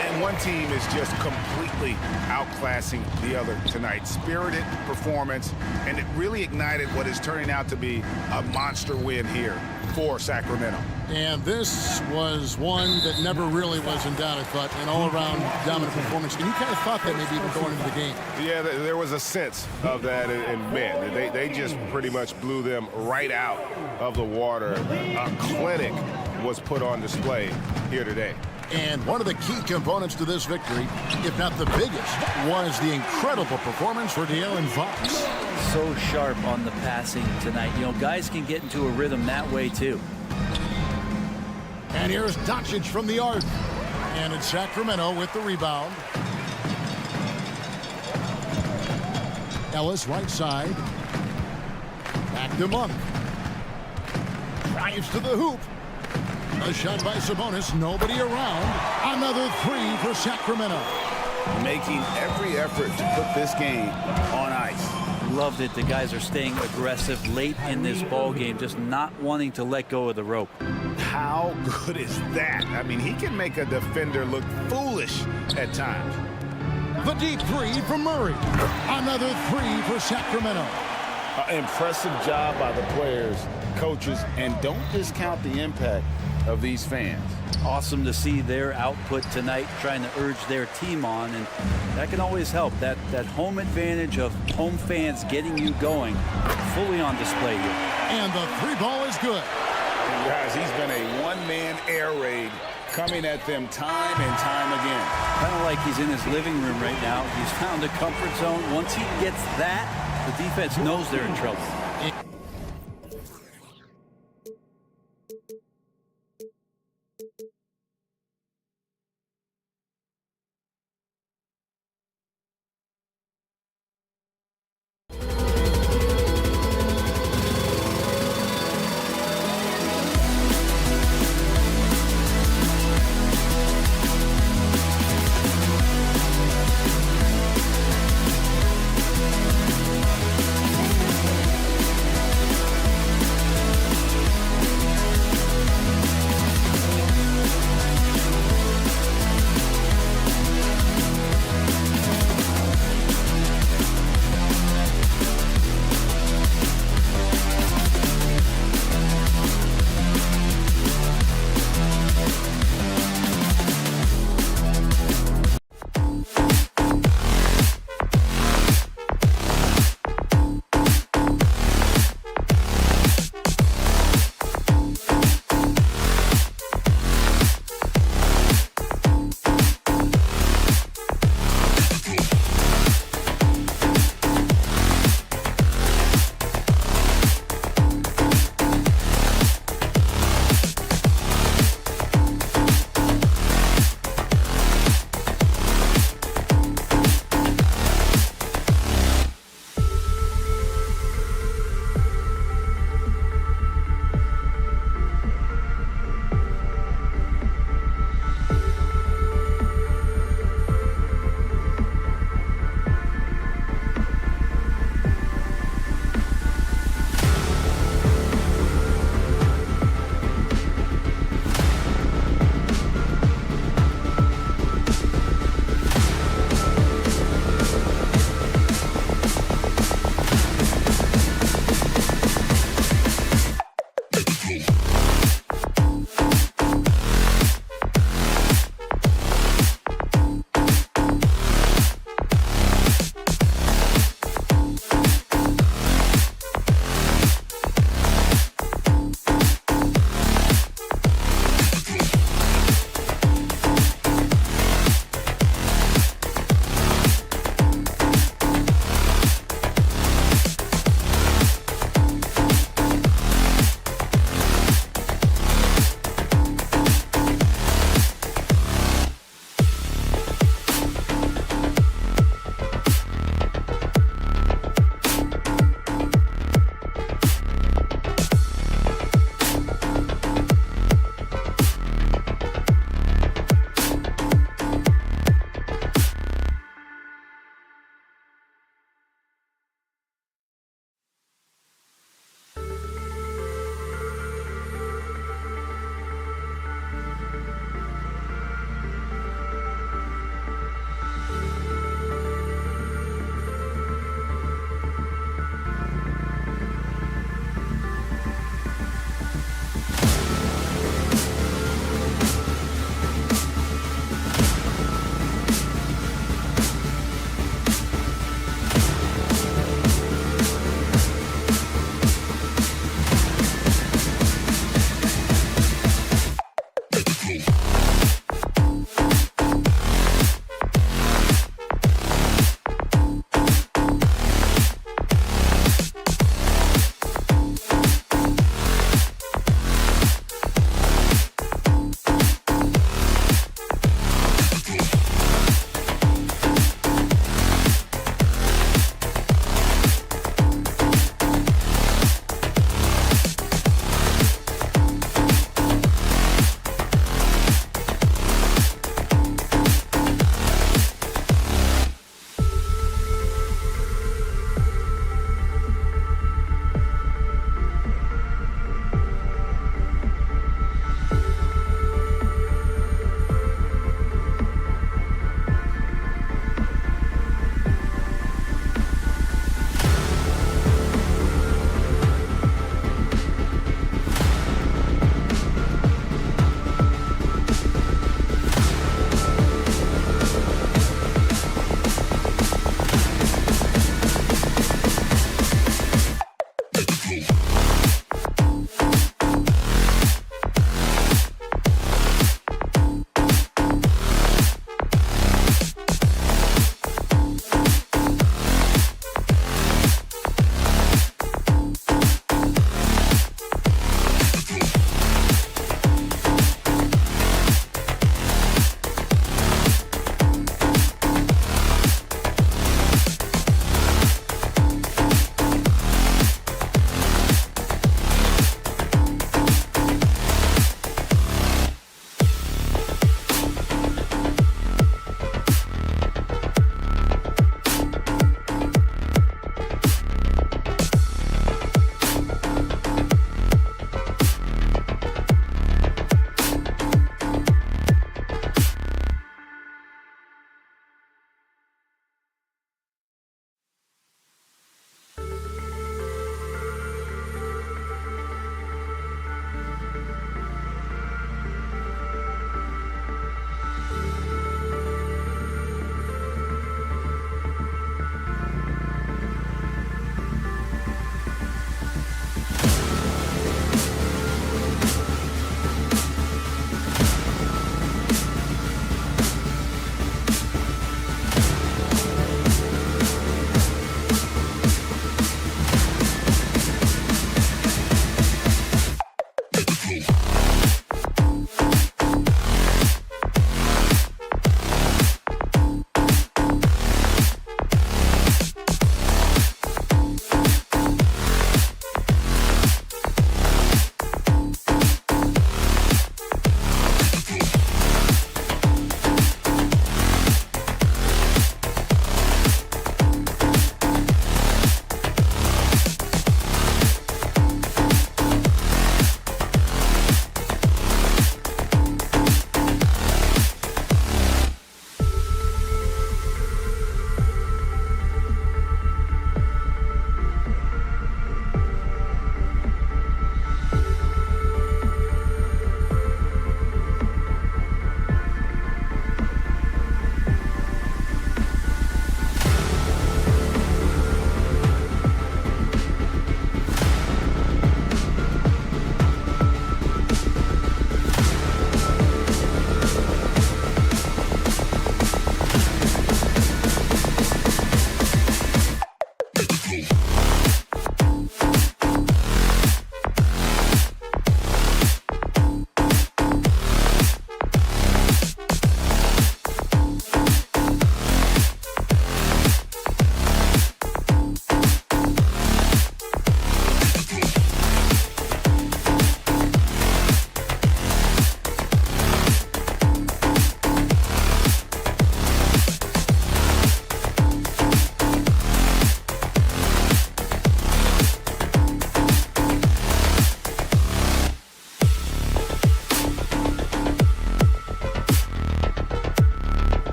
[SPEAKER 2] And one team is just completely outclassing the other tonight. Spirited performance, and it really ignited what is turning out to be a monster win here for Sacramento.
[SPEAKER 1] And this was one that never really was in doubt, I thought, an all-around dominant performance. And you kind of thought that maybe even going into the game.
[SPEAKER 6] Yeah, there was a sense of that, and man, they just pretty much blew them right out of the water. A clinic was put on display here today.
[SPEAKER 1] And one of the key components to this victory, if not the biggest, was the incredible performance for De'Aaron Fox.
[SPEAKER 12] So sharp on the passing tonight. You know, guys can get into a rhythm that way too.
[SPEAKER 1] And here's Doncic from the arc. And it's Sacramento with the rebound. Ellis right side. Back to Monk. Drives to the hoop. A shot by Sabonis. Nobody around. Another three for Sacramento.
[SPEAKER 2] Making every effort to put this game on ice.
[SPEAKER 12] Loved it. The guys are staying aggressive late in this ball game, just not wanting to let go of the rope.
[SPEAKER 2] How good is that? I mean, he can make a defender look foolish at times.
[SPEAKER 1] The deep three from Murray. Another three for Sacramento.
[SPEAKER 2] Impressive job by the players, coaches, and don't discount the impact of these fans.
[SPEAKER 12] Awesome to see their output tonight, trying to urge their team on, and that can always help. That home advantage of home fans getting you going, fully on display here.
[SPEAKER 1] And the three ball is good.
[SPEAKER 2] And guys, he's been a one-man air raid coming at them time and time again.
[SPEAKER 12] Kind of like he's in his living room right now. He's found a comfort zone. Once he gets that, the defense knows they're in trouble.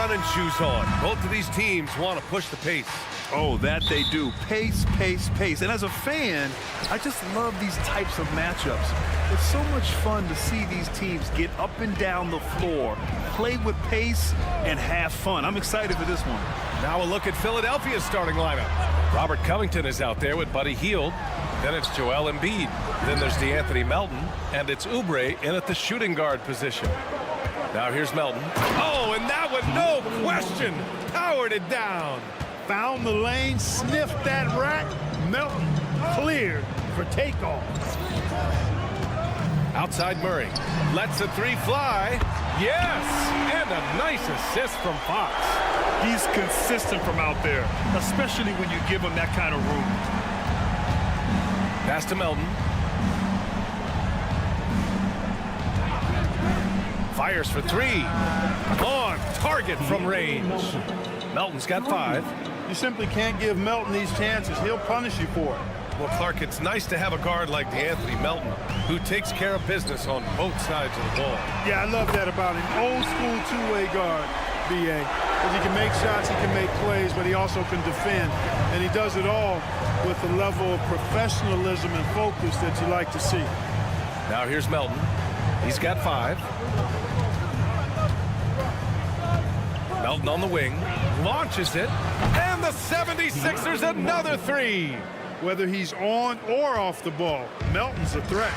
[SPEAKER 8] running shoes on. Both of these teams want to push the pace.
[SPEAKER 9] Oh, that they do. Pace, pace, pace. And as a fan, I just love these types of matchups. It's so much fun to see these teams get up and down the floor, play with pace, and have fun. I'm excited for this one.
[SPEAKER 8] Now a look at Philadelphia's starting lineup. Robert Covington is out there with Buddy Hield. Then it's Joel Embiid. Then there's DeAnthony Melton. And it's Oubre in at the shooting guard position. Now here's Melton. Oh, and that one, no question, powered it down.
[SPEAKER 3] Found the lane, sniffed that rack. Melton cleared for takeoff.
[SPEAKER 8] Outside Murray. Lets a three fly. Yes! And a nice assist from Fox.
[SPEAKER 9] He's consistent from out there, especially when you give him that kind of room.
[SPEAKER 8] Pass to Melton. Fires for three. On target from range. Melton's got 5.
[SPEAKER 3] You simply can't give Melton these chances. He'll punish you for it.
[SPEAKER 8] Well, Clark, it's nice to have a guard like DeAnthony Melton who takes care of business on both sides of the ball.
[SPEAKER 3] Yeah, I love that about him. Old school two-way guard, B.A. Because he can make shots, he can make plays, but he also can defend. And he does it all with the level of professionalism and focus that you like to see.
[SPEAKER 8] Now here's Melton. He's got 5. Melton on the wing. Launches it. And the 76ers another 3.
[SPEAKER 3] Whether he's on or off the ball, Melton's a threat.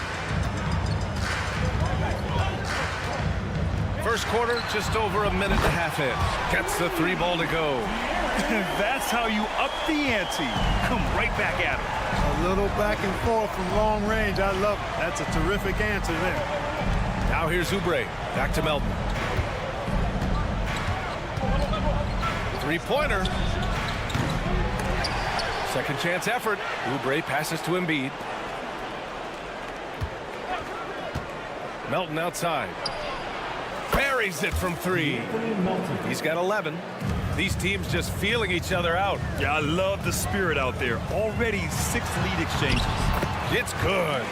[SPEAKER 8] First quarter, just over a minute and a half in. Gets the 3 ball to go.
[SPEAKER 9] That's how you up the ante. Come right back at him.
[SPEAKER 3] A little back and forth from long range. I love it. That's a terrific answer there.
[SPEAKER 8] Now here's Oubre. Back to Melton. 3-pointer. Second chance effort. Oubre passes to Embiid. Melton outside. Buries it from 3. He's got 11. These teams just feeling each other out.
[SPEAKER 9] Yeah, I love the spirit out there. Already 6 lead exchanges.
[SPEAKER 8] It's good.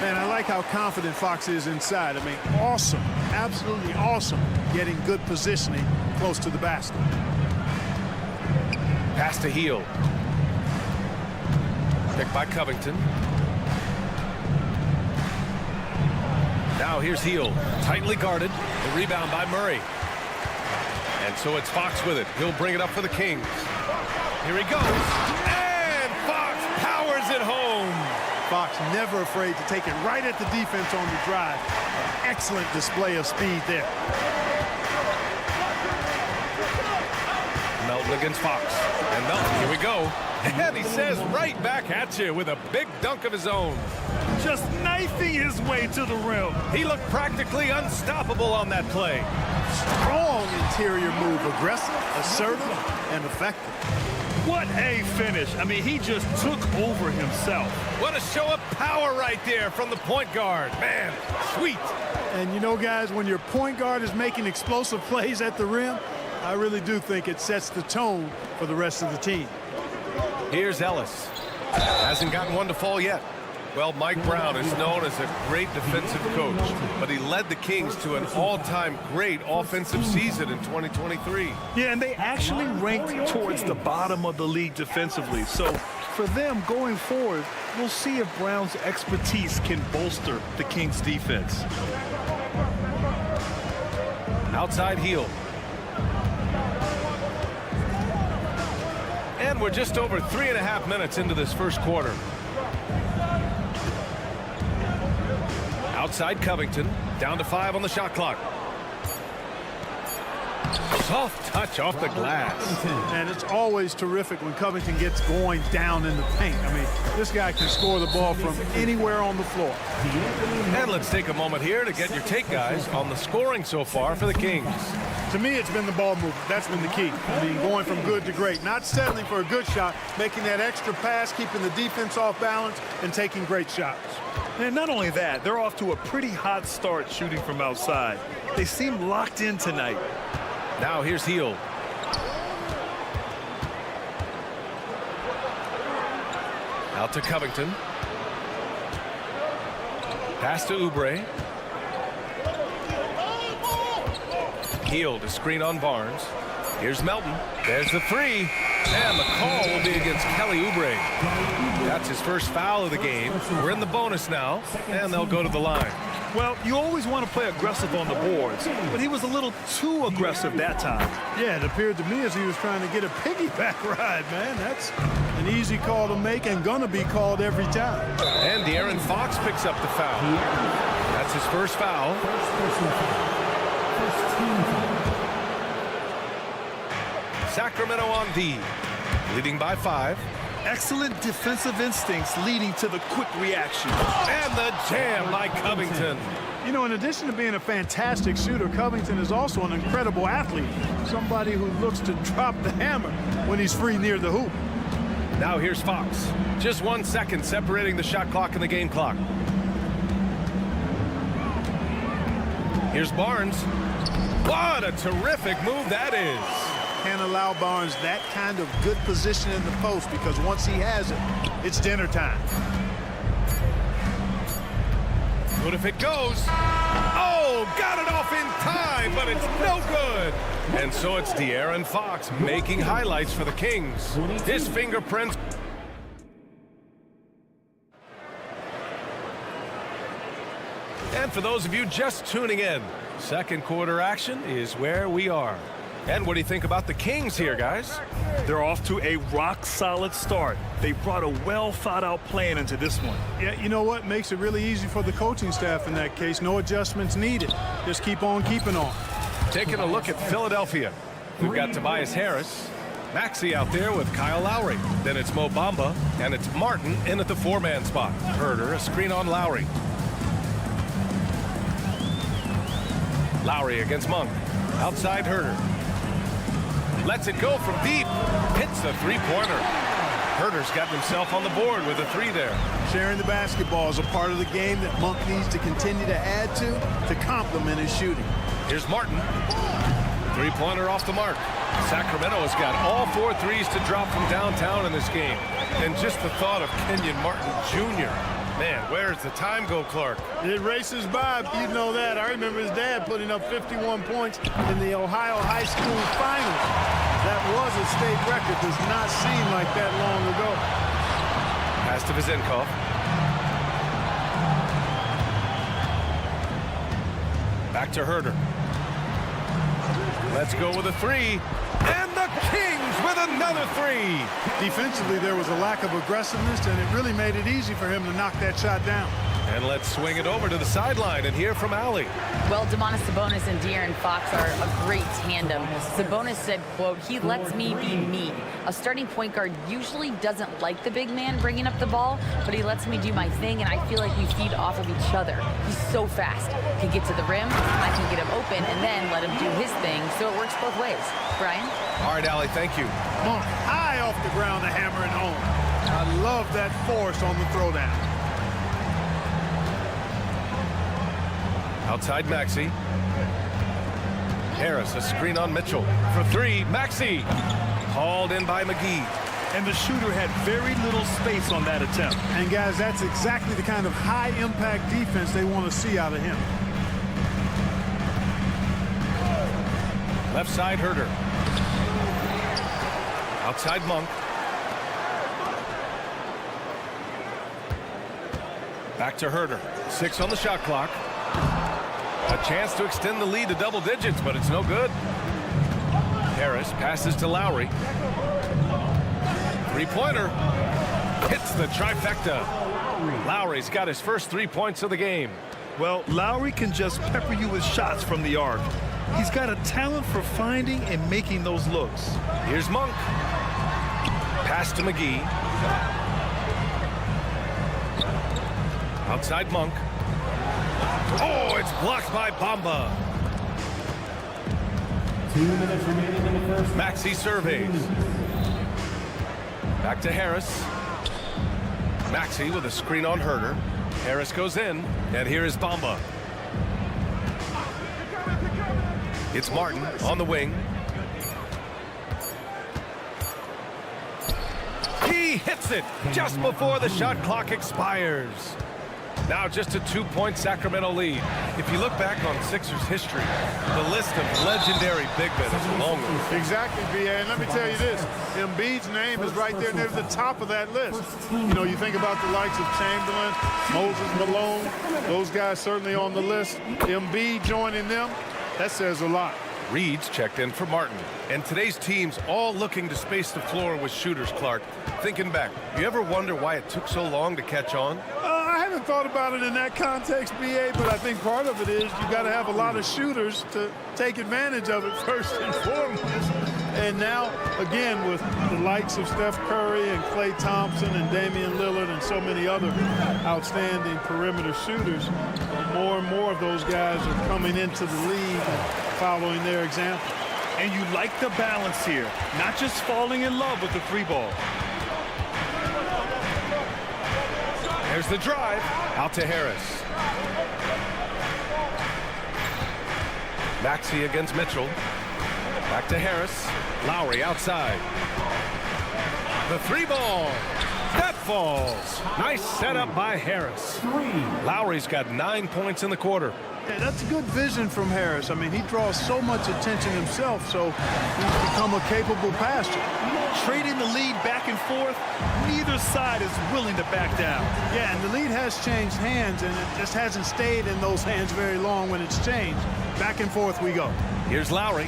[SPEAKER 3] Man, I like how confident Fox is inside. I mean, awesome. Absolutely awesome. Getting good positioning close to the basket.
[SPEAKER 8] Pass to Hield. Picked by Covington. Now here's Hield. Tightly guarded. The rebound by Murray. And so it's Fox with it. He'll bring it up for the Kings. Here he goes. And Fox powers it home.
[SPEAKER 3] Fox never afraid to take it right at the defense on the drive. Excellent display of speed there.
[SPEAKER 8] Melton against Fox. And Melton, here we go. And he says right back at you with a big dunk of his own.
[SPEAKER 9] Just knifing his way to the rim.
[SPEAKER 8] He looked practically unstoppable on that play.
[SPEAKER 3] Strong interior move. Aggressive, assertive, and effective.
[SPEAKER 9] What a finish. I mean, he just took over himself.
[SPEAKER 8] What a show of power right there from the point guard. Man, sweet.
[SPEAKER 3] And you know, guys, when your point guard is making explosive plays at the rim, I really do think it sets the tone for the rest of the team.
[SPEAKER 8] Here's Ellis. Hasn't gotten one to fall yet. Well, Mike Brown is known as a great defensive coach, but he led the Kings to an all-time great offensive season in 2023.
[SPEAKER 9] Yeah, and they actually ranked towards the bottom of the league defensively. So for them going forward, we'll see if Brown's expertise can bolster the Kings defense.
[SPEAKER 8] Outside Hield. And we're just over 3.5 minutes into this first quarter. Outside Covington, down to 5 on the shot clock. Soft touch off the glass.
[SPEAKER 3] And it's always terrific when Covington gets going down in the paint. I mean, this guy can score the ball from anywhere on the floor.
[SPEAKER 8] And let's take a moment here to get your take, guys, on the scoring so far for the Kings.
[SPEAKER 3] To me, it's been the ball movement. That's been the key. I mean, going from good to great. Not settling for a good shot, making that extra pass, keeping the defense off balance, and taking great shots.
[SPEAKER 9] And not only that, they're off to a pretty hot start shooting from outside. They seem locked in tonight.
[SPEAKER 8] Now here's Hield. Out to Covington. Pass to Oubre. Hield, a screen on Barnes. Here's Melton. There's the three. And the call will be against Kelly Oubre. That's his first foul of the game. We're in the bonus now, and they'll go to the line.
[SPEAKER 9] Well, you always want to play aggressive on the boards, but he was a little too aggressive that time.
[SPEAKER 3] Yeah, it appeared to me as he was trying to get a piggyback ride, man. That's an easy call to make and gonna be called every time.
[SPEAKER 8] And De'Aaron Fox picks up the foul. That's his first foul. Sacramento on D, leading by 5.
[SPEAKER 9] Excellent defensive instincts leading to the quick reaction.
[SPEAKER 8] And the jam by Covington.
[SPEAKER 3] You know, in addition to being a fantastic shooter, Covington is also an incredible athlete. Somebody who looks to drop the hammer when he's free near the hoop.
[SPEAKER 8] Now here's Fox. Just 1 second separating the shot clock and the game clock. Here's Barnes. What a terrific move that is.
[SPEAKER 3] Can't allow Barnes that kind of good position in the post, because once he has it, it's dinner time.
[SPEAKER 8] Good if it goes. Oh, got it off in time, but it's no good. And so it's De'Aaron Fox making highlights for the Kings. His fingerprints. And for those of you just tuning in, second quarter action is where we are. And what do you think about the Kings here, guys?
[SPEAKER 9] They're off to a rock-solid start. They brought a well-thought-out plan into this one.
[SPEAKER 3] Yeah, you know what? Makes it really easy for the coaching staff in that case. No adjustments needed. Just keep on keeping on.
[SPEAKER 8] Taking a look at Philadelphia. We've got Tobias Harris, Maxey out there with Kyle Lowry. Then it's Mo Bamba, and it's Martin in at the 4-man spot. Herder, a screen on Lowry. Lowry against Monk. Outside Herder. Lets it go from deep. Hits the three-pointer. Herder's got himself on the board with a 3 there.
[SPEAKER 3] Sharing the basketball is a part of the game that Monk needs to continue to add to complement his shooting.
[SPEAKER 8] Here's Martin. Three-pointer off the mark. Sacramento has got all 4 threes to drop from downtown in this game. And just the thought of Kenyon Martin Jr. Man, where's the time go, Clark?
[SPEAKER 3] It races by. You know that. I remember his dad putting up 51 points in the Ohio High School Finals. That was a state record. Does not seem like that long ago.
[SPEAKER 8] Pass to Vizenkov. Back to Herder. Let's go with a 3. And the Kings with another 3.
[SPEAKER 3] Defensively, there was a lack of aggressiveness, and it really made it easy for him to knock that shot down.
[SPEAKER 8] And let's swing it over to the sideline and hear from Allie.
[SPEAKER 11] Well, Domantas Sabonis and De'Aaron Fox are a great tandem. Sabonis said, quote, "He lets me be me. A starting point guard usually doesn't like the big man bringing up the ball, but he lets me do my thing, and I feel like we feed off of each other. He's so fast. Can get to the rim, I can get him open, and then let him do his thing, so it works both ways." Brian?
[SPEAKER 8] All right, Allie, thank you.
[SPEAKER 3] Monk high off the ground to hammer it home. I love that force on the throwdown.
[SPEAKER 8] Outside Maxey. Harris, a screen on Mitchell. For 3, Maxey. Hauled in by McGee.
[SPEAKER 9] And the shooter had very little space on that attempt.
[SPEAKER 3] And guys, that's exactly the kind of high-impact defense they want to see out of him.
[SPEAKER 8] Left side Herder. Outside Monk. Back to Herder. 6 on the shot clock. A chance to extend the lead to double digits, but it's no good. Harris passes to Lowry. Three-pointer. Hits the trifecta. Lowry's got his first 3 points of the game.
[SPEAKER 9] Well, Lowry can just pepper you with shots from the arc. He's got a talent for finding and making those looks.
[SPEAKER 8] Here's Monk. Pass to McGee. Outside Monk. Oh, it's blocked by Bamba.
[SPEAKER 4] 2 minutes remaining in the first.
[SPEAKER 8] Maxey surveys. Back to Harris. Maxey with a screen on Herder. Harris goes in, and here is Bamba. It's Martin on the wing. He hits it just before the shot clock expires. Now just a 2-point Sacramento lead. If you look back on Sixers history, the list of legendary big men is a long one.
[SPEAKER 3] Exactly, B.A. And let me tell you this, Embiid's name is right there near the top of that list. You know, you think about the likes of Chamberlain, Moses Malone, those guys certainly on the list. Embiid joining them, that says a lot.
[SPEAKER 8] Reed's checked in for Martin. And today's team's all looking to space the floor with shooters, Clark. Thinking back, you ever wonder why it took so long to catch on?
[SPEAKER 3] I haven't thought about it in that context, B.A., but I think part of it is you got to have a lot of shooters to take advantage of it first and foremost. And now, again, with the likes of Steph Curry and Klay Thompson and Damian Lillard and so many other outstanding perimeter shooters, more and more of those guys are coming into the league and following their example.
[SPEAKER 9] And you like the balance here, not just falling in love with the three ball.
[SPEAKER 8] There's the drive. Out to Harris. Maxey against Mitchell. Back to Harris. Lowry outside. The three ball. That falls. Nice setup by Harris. Lowry's got 9 points in the quarter.
[SPEAKER 3] Yeah, that's good vision from Harris. I mean, he draws so much attention himself, so he's become a capable passer.
[SPEAKER 9] Trading the lead back and forth, neither side is willing to back down.
[SPEAKER 3] Yeah, and the lead has changed hands, and it just hasn't stayed in those hands very long when it's changed. Back and forth we go.
[SPEAKER 8] Here's Lowry.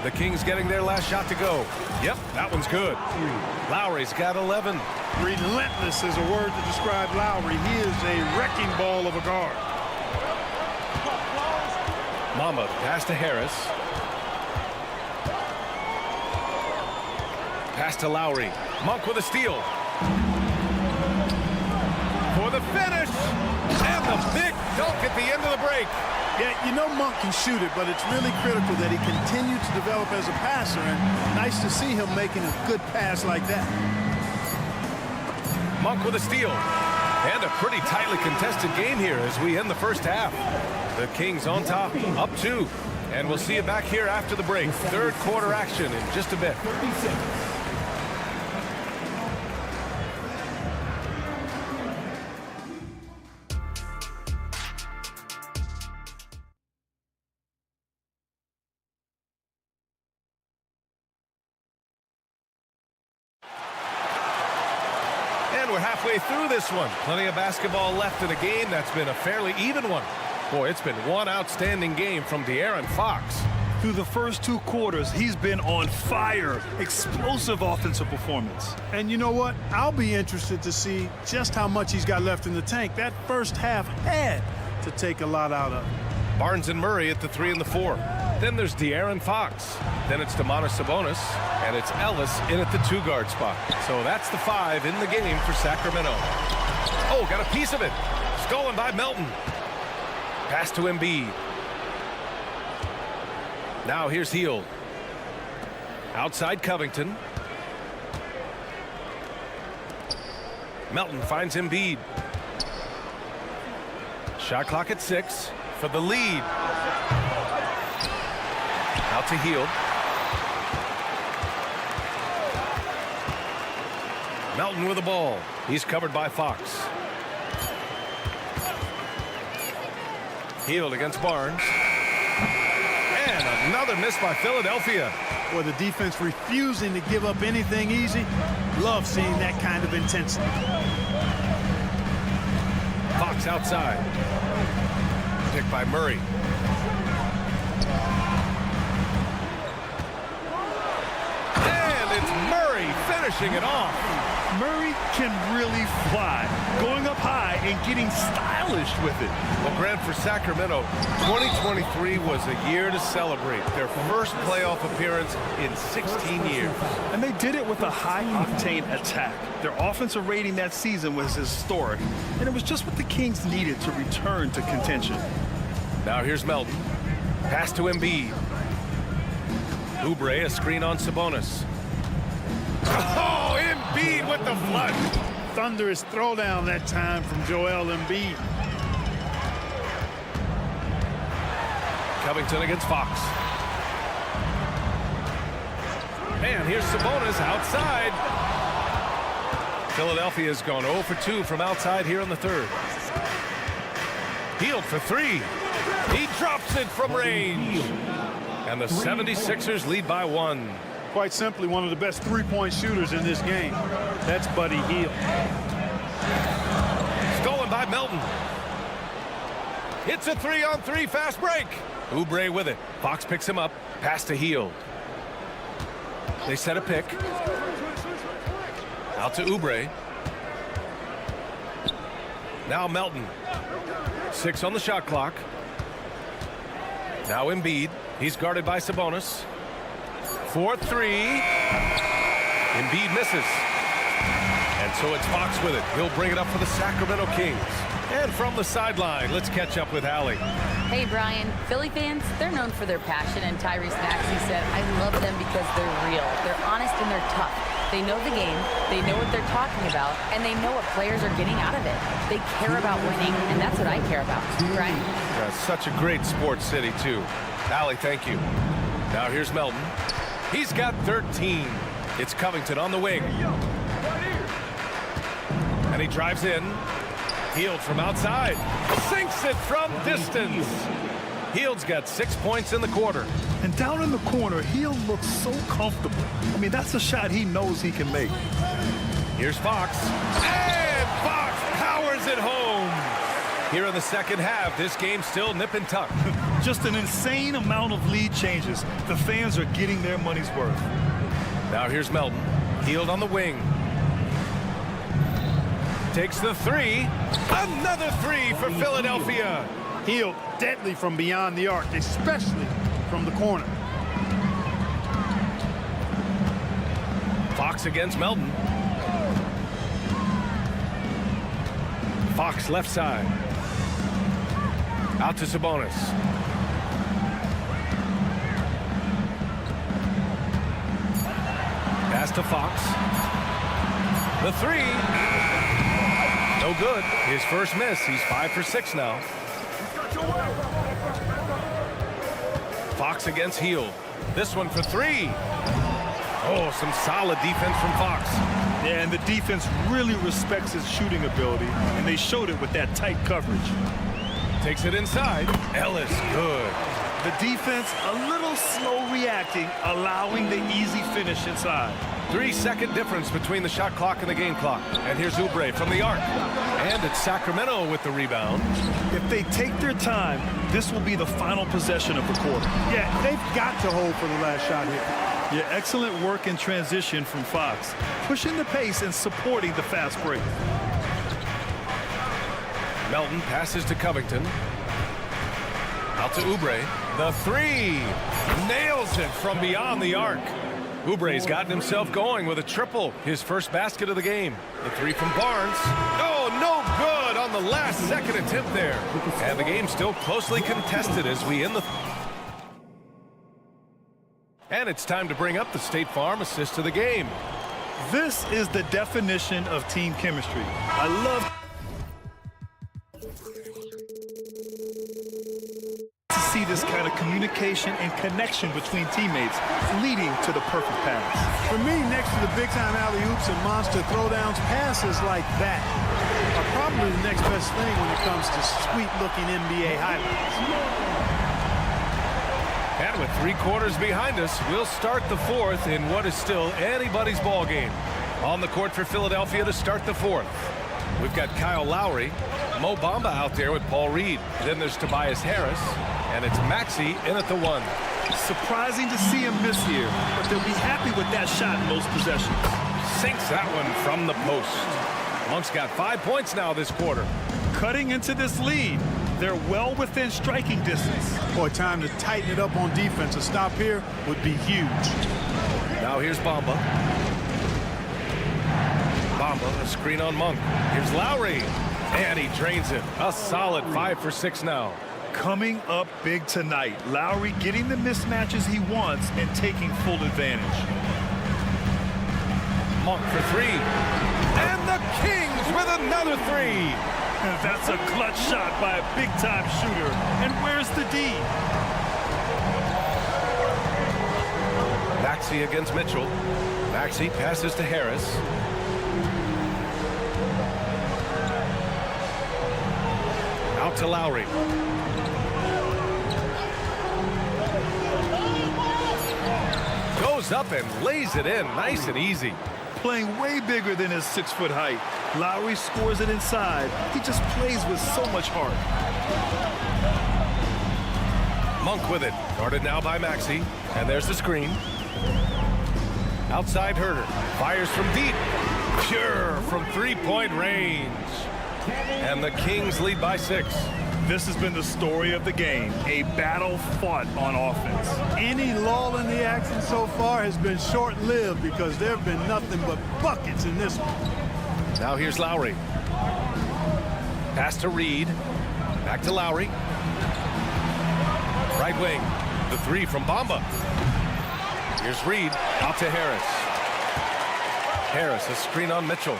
[SPEAKER 8] The Kings getting their last shot to go. Yep, that one's good. Lowry's got 11.
[SPEAKER 3] Relentless is a word to describe Lowry. He is a wrecking ball of a guard.
[SPEAKER 8] Mama pass to Harris. Pass to Lowry. Monk with a steal. For the finish. And the big dunk at the end of the break.
[SPEAKER 3] Yeah, you know Monk can shoot it, but it's really critical that he continue to develop as a passer, and nice to see him making a good pass like that.
[SPEAKER 8] Monk with a steal. And a pretty tightly contested game here as we end the first half. The Kings on top, up 2. And we'll see you back here after the break. Third quarter action in just a bit. And we're halfway through this one. Plenty of basketball left in a game that's been a fairly even one. Boy, it's been one outstanding game from De'Aaron Fox.
[SPEAKER 9] Through the first 2 quarters, he's been on fire. Explosive offensive performance.
[SPEAKER 3] And you know what? I'll be interested to see just how much he's got left in the tank. That first half had to take a lot out of it.
[SPEAKER 8] Barnes and Murray at the 3 and the 4. Then there's De'Aaron Fox. Then it's Domantas Sabonis. And it's Ellis in at the 2-guard spot. So that's the 5 in the game for Sacramento. Oh, got a piece of it. Stolen by Melton. Pass to Embiid. Now here's Hield. Outside Covington. Melton finds Embiid. Shot clock at 6 for the lead. Out to Hield. Melton with the ball. He's covered by Fox. Hield against Barnes. And another miss by Philadelphia.
[SPEAKER 3] Boy, the defense refusing to give up anything easy. Love seeing that kind of intensity.
[SPEAKER 8] Fox outside. Picked by Murray. And it's Murray finishing it off.
[SPEAKER 9] Murray can really fly, going up high and getting stylish with it.
[SPEAKER 8] Well, Grant, for Sacramento, 2023 was a year to celebrate. Their first playoff appearance in 16 years.
[SPEAKER 9] And they did it with a high-octane attack. Their offensive rating that season was historic, and it was just what the Kings needed to return to contention.
[SPEAKER 8] Now here's Melton. Pass to Embiid. Oubre, a screen on Sabonis. Oh, Embiid with the flood.
[SPEAKER 3] Thunderous throwdown that time from Joel Embiid.
[SPEAKER 8] Covington against Fox. And here's Sabonis outside. Philadelphia's gone 0 for 2 from outside here in the third. Hield for three. He drops it from range. And the 76ers lead by 1.
[SPEAKER 3] Quite simply, one of the best three-point shooters in this game. That's Buddy Hield.
[SPEAKER 8] Stolen by Melton. It's a 3-on-3 fast break. Oubre with it. Fox picks him up. Pass to Hield. They set a pick. Out to Oubre. Now Melton. 6 on the shot clock. Now Embiid. He's guarded by Sabonis. 4-3. Embiid misses. And so it's Fox with it. He'll bring it up for the Sacramento Kings. And from the sideline, let's catch up with Allie.
[SPEAKER 11] Hey, Brian. Philly fans, they're known for their passion, and Tyrese Maxey said, I love them because they're real. They're honest and they're tough. They know the game, they know what they're talking about, and they know what players are getting out of it. They care about winning, and that's what I care about. Brian?
[SPEAKER 8] Yeah, such a great sports city, too. Allie, thank you. Now here's Melton. He's got 13. It's Covington on the wing. And he drives in. Hield from outside. Sinks it from distance. Hield's got 6 points in the quarter.
[SPEAKER 9] And down in the corner, Hield looks so comfortable. I mean, that's a shot he knows he can make.
[SPEAKER 8] Here's Fox. And Fox powers it home. Here in the second half, this game's still nip and tuck.
[SPEAKER 9] Just an insane amount of lead changes. The fans are getting their money's worth.
[SPEAKER 8] Now here's Melton. Hield on the wing. Takes the three. Another three for Philadelphia.
[SPEAKER 3] Hield deadly from beyond the arc, especially from the corner.
[SPEAKER 8] Fox against Melton. Fox left side. Out to Sabonis. Pass to Fox. The three. No good. His first miss. He's 5 for 6 now. Fox against Hield. This one for three. Oh, some solid defense from Fox.
[SPEAKER 9] Yeah, and the defense really respects his shooting ability, and they showed it with that tight coverage.
[SPEAKER 8] Takes it inside. Ellis, good.
[SPEAKER 9] The defense a little slow reacting, allowing the easy finish inside.
[SPEAKER 8] 3-second difference between the shot clock and the game clock. And here's Oubre from the arc. And it's Sacramento with the rebound.
[SPEAKER 9] If they take their time, this will be the final possession of the quarter.
[SPEAKER 3] Yeah, they've got to hold for the last shot here.
[SPEAKER 9] Yeah, excellent work in transition from Fox, pushing the pace and supporting the fast break.
[SPEAKER 8] Melton passes to Covington. Out to Oubre. The three. Nails it from beyond the arc. Oubre's gotten himself going with a triple. His first basket of the game. The three from Barnes. Oh, no good on the last second attempt there. And the game's still closely contested as we end the... And it's time to bring up the State Farm assist of the game.
[SPEAKER 9] This is the definition of team chemistry. I love to see this kind of communication and connection between teammates leading to the perfect pass.
[SPEAKER 3] For me, next to the big-time alley-oops and monster throwdowns, passes like that are probably the next best thing when it comes to sweet-looking NBA highlights.
[SPEAKER 8] And with 3 quarters behind us, we'll start the fourth in what is still anybody's ball game. On the court for Philadelphia to start the fourth. We've got Kyle Lowry, Mo Bamba out there with Paul Reed. Then there's Tobias Harris, and it's Maxey in at the 1.
[SPEAKER 9] Surprising to see him miss here, but they'll be happy with that shot in most possessions.
[SPEAKER 8] Sinks that one from the post. Monk's got 5 points now this quarter.
[SPEAKER 9] Cutting into this lead. They're well within striking distance.
[SPEAKER 3] Boy, time to tighten it up on defense. A stop here would be huge.
[SPEAKER 8] Now here's Bamba. Bamba, a screen on Monk. Here's Lowry. And he drains it. A solid 5 for 6 now.
[SPEAKER 9] Coming up big tonight. Lowry getting the mismatches he wants and taking full advantage.
[SPEAKER 8] Monk for 3. And the Kings with another 3.
[SPEAKER 9] That's a clutch shot by a big-time shooter. And where's the D?
[SPEAKER 8] Maxey against Mitchell. Maxey passes to Harris. Out to Lowry. Goes up and lays it in nice and easy.
[SPEAKER 9] Playing way bigger than his 6-foot height. Lowry scores it inside. He just plays with so much heart.
[SPEAKER 8] Monk with it. Guarded now by Maxey. And there's the screen. Outside Herder. Fires from deep. Pure from three-point range. And the Kings lead by 6.
[SPEAKER 9] This has been the story of the game. A battle fought on offense.
[SPEAKER 3] Any lull in the action so far has been short-lived because there have been nothing but buckets in this one.
[SPEAKER 8] Now here's Lowry. Pass to Reed. Back to Lowry. Right wing. The 3 from Bamba. Here's Reed. Out to Harris. Harris, a screen on Mitchell.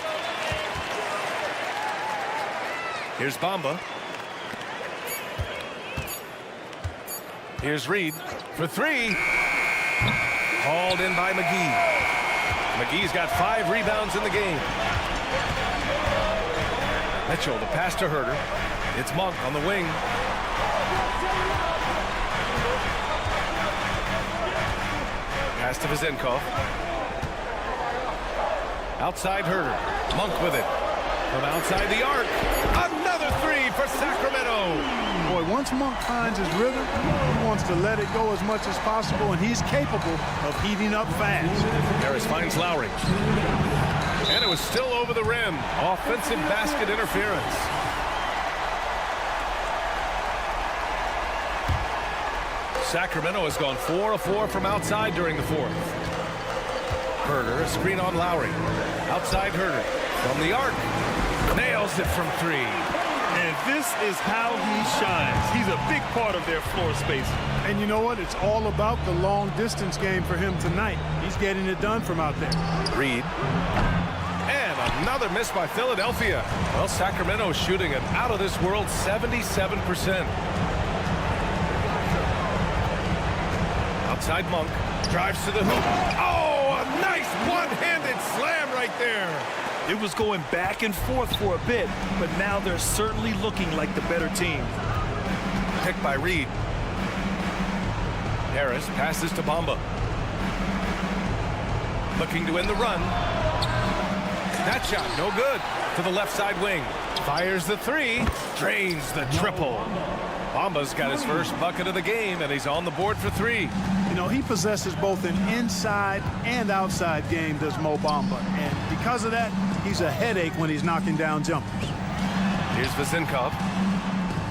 [SPEAKER 8] Here's Bamba. Here's Reed for 3. Hauled in by McGee. McGee's got 5 rebounds in the game. Mitchell, the pass to Herder. It's Monk on the wing. Pass to Vezenkov. Outside Herder. Monk with it. From outside the arc. Another 3 for Sacramento.
[SPEAKER 3] Boy, once Monk finds his rhythm, he wants to let it go as much as possible, and he's capable of heating up fast.
[SPEAKER 8] Harris finds Lowry. And it was still over the rim. Offensive basket interference. Sacramento has gone 4 of 4 from outside during the 4th. Herder, a screen on Lowry. Outside Herder. From the arc. Nails it from 3.
[SPEAKER 9] And this is how he shines. He's a big part of their floor space.
[SPEAKER 3] And you know what? It's all about the long distance game for him tonight. He's getting it done from out there.
[SPEAKER 8] Reed. And another miss by Philadelphia. Well, Sacramento shooting an out-of-this-world 77%. Outside Monk. Drives to the hoop. Oh, a nice one-handed slam right there.
[SPEAKER 9] It was going back and forth for a bit, but now they're certainly looking like the better team.
[SPEAKER 8] Picked by Reed. Harris passes to Bamba. Looking to end the run. That shot, no good. To the left side wing. Fires the 3. Drains the triple. Bamba's got his first bucket of the game, and he's on the board for 3.
[SPEAKER 3] You know, he possesses both an inside and outside game, does Mo Bamba. And because of that, he's a headache when he's knocking down jumpers.
[SPEAKER 8] Here's Vezenkov.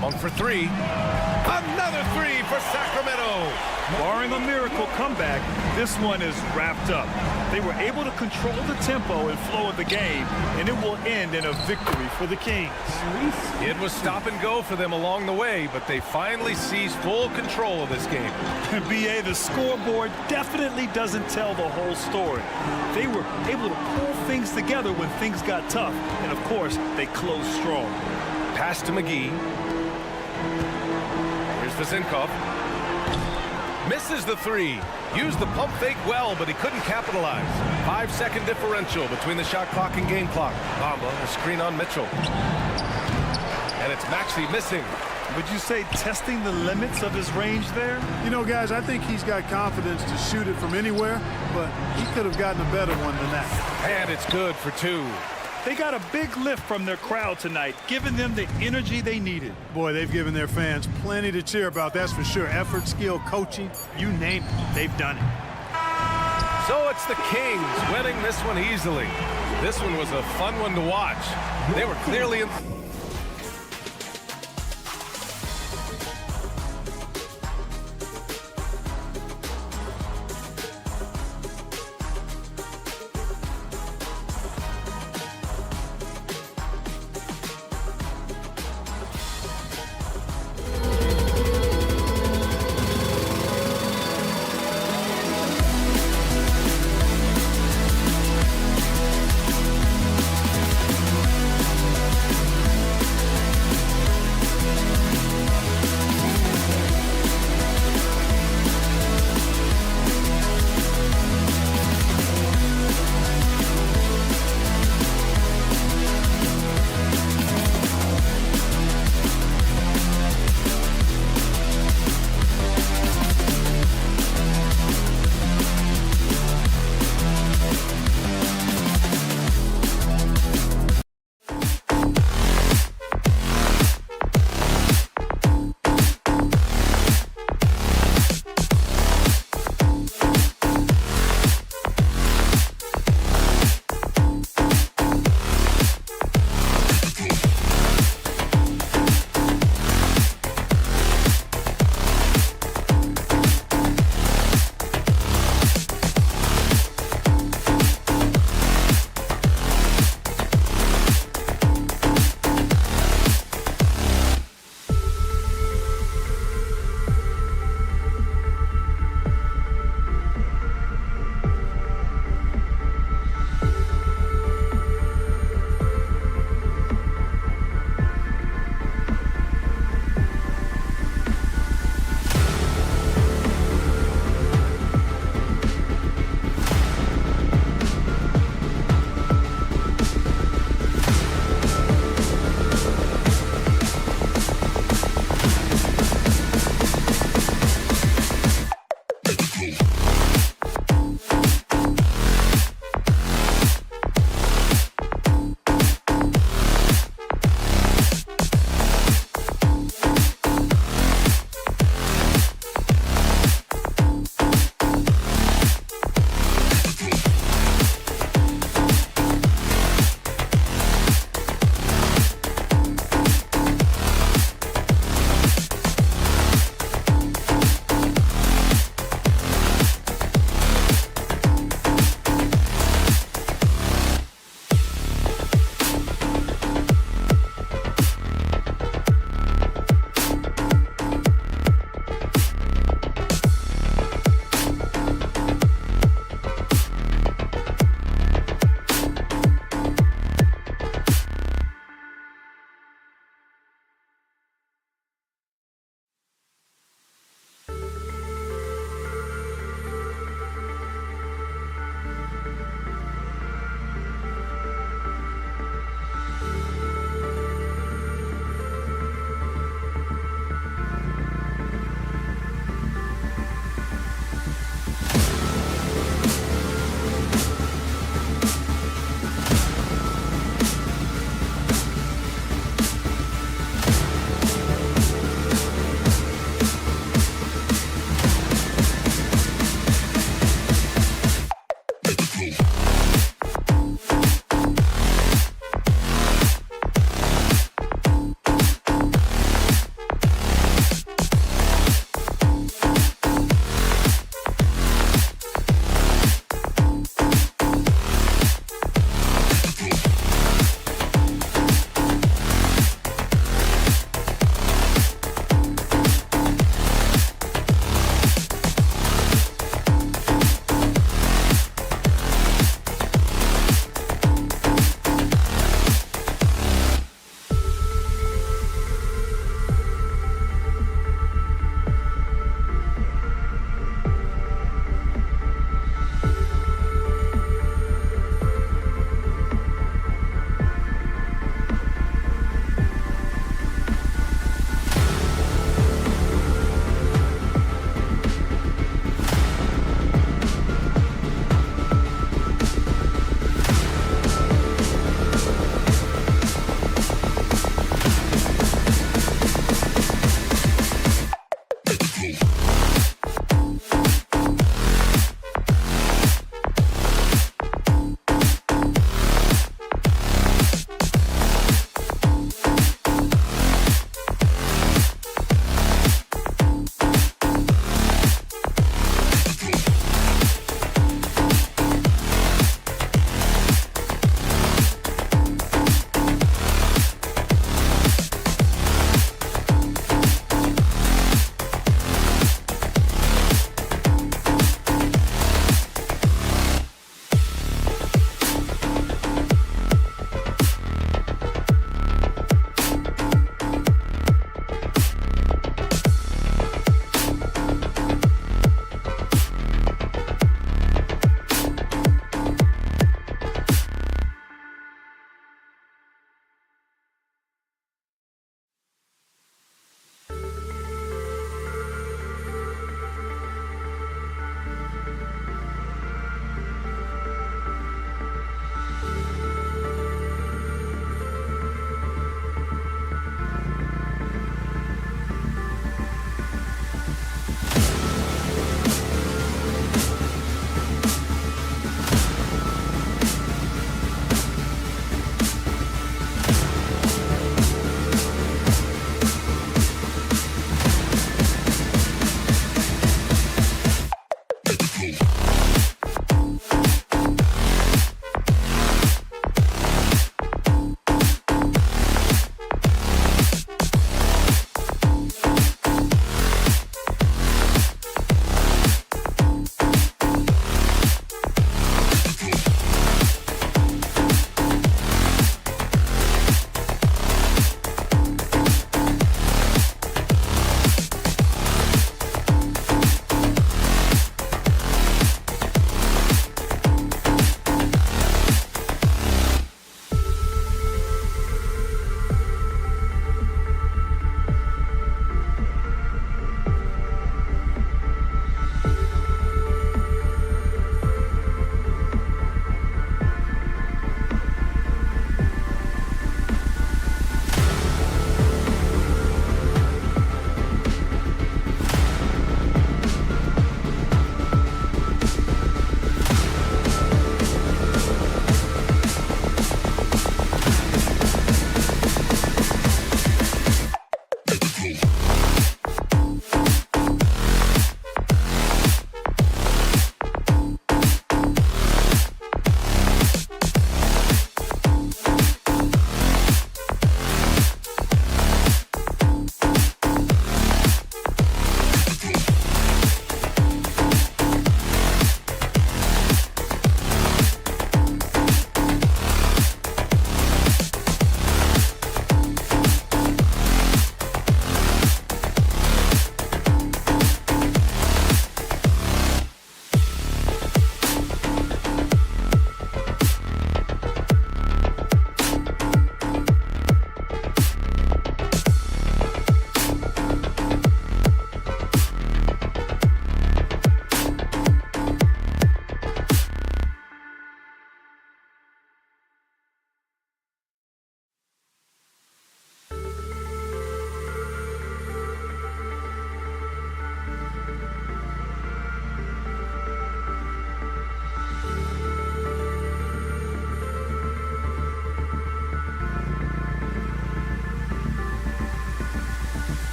[SPEAKER 8] Monk for 3. Another 3 for Sacramento.
[SPEAKER 9] Barring a miracle comeback, this one is wrapped up. They were able to control the tempo and flow of the game, and it will end in a victory for the Kings.
[SPEAKER 8] It was stop and go for them along the way, but they finally seized full control of this game.
[SPEAKER 9] BA, the scoreboard definitely doesn't tell the whole story. They were able to pull things together when things got tough, and of course, they closed strong.
[SPEAKER 8] Pass to McGee. Here's Vezenkov. Misses the 3. Used the pump fake well, but he couldn't capitalize. 5-second differential between the shot clock and game clock. Bamba, a screen on Mitchell. And it's Maxey missing.
[SPEAKER 9] Would you say testing the limits of his range there?
[SPEAKER 3] You know, guys, I think he's got confidence to shoot it from anywhere, but he could have gotten a better one than that.
[SPEAKER 8] And it's good for 2.
[SPEAKER 9] They got a big lift from their crowd tonight, giving them the energy they needed.
[SPEAKER 3] Boy, they've given their fans plenty to cheer about, that's for sure. Effort, skill, coaching, you name it, they've done it.
[SPEAKER 8] So it's the Kings winning this one easily. This one was a fun one to watch. They were clearly in...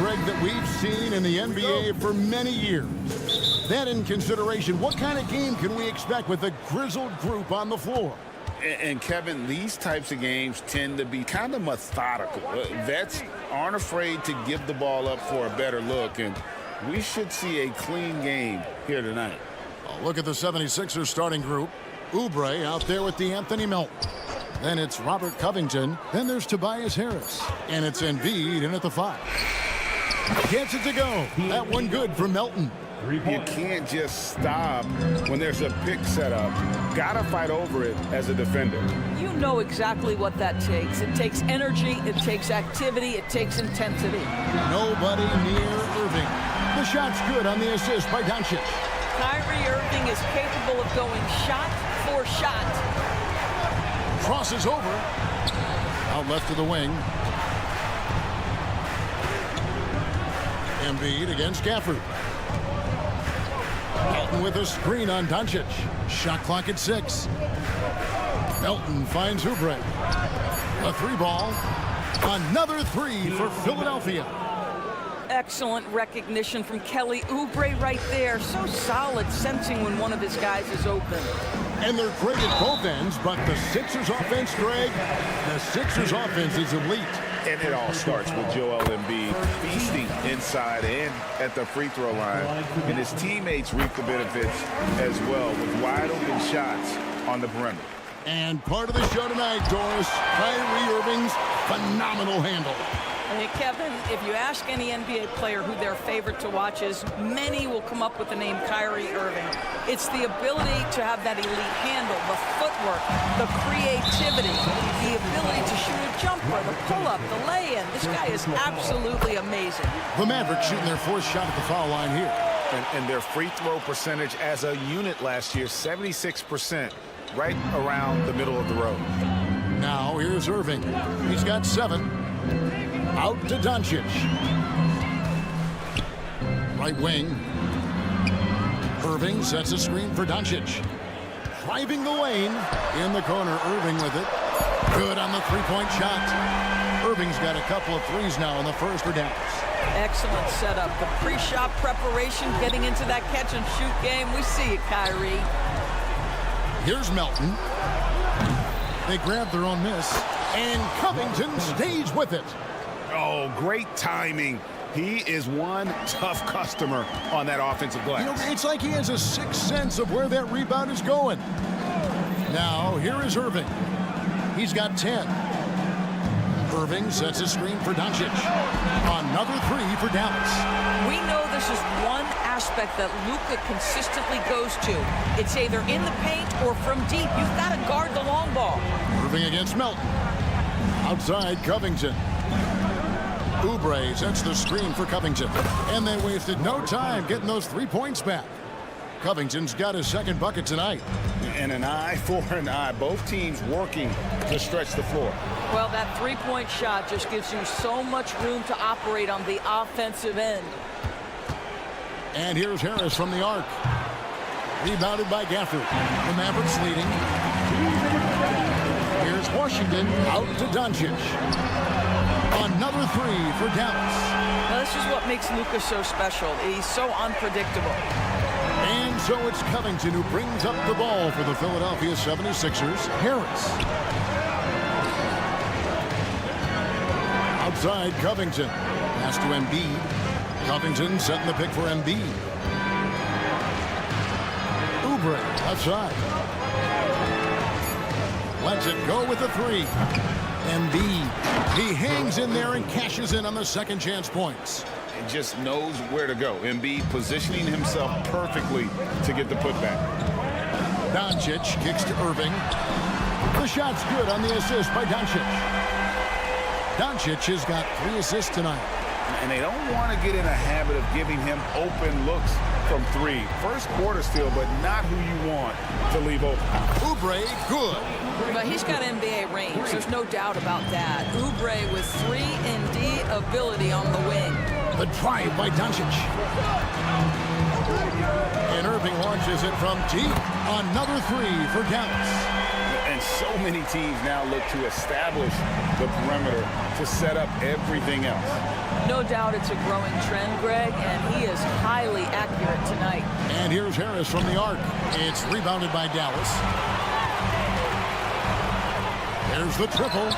[SPEAKER 1] Greg, that we've seen in the NBA for many years. That in consideration, what kind of game can we expect with a grizzled group on the floor?
[SPEAKER 2] And Kevin, these types of games tend to be kind of methodical. Vets aren't afraid to give the ball up for a better look, and we should see a clean game here tonight.
[SPEAKER 1] Oh, look at the 76ers starting group. Oubre out there with D'Anthony Melton. Then it's Robert Covington. Then there's Tobias Harris. And it's Embiid in at the 5. Gets it to go. That one good for Melton.
[SPEAKER 2] You can't just stop when there's a pick set up. Gotta fight over it as a defender.
[SPEAKER 13] You know exactly what that takes. It takes energy, it takes activity, it takes intensity.
[SPEAKER 1] Nobody near Irving. The shot's good on the assist by Doncic.
[SPEAKER 13] Kyrie Irving is capable of going shot for shot.
[SPEAKER 1] Crosses over. Out left of the wing. Embiid against Gafford. Melton with a screen on Doncic. Shot clock at 6. Melton finds Oubre. A 3-ball. Another 3 for Philadelphia.
[SPEAKER 13] Excellent recognition from Kelly Oubre right there. So solid, sensing when one of his guys is open.
[SPEAKER 1] And they're great at both ends, but the Sixers offense, Greg, the Sixers offense is elite.
[SPEAKER 2] And it all starts with Joel Embiid feasting inside and at the free throw line. And his teammates reap the benefits as well with wide open shots on the perimeter.
[SPEAKER 1] And part of the show tonight, Doris, Kyrie Irving's phenomenal handle.
[SPEAKER 13] Hey, Kevin, if you ask any NBA player who their favorite to watch is, many will come up with the name Kyrie Irving. It's the ability to have that elite handle, the footwork, the creativity, the ability to shoot a jumper, the pull-up, the lay-in. This guy is absolutely amazing.
[SPEAKER 1] The Mavericks shooting their 4th shot at the foul line here.
[SPEAKER 2] And their free throw percentage as a unit last year, 76%, right around the middle of the road.
[SPEAKER 1] Now here's Irving. He's got 7. Out to Doncic. Right wing. Irving sets a screen for Doncic. Driving the lane. In the corner, Irving with it. Good on the 3-point shot. Irving's got a couple of threes now in the first for Dallas.
[SPEAKER 13] Excellent setup. The pre-shot preparation, getting into that catch-and-shoot game. We see it, Kyrie.
[SPEAKER 1] Here's Melton. They grab their own miss. And Covington stays with it.
[SPEAKER 2] Oh, great timing. He is one tough customer on that offensive glass.
[SPEAKER 1] You know, it's like he has a sixth sense of where that rebound is going. Now, here is Irving. He's got 10. Irving sets a screen for Doncic. Another 3 for Dallas.
[SPEAKER 13] We know this is one aspect that Luka consistently goes to. It's either in the paint or from deep. You've got to guard the long ball.
[SPEAKER 1] Irving against Melton. Outside, Covington. Oubre sets the screen for Covington. And they wasted no time getting those 3 points back. Covington's got his 2nd bucket tonight.
[SPEAKER 2] And an eye for an eye. Both teams working to stretch the floor.
[SPEAKER 13] Well, that 3-point shot just gives you so much room to operate on the offensive end.
[SPEAKER 1] And here's Harris from the arc. Rebounded by Gafford. The Mavericks leading. Here's Washington out to Doncic. Another 3 for Dallas.
[SPEAKER 13] Now, this is what makes Luka so special. He's so unpredictable.
[SPEAKER 1] And so it's Covington who brings up the ball for the Philadelphia 76ers. Harris. Outside, Covington. Pass to Embiid. Covington setting the pick for Embiid. Oubre outside. Lets it go with the 3. Embiid. He hangs in there and cashes in on the second chance points.
[SPEAKER 2] And just knows where to go. Embiid positioning himself perfectly to get the putback.
[SPEAKER 1] Doncic kicks to Irving. The shot's good on the assist by Doncic. Doncic has got 3 assists tonight.
[SPEAKER 2] And they don't want to get in a habit of giving him open looks from 3. First quarter still, but not who you want to leave open.
[SPEAKER 1] Oubre, good.
[SPEAKER 13] But he's got NBA range. There's no doubt about that. Oubre with 3-and-D ability on the wing.
[SPEAKER 1] The drive by Doncic. And Irving launches it from deep. Another 3 for Dallas.
[SPEAKER 2] And And so many teams now look to establish the perimeter to set up everything else.
[SPEAKER 13] No doubt it's a growing trend, Greg, and he is highly accurate tonight.
[SPEAKER 1] And here's Harris from the arc. It's rebounded by Dallas. There's the triple.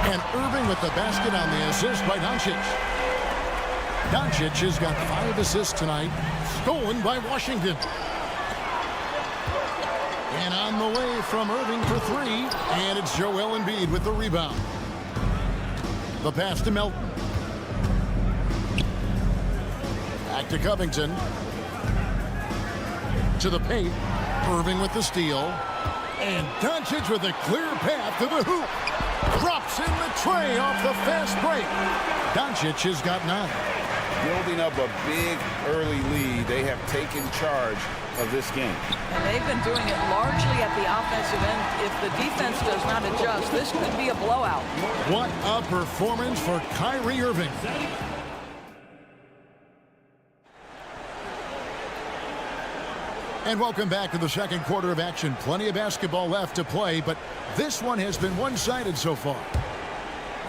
[SPEAKER 1] And Irving with the basket on the assist by Doncic. Doncic has got 5 assists tonight, stolen by Washington. And on the way from Irving for 3, and it's Joel Embiid with the rebound. The pass to Melton. Back to Covington. To the paint. Irving with the steal. And Doncic with a clear path to the hoop. Drops in the tray off the fast break. Doncic has got 9.
[SPEAKER 2] Building up a big early lead. They have taken charge of this game.
[SPEAKER 13] And they've been doing it largely at the offensive end. If the defense does not adjust, this could be a blowout.
[SPEAKER 1] What a performance for Kyrie Irving. And welcome back to the second quarter of action. Plenty of basketball left to play, but this one has been one-sided so far.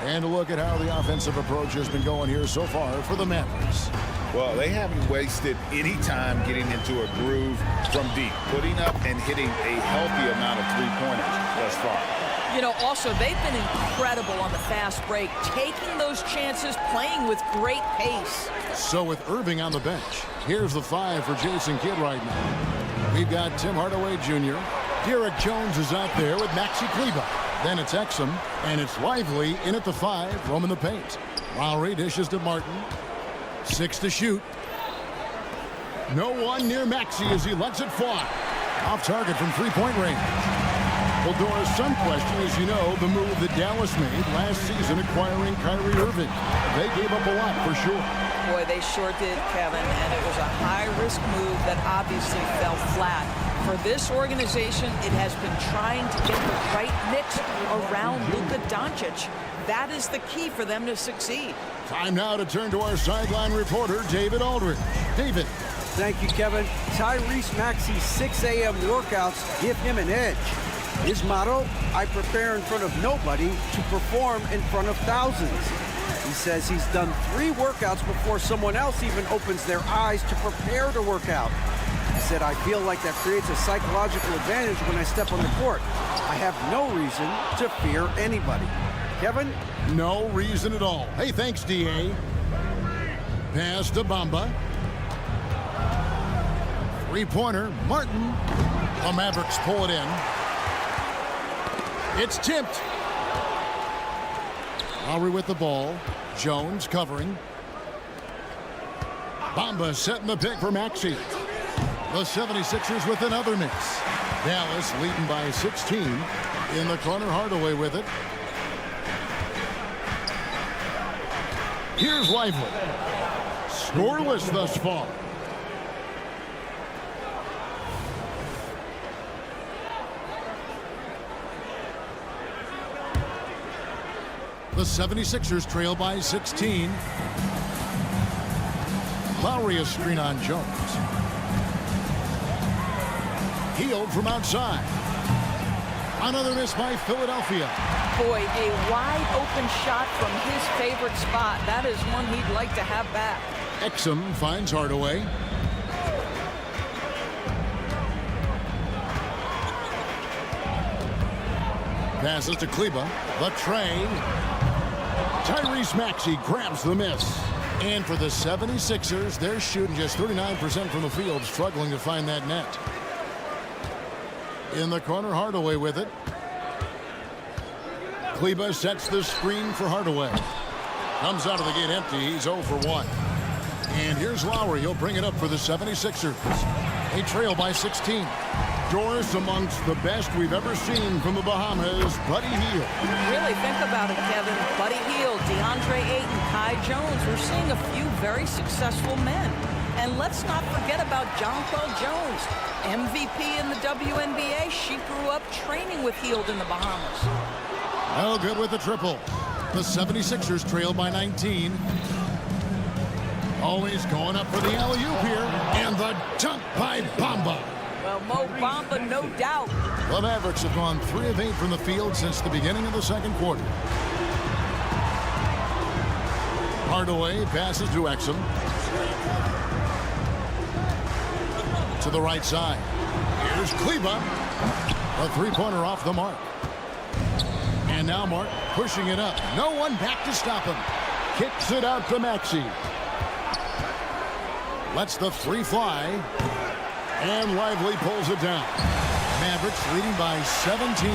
[SPEAKER 1] And a look at how the offensive approach has been going here so far for the Mavericks.
[SPEAKER 2] Well, they haven't wasted any time getting into a groove from deep, putting up and hitting a healthy amount of three-pointers thus far.
[SPEAKER 13] You know, also, they've been incredible on the fast break, taking those chances, playing with great pace.
[SPEAKER 1] So with Irving on the bench, here's the 5 for Jason Kidd right now. We've got Tim Hardaway Jr. Derek Jones is out there with Maxi Kleber. Then it's Exum, and it's Lively in at the 5, roaming the paint. Lowry dishes to Martin. 6 to shoot. No one near Maxi as he lets it fly. Off target from three-point range. Well, Doris, some question is, you know, the move that Dallas made last season acquiring Kyrie Irving. They gave up a lot for sure.
[SPEAKER 13] Boy, they sure did, Kevin, and it was a high-risk move that obviously fell flat. For this organization, it has been trying to get the right mix around Luka Doncic. That is the key for them to succeed.
[SPEAKER 1] Time now to turn to our sideline reporter, David Aldridge. David.
[SPEAKER 5] Thank you, Kevin. Tyrese Maxey's 6 a.m. workouts give him an edge. His motto, I prepare in front of nobody to perform in front of thousands. He says he's done 3 workouts before someone else even opens their eyes to prepare to work out. He said, I feel like that creates a psychological advantage when I step on the court. I have no reason to fear anybody. Kevin?
[SPEAKER 1] No reason at all. Hey, thanks, D.A. Pass to Bamba. Three-pointer, Martin. The Mavericks pull it in. It's tipped. Lowry with the ball. Jones covering. Bamba setting the pick for Maxey. The 76ers with another miss. Dallas leading by 16. In the corner, Hardaway with it. Here's Lively. Scoreless thus far. The 76ers trail by 16. Lowry a screen on Jones. Healed from outside. Another miss by Philadelphia.
[SPEAKER 13] Boy, a wide open shot from his favorite spot. That is one he'd like to have back.
[SPEAKER 1] Exum finds Hardaway. Passes to Kleber. The tray. Tyrese Maxey grabs the miss. And for the 76ers, they're shooting just 39% from the field, struggling to find that net. In the corner, Hardaway with it. Kleber sets the screen for Hardaway. Comes out of the gate empty. He's 0 for 1. And here's Lowry. He'll bring it up for the 76ers. They trail by 16. Doris amongst the best we've ever seen from the Bahamas, Buddy Hield.
[SPEAKER 13] Really think about it, Kevin. Buddy Hield, DeAndre Ayton, Kai Jones. We're seeing a few very successful men. And let's not forget about Jonquel Jones, MVP in the WNBA. She grew up training with Hield in the Bahamas.
[SPEAKER 1] Oh, good with the triple. The 76ers trail by 19. Always going up for the alley-oop here. And the dunk by Bamba.
[SPEAKER 13] Well, Mo Bamba, no doubt.
[SPEAKER 1] The Mavericks have gone 3 of 8 from the field since the beginning of the second quarter. Hardaway passes to Exum. To the right side. Here's Kleba. A three-pointer off the mark. And now Mark pushing it up. No one back to stop him. Kicks it out to Maxey. Lets the three fly. And Lively pulls it down. Mavericks leading by 17.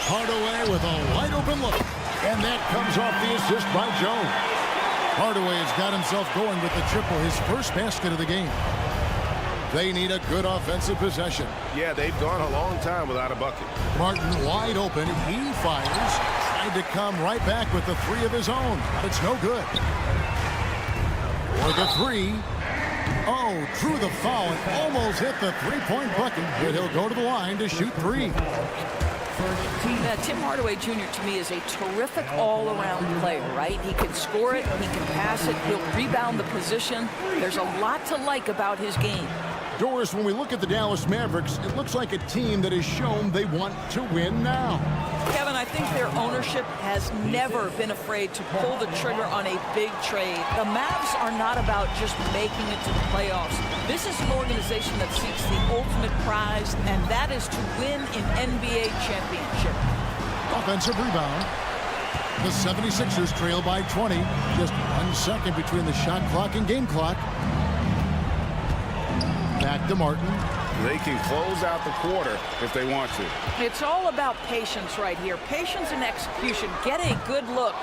[SPEAKER 1] Hardaway with a wide open look. And that comes off the assist by Jones. Hardaway has got himself going with the triple, his first basket of the game. They need a good offensive possession.
[SPEAKER 6] Yeah, they've gone a long time without a bucket.
[SPEAKER 1] Martin wide open. He fires. Tried to come right back with the three of his own. But it's no good. For the three. Oh, drew the foul and almost hit the three-point bucket. But he'll go to the line to shoot three.
[SPEAKER 13] Yeah, Tim Hardaway Jr. to me is a terrific all-around player, right? He can score it, he can pass it, he'll rebound the position. There's a lot to like about his game.
[SPEAKER 1] Doris, when we look at the Dallas Mavericks, it looks like a team that has shown they want to win now.
[SPEAKER 13] Kevin, I think their ownership has never been afraid to pull the trigger on a big trade. The Mavs are not about just making it to the playoffs. This is an organization that seeks the ultimate prize, and that is to win an NBA championship.
[SPEAKER 1] Offensive rebound. The 76ers trail by 20. Just 1 second between the shot clock and game clock. Back to Martin.
[SPEAKER 2] They can close out the quarter if they want to.
[SPEAKER 13] It's all about patience right here. Patience and execution. Get a good look.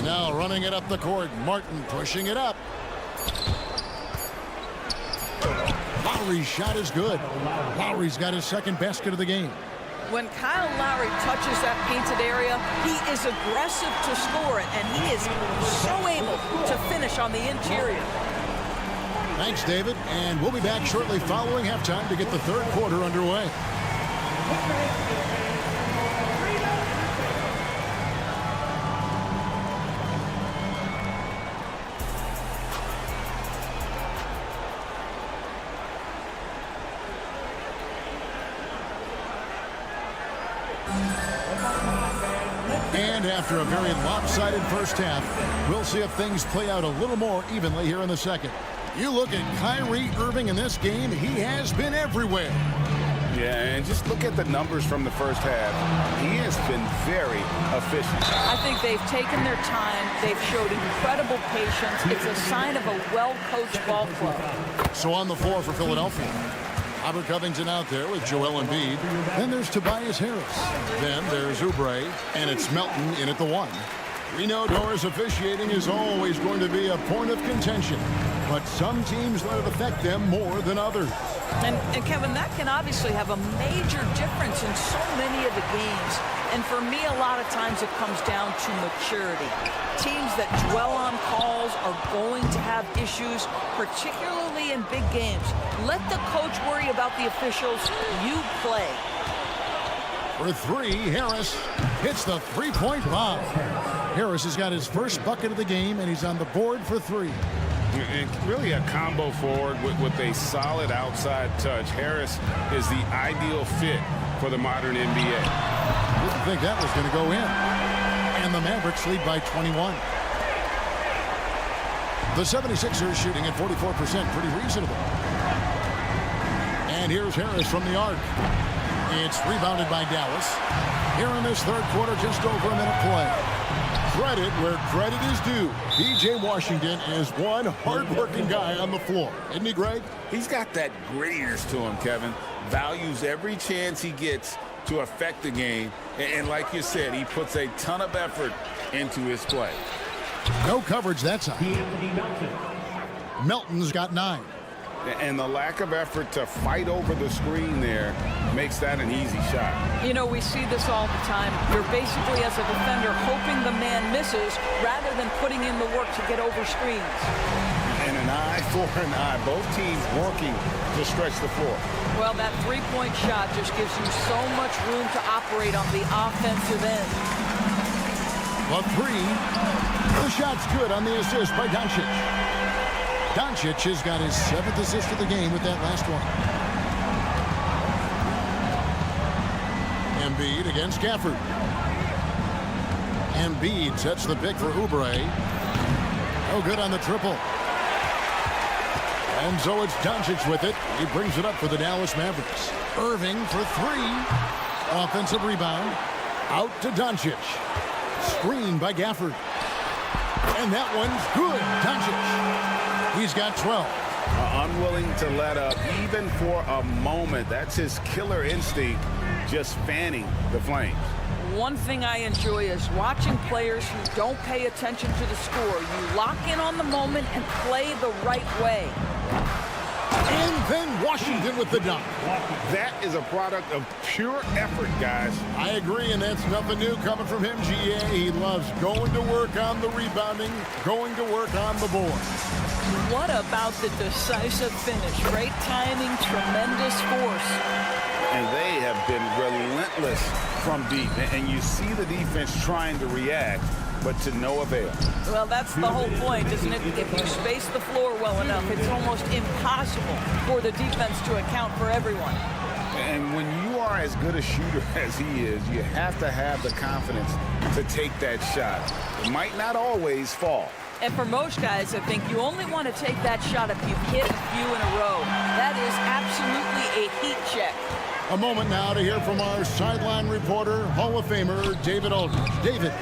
[SPEAKER 1] Now running it up the court. Martin pushing it up. Lowry's shot is good. Lowry's got his second basket of the game.
[SPEAKER 13] When Kyle Lowry touches that painted area, he is aggressive to score it, and he is so able to finish on the interior.
[SPEAKER 1] Thanks, David. And we'll be back shortly following halftime to get the third quarter underway. And after a very lopsided first half, we'll see if things play out a little more evenly here in the second. You look at Kyrie Irving in this game, he has been everywhere.
[SPEAKER 2] Yeah, and just look at the numbers from the first half. He has been very efficient.
[SPEAKER 13] I think they've taken their time. They've showed incredible patience. It's a sign of a well-coached ball club.
[SPEAKER 1] So on the floor for Philadelphia, Robert Covington out there with Joel Embiid. Then there's Tobias Harris. Then there's Oubre, and it's Melton in at the one. We know Doris officiating is always going to be a point of contention, but some teams let it affect them more than others.
[SPEAKER 13] And Kevin, that can obviously have a major difference in so many of the games. And for me, a lot of times it comes down to maturity. Teams that dwell on calls are going to have issues, particularly in big games. Let the coach worry about the officials. You play.
[SPEAKER 1] For three, Harris hits the three-point bomb. Harris has got his first bucket of the game, and he's on the board for three.
[SPEAKER 2] And really a combo forward with a solid outside touch. Harris is the ideal fit for the modern NBA.
[SPEAKER 1] Didn't think that was going to go in. And the Mavericks lead by 21. The 76ers shooting at 44%, pretty reasonable. And here's Harris from the arc. It's rebounded by Dallas. Here in this third quarter, just over a minute play. Credit where credit is due. P.J. Washington is one hard-working guy on the floor. Isn't he, Greg?
[SPEAKER 2] He's got that grittiness to him, Kevin. Values every chance he gets to affect the game. And like you said, he puts a ton of effort into his play.
[SPEAKER 1] No coverage that time. Melton's got 9.
[SPEAKER 2] And the lack of effort to fight over the screen there makes that an easy shot.
[SPEAKER 13] You know, we see this all the time. You're basically, as a defender, hoping the man misses rather than putting in the work to get over screens.
[SPEAKER 2] And an eye for an eye. Both teams working to stretch the floor.
[SPEAKER 13] Well, that three-point shot just gives you so much room to operate on the offensive end.
[SPEAKER 1] The three. The shot's good on the assist by Doncic. Doncic has got his 7th assist of the game with that last one. Embiid against Gafford. Embiid sets the pick for Oubre. No good on the triple. And so it's Doncic with it. He brings it up for the Dallas Mavericks. Irving for 3. Offensive rebound. Out to Doncic. Screen by Gafford. And that one's good. Doncic. He's got 12.
[SPEAKER 2] Unwilling to let up even for a moment. That's his killer instinct, just fanning the flames.
[SPEAKER 13] One thing I enjoy is watching players who don't pay attention to the score. You lock in on the moment and play the right way.
[SPEAKER 1] And then Washington with the dunk.
[SPEAKER 2] That is a product of pure effort, guys.
[SPEAKER 1] I agree, and that's nothing new coming from him, GA. He loves going to work on the rebounding, going to work on the board.
[SPEAKER 13] What about the decisive finish? Great timing, tremendous force.
[SPEAKER 2] And they have been relentless from deep. And you see the defense trying to react, but to no avail.
[SPEAKER 13] Well, that's the whole point, isn't it? If you space the floor well enough, it's almost impossible for the defense to account for everyone.
[SPEAKER 2] And when you are as good a shooter as he is, you have to have the confidence to take that shot. It might not always fall.
[SPEAKER 13] And for most guys, I think you only want to take that shot if you've hit a few in a row. That is absolutely a heat check.
[SPEAKER 1] A moment now to hear from our sideline reporter, Hall of Famer David Aldridge. David.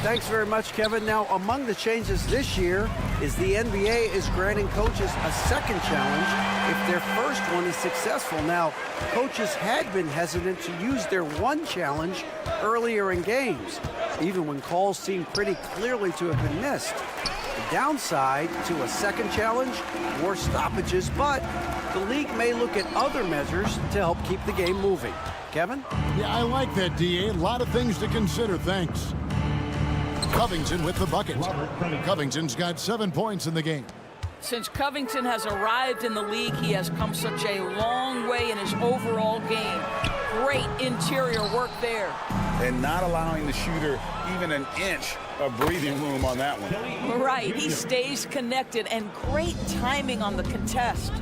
[SPEAKER 5] Thanks very much, Kevin. Now, among the changes this year is the NBA is granting coaches a second challenge if their first one is successful. Now, coaches had been hesitant to use their one challenge earlier in games, even when calls seemed pretty clearly to have been missed. The downside to a second challenge, more stoppages, but the league may look at other measures to help keep the game moving. Kevin?
[SPEAKER 1] Yeah, I like that, DA. A lot of things to consider. Thanks. Covington with the bucket. Covington's got 7 points in the game.
[SPEAKER 13] Since Covington has arrived in the league, he has come such a long way in his overall game. Great interior work there.
[SPEAKER 2] And not allowing the shooter even an inch of breathing room on that one.
[SPEAKER 13] Right, he stays connected, and great timing on the contest.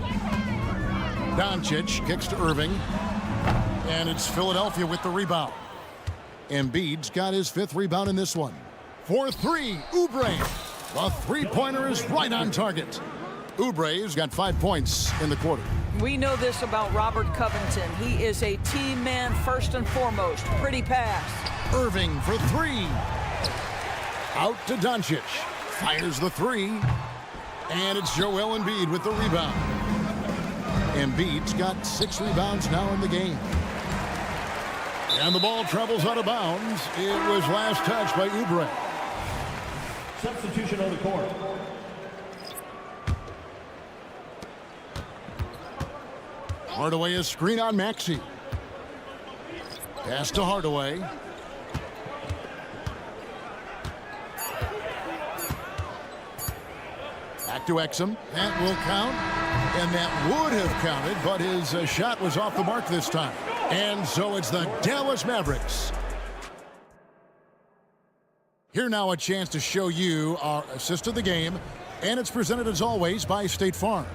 [SPEAKER 1] Doncic kicks to Irving. And it's Philadelphia with the rebound. Embiid's got his 5th rebound in this one. For 3, Oubre. The three-pointer is right on target. Oubre's got 5 points in the quarter.
[SPEAKER 13] We know this about Robert Covington. He is a team man first and foremost. Pretty pass.
[SPEAKER 1] Irving for 3. Out to Doncic. Fires the 3. And it's Joel Embiid with the rebound. Embiid's got 6 rebounds now in the game. And the ball travels out of bounds. It was last touched by Oubre.
[SPEAKER 4] Substitution on the court.
[SPEAKER 1] Hardaway is screen on Maxey. Pass to Hardaway. Back to Exum. That will count. And that would have counted, but his shot was off the mark this time. And so it's the Dallas Mavericks. Here now a chance to show you our assist of the game. And it's presented as always by State Farm.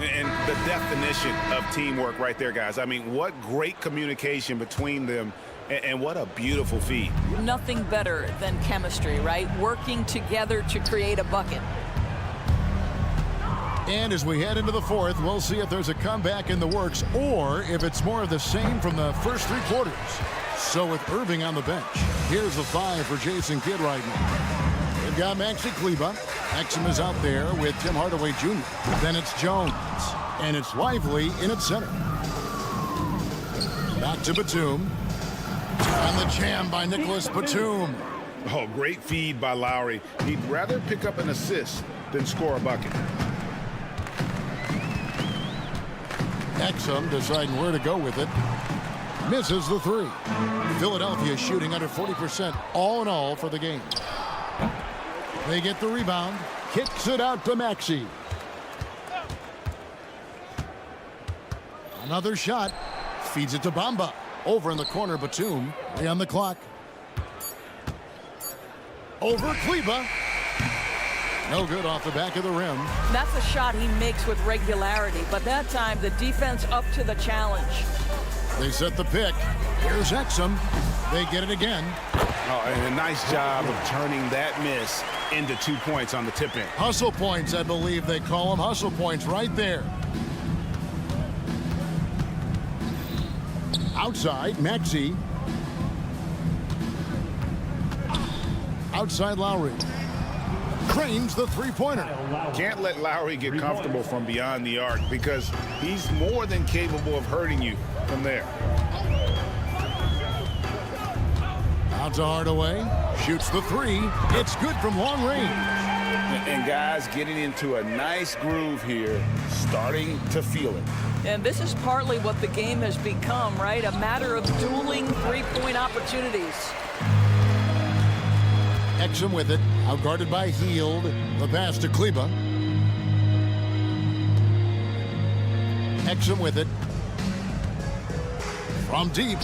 [SPEAKER 2] And the definition of teamwork right there, guys. I mean, what great communication between them, and what a beautiful feed.
[SPEAKER 13] Nothing better than chemistry, right? Working together to create a bucket.
[SPEAKER 1] And as we head into the 4th, we'll see if there's a comeback in the works or if it's more of the same from the first 3 quarters. So with Irving on the bench, here's the 5 for Jason Kidd right now. They've got Maxi Kleber. Exum is out there with Tim Hardaway Jr. Then it's Jones. And it's Lively in at center. Back to Batum. And the jam by Nicholas Batum.
[SPEAKER 2] Oh, great feed by Lowry. He'd rather pick up an assist than score a bucket.
[SPEAKER 1] Exum deciding where to go with it. Misses the 3. Philadelphia shooting under 40% all in all for the game. They get the rebound. Kicks it out to Maxey. Another shot. Feeds it to Bamba. Over in the corner, Batum. 3 on the clock. Over Kleber. No good off the back of the rim.
[SPEAKER 13] That's a shot he makes with regularity, but that time the defense up to the challenge.
[SPEAKER 1] They set the pick. Here's Exum. They get it again.
[SPEAKER 2] Oh, and a nice job of turning that miss into 2 points on the tip-in.
[SPEAKER 1] Hustle points, I believe they call them. Hustle points right there. Outside, Maxey. Outside, Lowry. Cranes the three-pointer.
[SPEAKER 2] Can't let Lowry get comfortable from beyond the arc because he's more than capable of hurting you from there.
[SPEAKER 1] Out to Hardaway. Shoots the three. It's good from long range.
[SPEAKER 2] And guys getting into a nice groove here, starting to feel it.
[SPEAKER 13] And this is partly what the game has become, right? A matter of dueling three-point opportunities.
[SPEAKER 1] Exum with it. Outguarded by Hield. The pass to Kleba. Exum with it. From deep.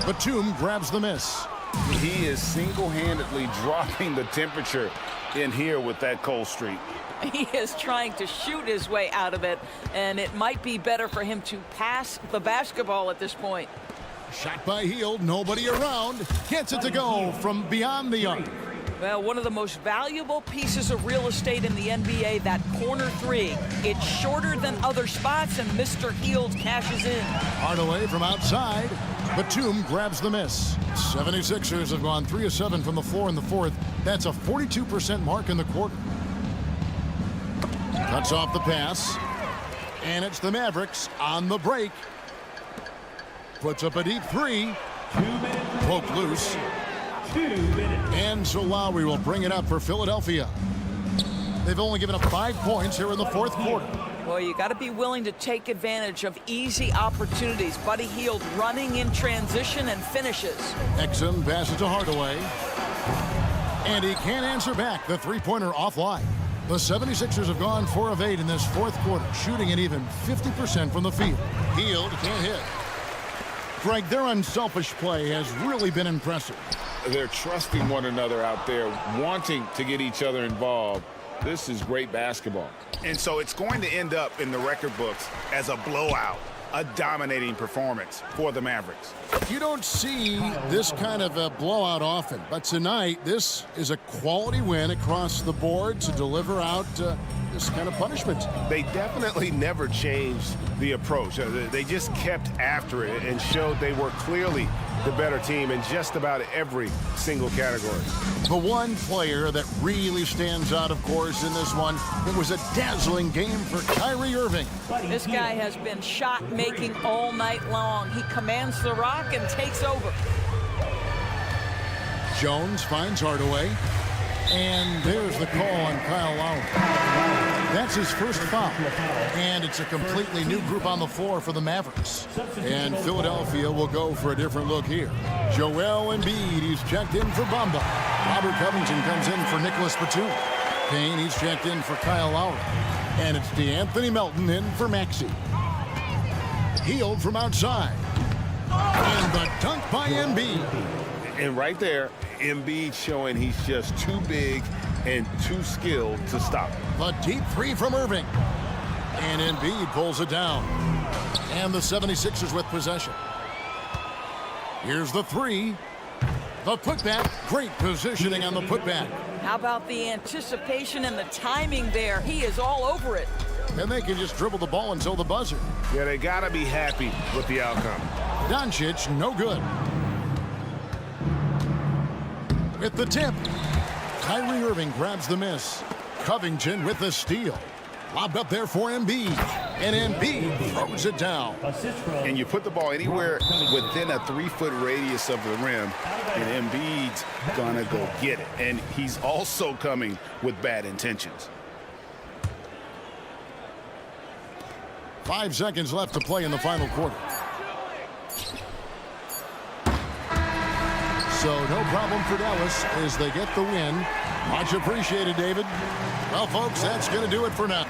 [SPEAKER 1] Batum grabs the miss.
[SPEAKER 2] He is single-handedly dropping the temperature in here with that cold streak.
[SPEAKER 13] He is trying to shoot his way out of it, and it might be better for him to pass the basketball at this point.
[SPEAKER 1] Shot by Hield, nobody around. Gets it to go from beyond the arc.
[SPEAKER 13] Well, one of the most valuable pieces of real estate in the NBA, that corner three. It's shorter than other spots, and Mr. Hield cashes in.
[SPEAKER 1] Hardaway from outside. Batum grabs the miss. 76ers have gone 3 of 7 from the floor in the fourth. That's a 42% mark in the quarter. Cuts off the pass. And it's the Mavericks on the break. Puts up a deep three. Poked loose. And so Lowry will bring it up for Philadelphia. They've only given up 5 points here in the fourth quarter.
[SPEAKER 13] Well, you got to be willing to take advantage of easy opportunities. Buddy Hield running in transition and finishes.
[SPEAKER 1] Exum passes to Hardaway. And he can't answer back. The three-pointer offline. The 76ers have gone 4 of 8 in this fourth quarter, shooting at even 50% from the field. Hield can't hit. Greg, their unselfish play has really been impressive.
[SPEAKER 2] They're trusting one another out there, wanting to get each other involved. This is great basketball. And so it's going to end up in the record books as a blowout, a dominating performance for the Mavericks.
[SPEAKER 1] You don't see this kind of a blowout often, but tonight this is a quality win across the board to deliver out this kind of punishment.
[SPEAKER 6] They definitely never changed the approach. They just kept after it and showed they were clearly the better team in just about every single category.
[SPEAKER 1] The one player that really stands out, of course, in this one, it was a dazzling game for Kyrie Irving.
[SPEAKER 13] This guy has been shot-making all night long. He commands the rock and takes over.
[SPEAKER 1] Jones finds Hardaway. And there's the call on Kyle Lowry. That's his first foul. And it's a completely new group on the floor for the Mavericks. And Philadelphia will go for a different look here. Joel Embiid, he's checked in for Bamba. Robert Covington comes in for Nicholas Batum. Payne, he's checked in for Kyle Lowry. And it's DeAnthony Melton in for Maxey. Hield from outside. And the dunk by Embiid.
[SPEAKER 2] And right there, Embiid showing he's just too big and too skilled to stop.
[SPEAKER 1] A deep three from Irving. And Embiid pulls it down. And the 76ers with possession. Here's the three. The putback. Great positioning on the putback.
[SPEAKER 13] How about the anticipation and the timing there? He is all over it.
[SPEAKER 1] And they can just dribble the ball until the buzzer.
[SPEAKER 6] Yeah, they got to be happy with the outcome.
[SPEAKER 1] Doncic, no good. With the tip. Kyrie Irving grabs the miss. Covington with the steal. Lobbed up there for Embiid. And Embiid throws it down.
[SPEAKER 2] And you put the ball anywhere within a 3-foot radius of the rim, and Embiid's gonna go get it. And he's also coming with bad intentions.
[SPEAKER 1] 5 seconds left to play in the final quarter. So no problem for Dallas as they get the win. Much appreciated, David. Well, folks, that's going to do it for now.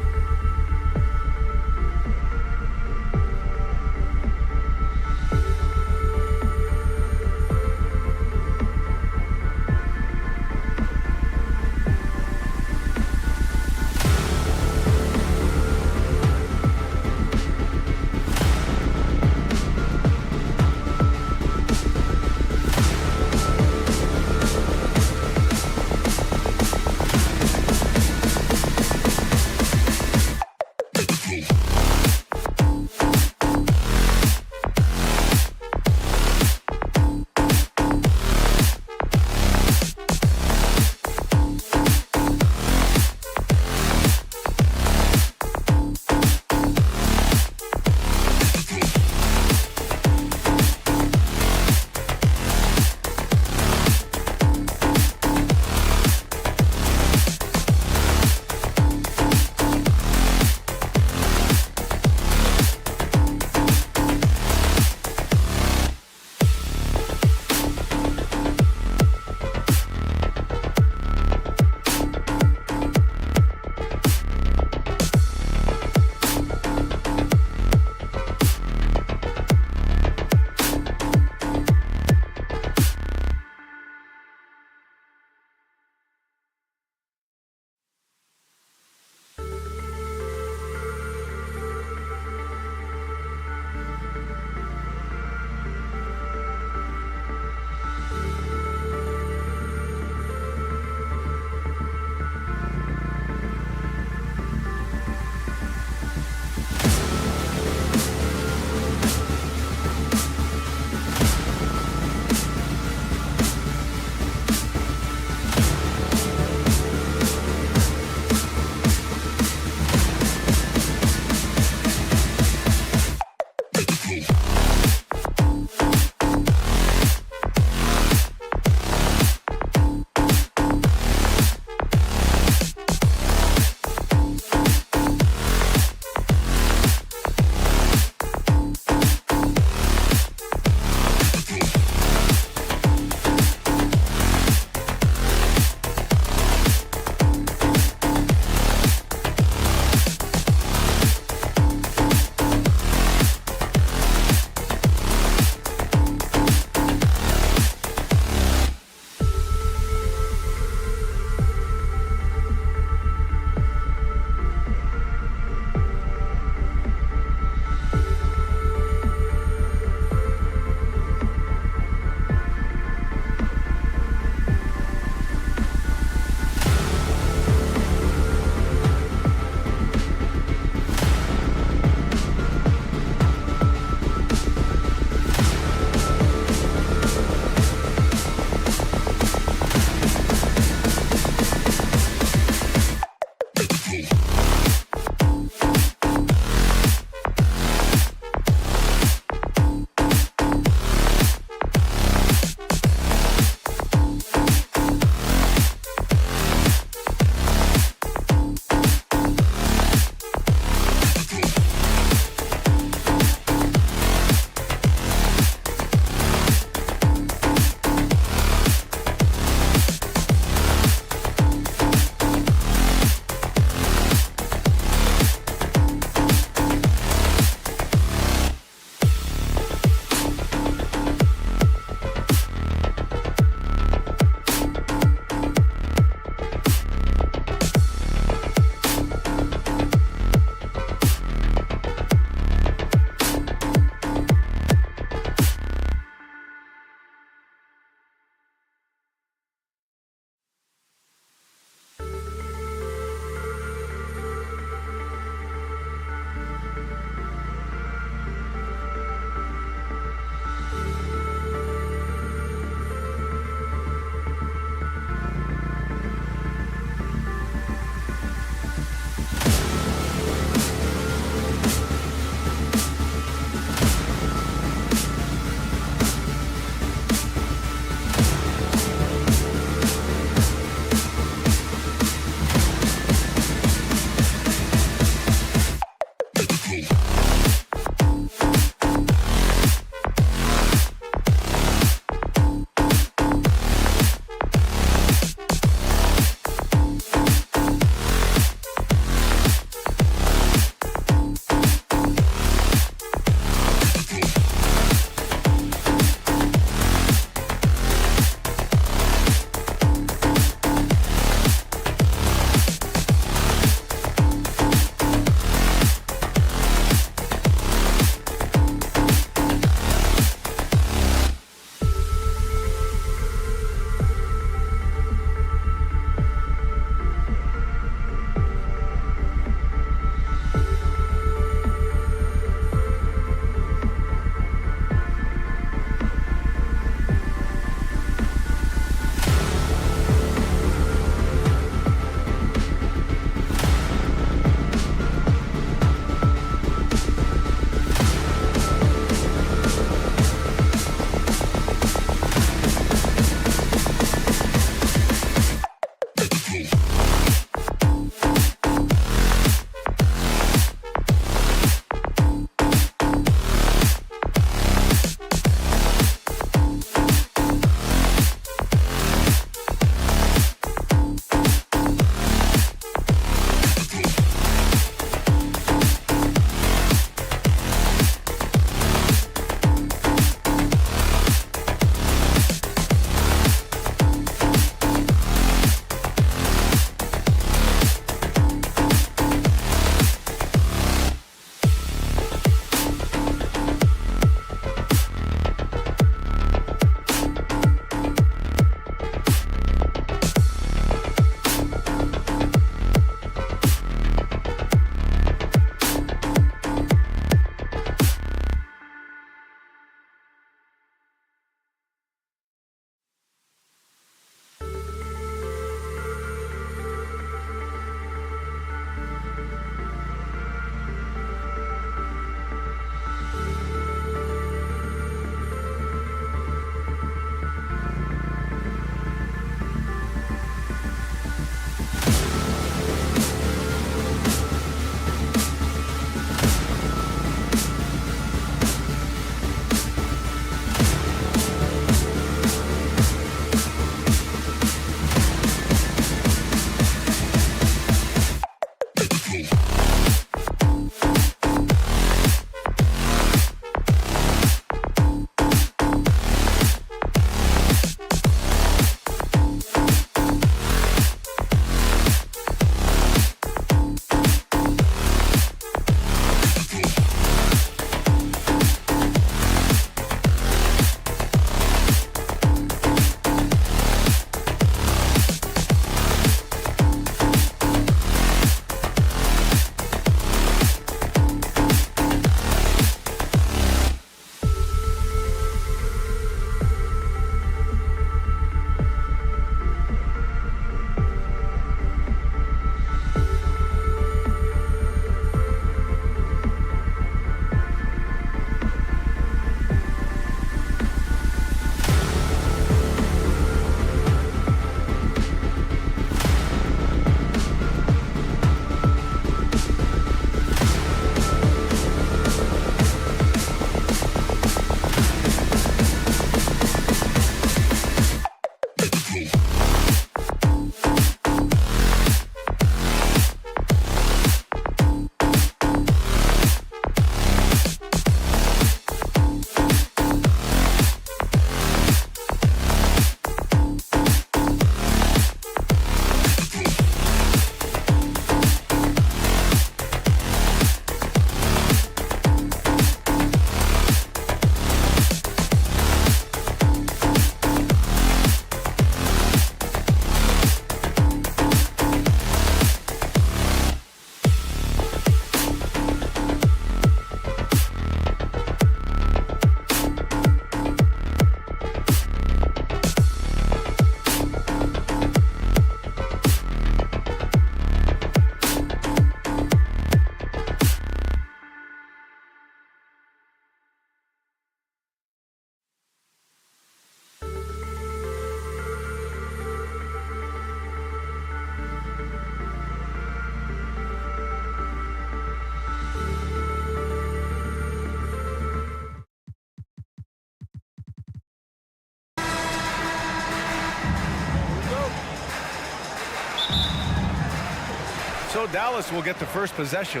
[SPEAKER 8] So Dallas will get the first possession.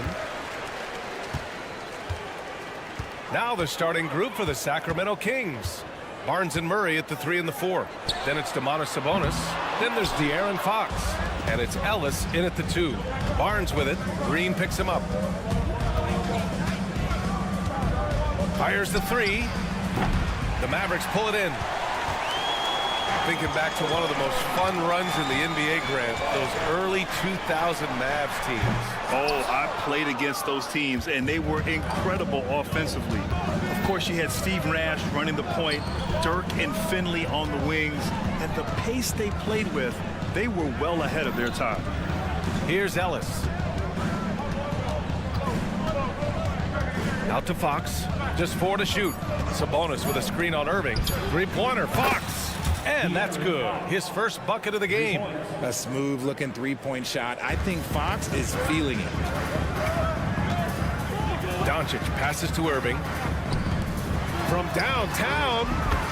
[SPEAKER 8] Now the starting group for the Sacramento Kings. Barnes and Murray at the 3 and the 4. Then it's Domantas Sabonis. Then there's De'Aaron Fox. And it's Ellis in at the 2. Barnes with it. Green picks him up. Fires the 3. The Mavericks pull it in. Thinking back to one of the most fun runs in the NBA, Grant, those early 2000 Mavs teams.
[SPEAKER 9] Oh, I played against those teams, and they were incredible offensively. Of course, you had Steve Nash running the point, Dirk and Finley on the wings, and the pace they played with, they were well ahead of their time.
[SPEAKER 8] Here's Ellis. Out to Fox. Just 4 to shoot. Sabonis with a screen on Irving. Three-pointer, Fox. And that's good. His first bucket of the game.
[SPEAKER 10] A smooth-looking three-point shot. I think Fox is feeling it.
[SPEAKER 8] Doncic passes to Irving. From downtown.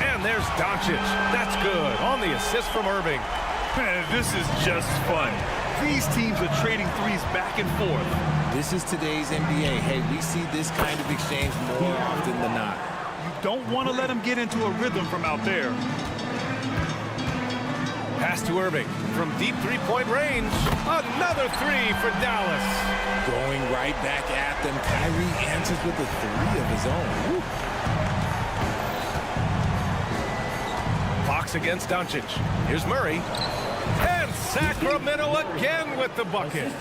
[SPEAKER 8] And there's Doncic. That's good. On the assist from Irving.
[SPEAKER 9] Man, this is just fun. These teams are trading threes back and forth.
[SPEAKER 10] This is today's NBA. Hey, we see this kind of exchange more often than not.
[SPEAKER 9] You don't want to let them get into a rhythm from out there.
[SPEAKER 8] Pass to Irving from deep three-point range. Another 3 for Dallas.
[SPEAKER 10] Going right back at them. Kyrie answers with a 3 of his own. Woo.
[SPEAKER 8] Fox against Doncic. Here's Murray. And Sacramento again with the bucket.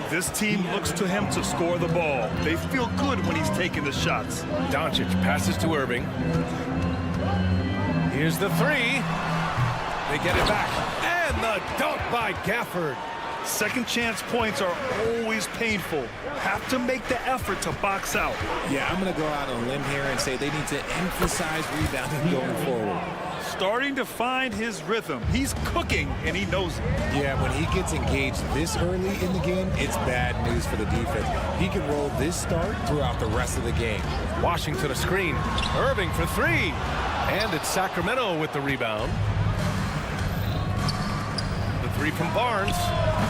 [SPEAKER 9] This team looks to him to score the ball. They feel good when he's taking the shots.
[SPEAKER 8] Doncic passes to Irving. Here's the 3. They get it back. And the dunk by Gafford.
[SPEAKER 9] Second chance points are always painful. Have to make the effort to box out.
[SPEAKER 10] Yeah, I'm going to go out on a limb here and say they need to emphasize rebounding going forward.
[SPEAKER 9] Starting to find his rhythm. He's cooking, and he knows it.
[SPEAKER 10] Yeah, when he gets engaged this early in the game, it's bad news for the defense. He can roll this start throughout the rest of the game.
[SPEAKER 8] Washington a screen. Irving for 3. And it's Sacramento with the rebound. 3 from Barnes.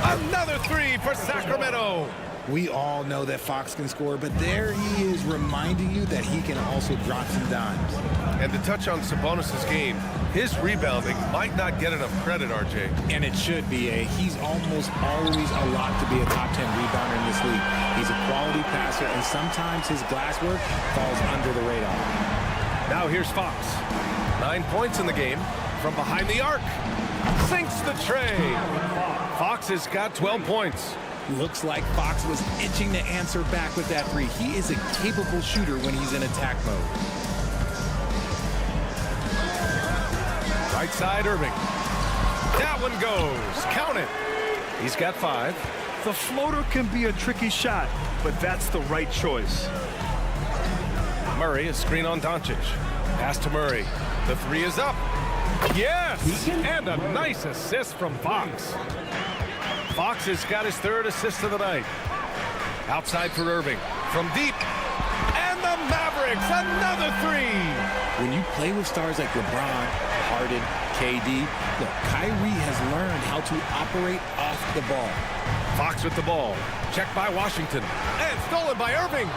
[SPEAKER 8] Another 3 for Sacramento.
[SPEAKER 10] We all know that Fox can score, but there he is reminding you that he can also drop some dimes.
[SPEAKER 8] And to touch on Sabonis' game, his rebounding might not get enough credit, RJ.
[SPEAKER 10] And it should be. He's almost always a lot to be a top 10 rebounder in this league. He's a quality passer, and sometimes his glass work falls under the radar.
[SPEAKER 8] Now here's Fox. 9 points in the game from behind the arc. Sinks the tray. Fox has got 12 points.
[SPEAKER 10] Looks like Fox was itching to answer back with that 3. He is a capable shooter when he's in attack mode.
[SPEAKER 8] Right side, Irving. That one goes. Count it. He's got 5.
[SPEAKER 9] The floater can be a tricky shot, but that's the right choice.
[SPEAKER 8] Murray, a screen on Doncic. Pass to Murray. The 3 is up. Yes! And a nice assist from Fox. Fox has got his 3rd assist of the night. Outside for Irving. From deep. And the Mavericks, another 3!
[SPEAKER 10] When you play with stars like LeBron, Harden, KD, look, Kyrie has learned how to operate off the ball.
[SPEAKER 8] Fox with the ball. Checked by Washington. And stolen by Irving.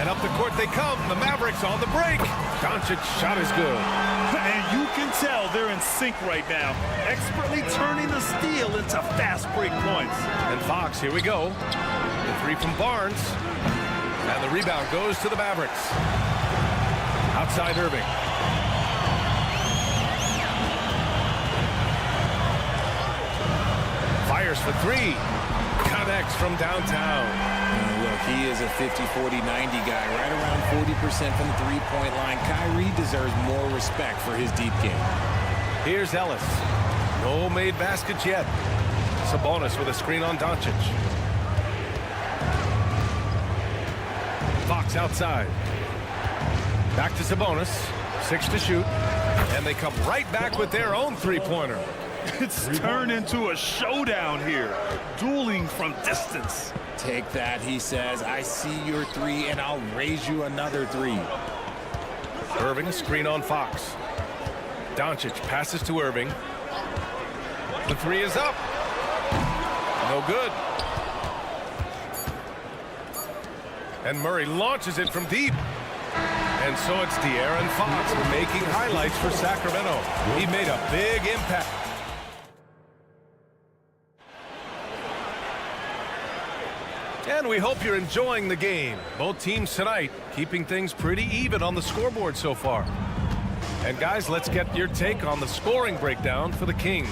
[SPEAKER 8] And up the court they come. The Mavericks on the break. Doncic's shot is good.
[SPEAKER 9] And you can tell they're in sync right now. Expertly turning the steal into fast break points.
[SPEAKER 8] And Fox, here we go. The 3 from Barnes. And the rebound goes to the Mavericks. Outside Irving. Fires for 3. Connects from downtown.
[SPEAKER 10] Look, he is a 50-40-90 guy, right around 40% from the three-point line. Kyrie deserves more respect for his deep game.
[SPEAKER 8] Here's Ellis. No made baskets yet. Sabonis with a screen on Doncic. Fox outside. Back to Sabonis. 6 to shoot. And they come right back with their own three-pointer.
[SPEAKER 9] It's turned into a showdown here. Dueling from distance.
[SPEAKER 10] Take that, he says. I see your 3, and I'll raise you another 3.
[SPEAKER 8] Irving, a screen on Fox. Doncic passes to Irving. The 3 is up. no good. And Murray launches it from deep. And so it's De'Aaron Fox making highlights for Sacramento. He made a big impact. And we hope you're enjoying the game. Both teams tonight keeping things pretty even on the scoreboard so far. And guys, let's get your take on the scoring breakdown for the Kings.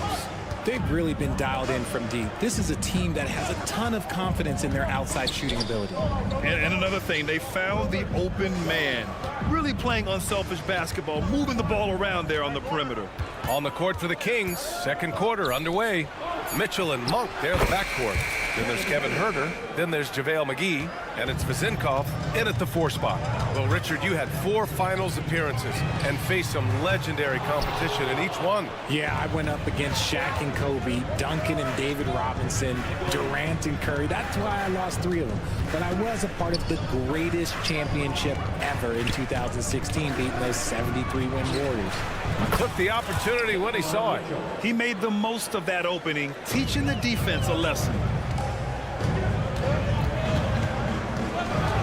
[SPEAKER 10] They've really been dialed in from deep. This is a team that has a ton of confidence in their outside shooting ability.
[SPEAKER 9] And another thing, they found the open man. Really playing unselfish basketball, moving the ball around there on the perimeter.
[SPEAKER 8] On the court for the Kings, second quarter underway. Mitchell and Monk, they're the backcourt. Then there's Kevin Huerter. Then there's JaVale McGee. And it's Vezinkov in at the 4 spot. Well, Richard, you had 4 finals appearances and faced some legendary competition in each one.
[SPEAKER 10] Yeah, I went up against Shaq and Kobe, Duncan and David Robinson, Durant and Curry. That's why I lost 3 of them. But I was a part of the greatest championship ever in 2016, beating those 73-win Warriors.
[SPEAKER 8] Took the opportunity when he saw it.
[SPEAKER 9] He made the most of that opening, teaching the defense a lesson.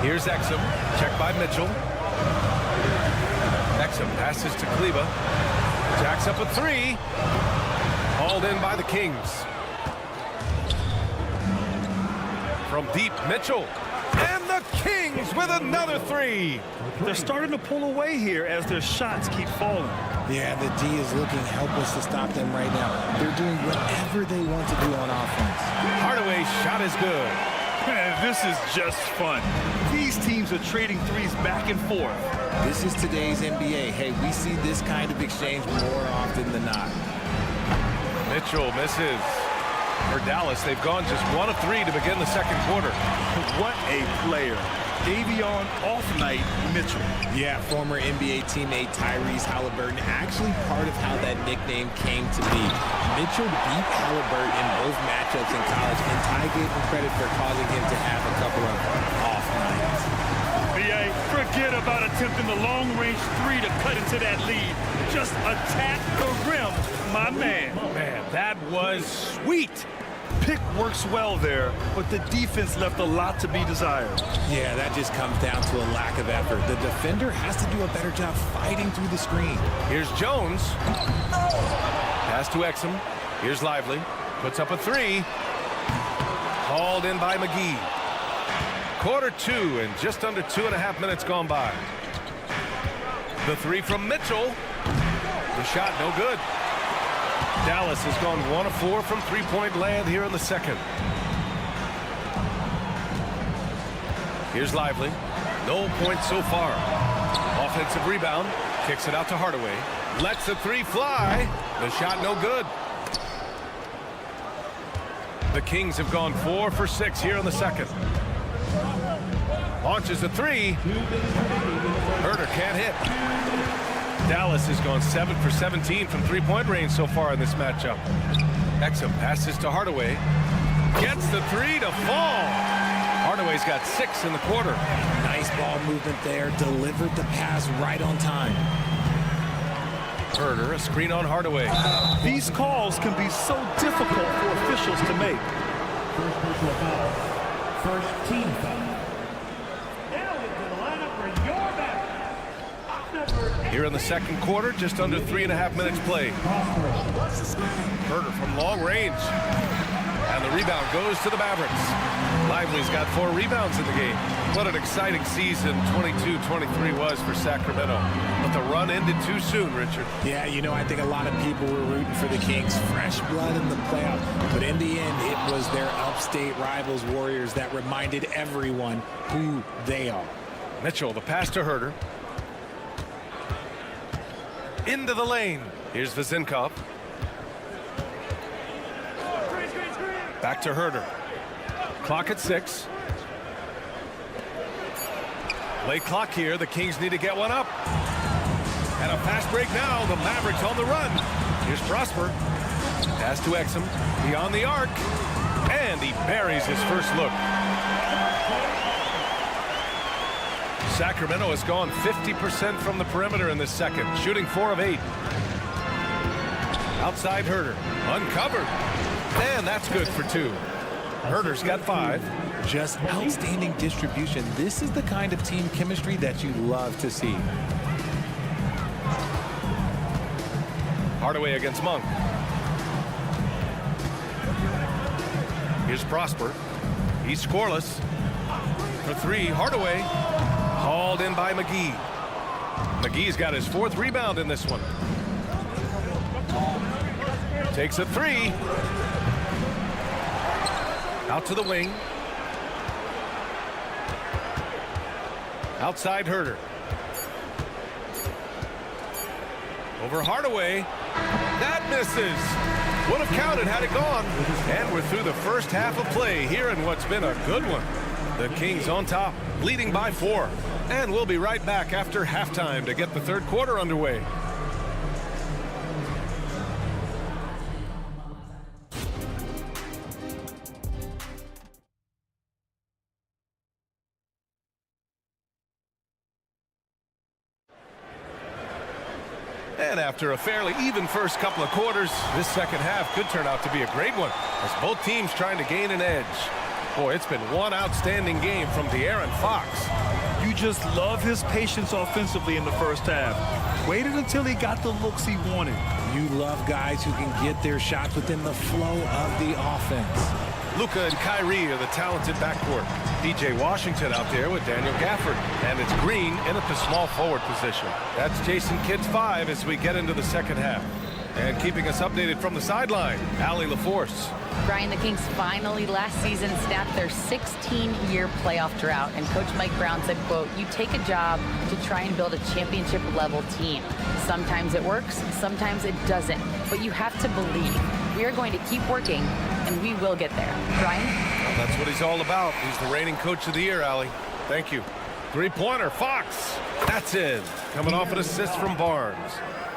[SPEAKER 8] Here's Exum, checked by Mitchell. Exum passes to Kleba. Jacks up a 3. Hauled in by the Kings. From deep, Mitchell. And the Kings with another 3.
[SPEAKER 9] They're starting to pull away here as their shots keep falling.
[SPEAKER 10] Yeah, the D is looking helpless to stop them right now. They're doing whatever they want to do on offense.
[SPEAKER 8] Hardaway's shot is good.
[SPEAKER 9] Man, this is just fun. These teams are trading threes back and forth.
[SPEAKER 10] This is today's NBA. Hey, we see this kind of exchange more often than not.
[SPEAKER 8] Mitchell misses. For Dallas, they've gone just 1 of 3 to begin the second quarter.
[SPEAKER 9] What a player. Davion off-night Mitchell.
[SPEAKER 10] Yeah, former NBA teammate Tyrese Halliburton, actually part of how that nickname came to be. Mitchell beat Halliburton in both matchups in college, and Ty gave him credit for causing him to have a couple of off nights.
[SPEAKER 9] BA, forget about attempting the long-range 3 to cut into that lead. Just attack the rim, my man.
[SPEAKER 8] Man, that was sweet.
[SPEAKER 9] Pick works well there, but the defense left a lot to be desired.
[SPEAKER 10] Yeah, that just comes down to a lack of effort. The defender has to do a better job fighting through the screen.
[SPEAKER 8] Here's Jones. Pass to Exum. Here's Lively. Puts up a 3. Hauled in by McGee. Quarter 2 and just under 2.5 minutes gone by. The 3 from Mitchell. The shot no good. Dallas has gone 1 of 4 from three-point land here in the second. Here's Lively. No points so far. Offensive rebound. Kicks it out to Hardaway. Lets the 3 fly. The shot no good. The Kings have gone 4 for 6 here in the second. Launches a 3. Huerter can't hit. Dallas has gone 7 for 17 from three-point range so far in this matchup. Exum passes to Hardaway. Gets the 3 to fall. Hardaway's got 6 in the quarter.
[SPEAKER 10] Nice ball movement there. Delivered the pass right on time.
[SPEAKER 8] Huerter, a screen on Hardaway.
[SPEAKER 9] These calls can be so difficult for officials to make.
[SPEAKER 4] First personal foul. First team foul. Now into the lineup for your back.
[SPEAKER 8] Here in the second quarter, just under 3.5 minutes played. Huerter from long range. And the rebound goes to the Mavericks. Lively's got 4 rebounds in the game. What an exciting season 22-23 was for Sacramento. But the run ended too soon, Richard.
[SPEAKER 10] Yeah, you know, I think a lot of people were rooting for the Kings. Fresh blood in the playoffs. But in the end, it was their upstate rivals, Warriors, that reminded everyone who they are.
[SPEAKER 8] Mitchell, the pass to Huerter. Into the lane. Here's Vezinkov. Back to Huerter. Clock at 6. Late clock here. The Kings need to get one up. And a fast break now. The Mavericks on the run. Here's Prosper. Pass to Exum. Beyond the arc. And he buries his first look. Sacramento has gone 50% from the perimeter in this second. Shooting 4 of 8. Outside Huerter. Uncovered. And that's good for 2. Herder's got 5.
[SPEAKER 10] Just outstanding distribution. This is the kind of team chemistry that you love to see.
[SPEAKER 8] Hardaway against Monk. Here's Prosper. He's scoreless. For 3, Hardaway. Hauled in by McGee. McGee's got his 4th rebound in this one. Takes a 3. Out to the wing. Outside Herder. Over Hardaway. That misses. Would have counted had it gone. And we're through the first half of play here in what's been a good one. The Kings on top, leading by 4. And we'll be right back after halftime to get the third quarter underway. And after a fairly even first couple of quarters, this second half could turn out to be a great one as both teams trying to gain an edge. Boy, it's been one outstanding game from De'Aaron Fox.
[SPEAKER 9] You just love his patience offensively in the first half. Waited until he got the looks he wanted.
[SPEAKER 10] You love guys who can get their shots within the flow of the offense.
[SPEAKER 8] Luka and Kyrie are the talented backcourt. DJ Washington out there with Daniel Gafford. And it's Green in at the small forward position. That's Jason Kidd's 5 as we get into the second half. And keeping us updated from the sideline, Allie LaForce.
[SPEAKER 11] Brian, the Kings finally last season snapped their 16-year playoff drought. And Coach Mike Brown said, quote, "You take a job to try and build a championship-level team. Sometimes it works, sometimes it doesn't. But you have to believe. We are going to keep working, and we will get there." Brian?
[SPEAKER 8] Well, that's what he's all about. He's the reigning Coach of the Year, Allie. Thank you. Three-pointer, Fox. That's in. Coming off an assist from Barnes.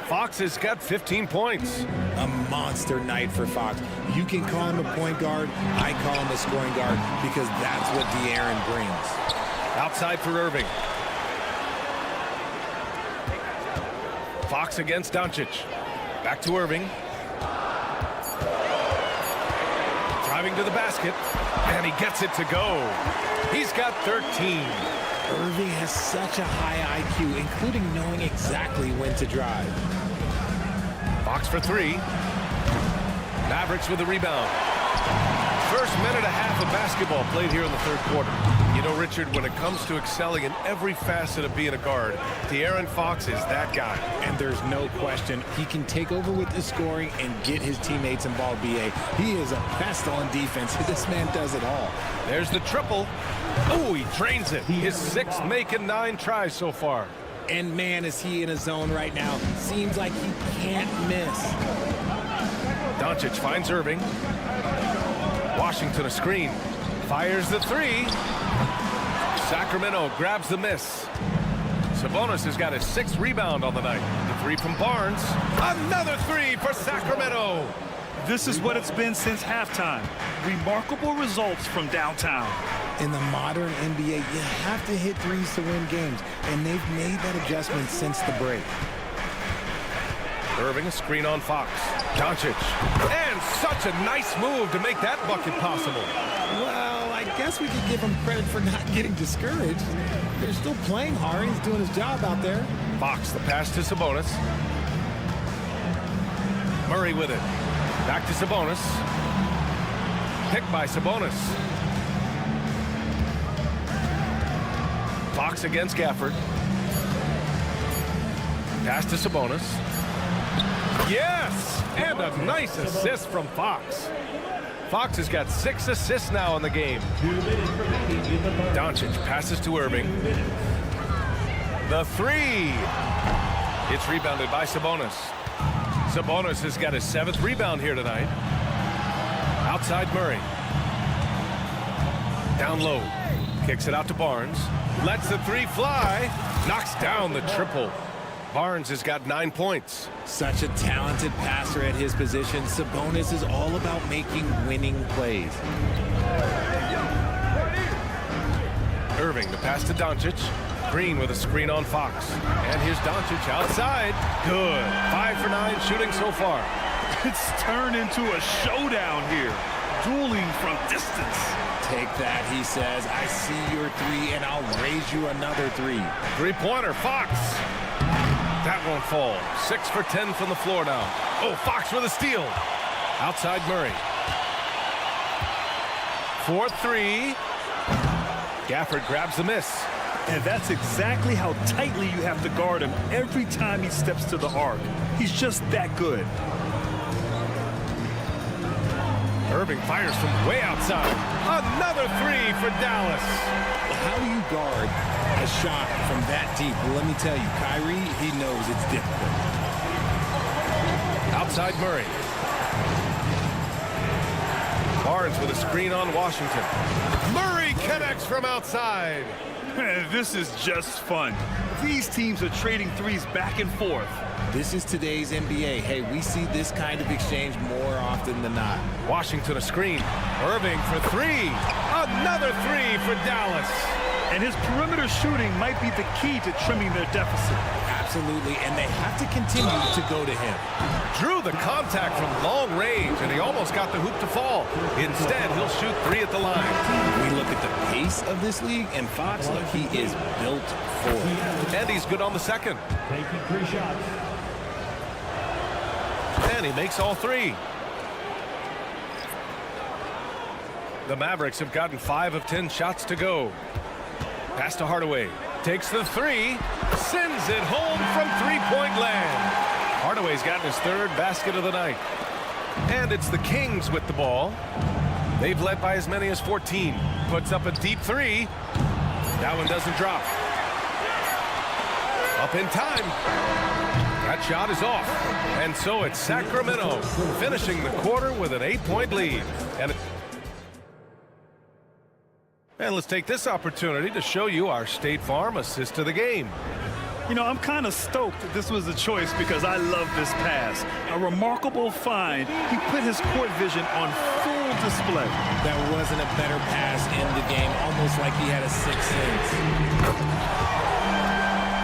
[SPEAKER 8] Fox has got 15 points.
[SPEAKER 10] A monster night for Fox. You can call him a point guard. I call him a scoring guard because that's what De'Aaron brings.
[SPEAKER 8] Outside for Irving. Fox against Doncic. Back to Irving. Driving to the basket. And he gets it to go. He's got 13.
[SPEAKER 10] Irving has such a high IQ, including knowing exactly when to drive.
[SPEAKER 8] Fox for 3. Mavericks with the rebound. First minute and a half of basketball played here in the third quarter. You know, Richard, when it comes to excelling in every facet of being a guard, De'Aaron Fox is that guy.
[SPEAKER 10] And there's no question he can take over with the scoring and get his teammates involved, B.A. He is a pest on defense. This man does it all.
[SPEAKER 8] There's the triple. Oh, he drains it. His 6th make and 9 tries so far.
[SPEAKER 10] And man, is he in a zone right now. Seems like he can't miss.
[SPEAKER 8] Doncic finds Irving. Washington a screen. Fires the 3. Sacramento grabs the miss. Sabonis has got his 6th rebound on the night. The 3 from Barnes. Another 3 for Sacramento.
[SPEAKER 9] This is what it's been since halftime. Remarkable results from downtown.
[SPEAKER 10] In the modern NBA, you have to hit threes to win games, and they've made that adjustment since the break.
[SPEAKER 8] Irving a screen on Fox. Doncic. And such a nice move to make that bucket possible.
[SPEAKER 10] Well, I guess we could give him credit for not getting discouraged. They're still playing hard. He's doing his job out there.
[SPEAKER 8] Fox, the pass to Sabonis. Murray with it. Back to Sabonis. Picked by Sabonis. Fox against Gafford. Pass to Sabonis. Yes! And a nice assist from Fox. Fox has got 6 assists now in the game. Doncic passes to Irving. The 3. It's rebounded by Sabonis. Sabonis has got his 7th rebound here tonight. Outside Murray. Down low. Kicks it out to Barnes. Lets the 3 fly. Knocks down the triple. Barnes has got 9 points.
[SPEAKER 10] Such a talented passer at his position. Sabonis is all about making winning plays.
[SPEAKER 8] Irving, the pass to Doncic. Green with a screen on Fox. And here's Doncic outside. Good. 5 for 9 shooting so far.
[SPEAKER 9] It's turned into a showdown here. dueling from distance.
[SPEAKER 10] Take that, he says. I see your three, and I'll raise you another three.
[SPEAKER 8] Three-pointer, Fox. That won't fall. 6 for 10 from the floor now. Oh, Fox with a steal. Outside Murray. 4-3. Gafford grabs the miss.
[SPEAKER 9] And that's exactly how tightly you have to guard him every time he steps to the arc. He's just that good.
[SPEAKER 8] Irving fires from way outside. Another three for Dallas.
[SPEAKER 10] How do you guard a shot from that deep? Well, let me tell you, Kyrie, he knows it's difficult.
[SPEAKER 8] Outside Murray. Barnes with a screen on Washington. Murray connects from outside.
[SPEAKER 9] This is just fun. These teams are trading threes back and forth.
[SPEAKER 10] This is today's NBA. Hey, we see this kind of exchange more often than not.
[SPEAKER 8] Washington a screen. Irving for three. Another three for Dallas.
[SPEAKER 9] And his perimeter shooting might be the key to trimming their deficit.
[SPEAKER 10] Absolutely, and they have to continue to go to him.
[SPEAKER 8] Drew the contact from long range, and he almost got the hoop to fall. Instead, he'll shoot three at the line.
[SPEAKER 10] We look at the pace of this league, and Fox, look, he is built for it.
[SPEAKER 8] And he's good on the second.
[SPEAKER 4] Taking 3 shots.
[SPEAKER 8] And he makes all three. The Mavericks have gotten 5 of 10 shots to go. Pass to Hardaway. Takes the three. Sends it home from three-point land. Hardaway's gotten his 3rd basket of the night. And it's the Kings with the ball. They've led by as many as 14. Puts up a deep three. That one doesn't drop. Up in time. That shot is off. And so it's Sacramento finishing the quarter with an 8-point lead. And let's take this opportunity to show you our State Farm assist of the game.
[SPEAKER 9] You know, I'm kind of stoked that this was a choice because I love this pass. A remarkable find. He put his court vision on full display.
[SPEAKER 10] That wasn't a better pass in the game, almost like he had a 6th sense.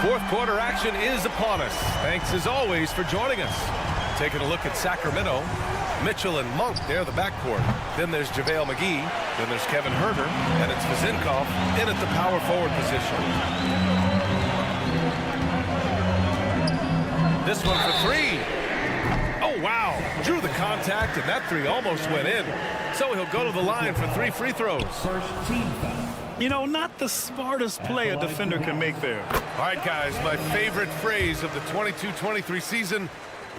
[SPEAKER 8] 4th quarter action is upon us. Thanks as always for joining us. Taking a look at Sacramento. Mitchell and Monk, they're the backcourt. Then there's JaVale McGee. Then there's Kevin Huerter. And it's Vezinkov in at the power forward position. This one for three. Oh, wow. Drew the contact, and that three almost went in. So he'll go to the line for 3 free throws.
[SPEAKER 4] First team foul.
[SPEAKER 9] You know, not the smartest play a defender can make there.
[SPEAKER 8] All right, guys, my favorite phrase of the 22-23 season,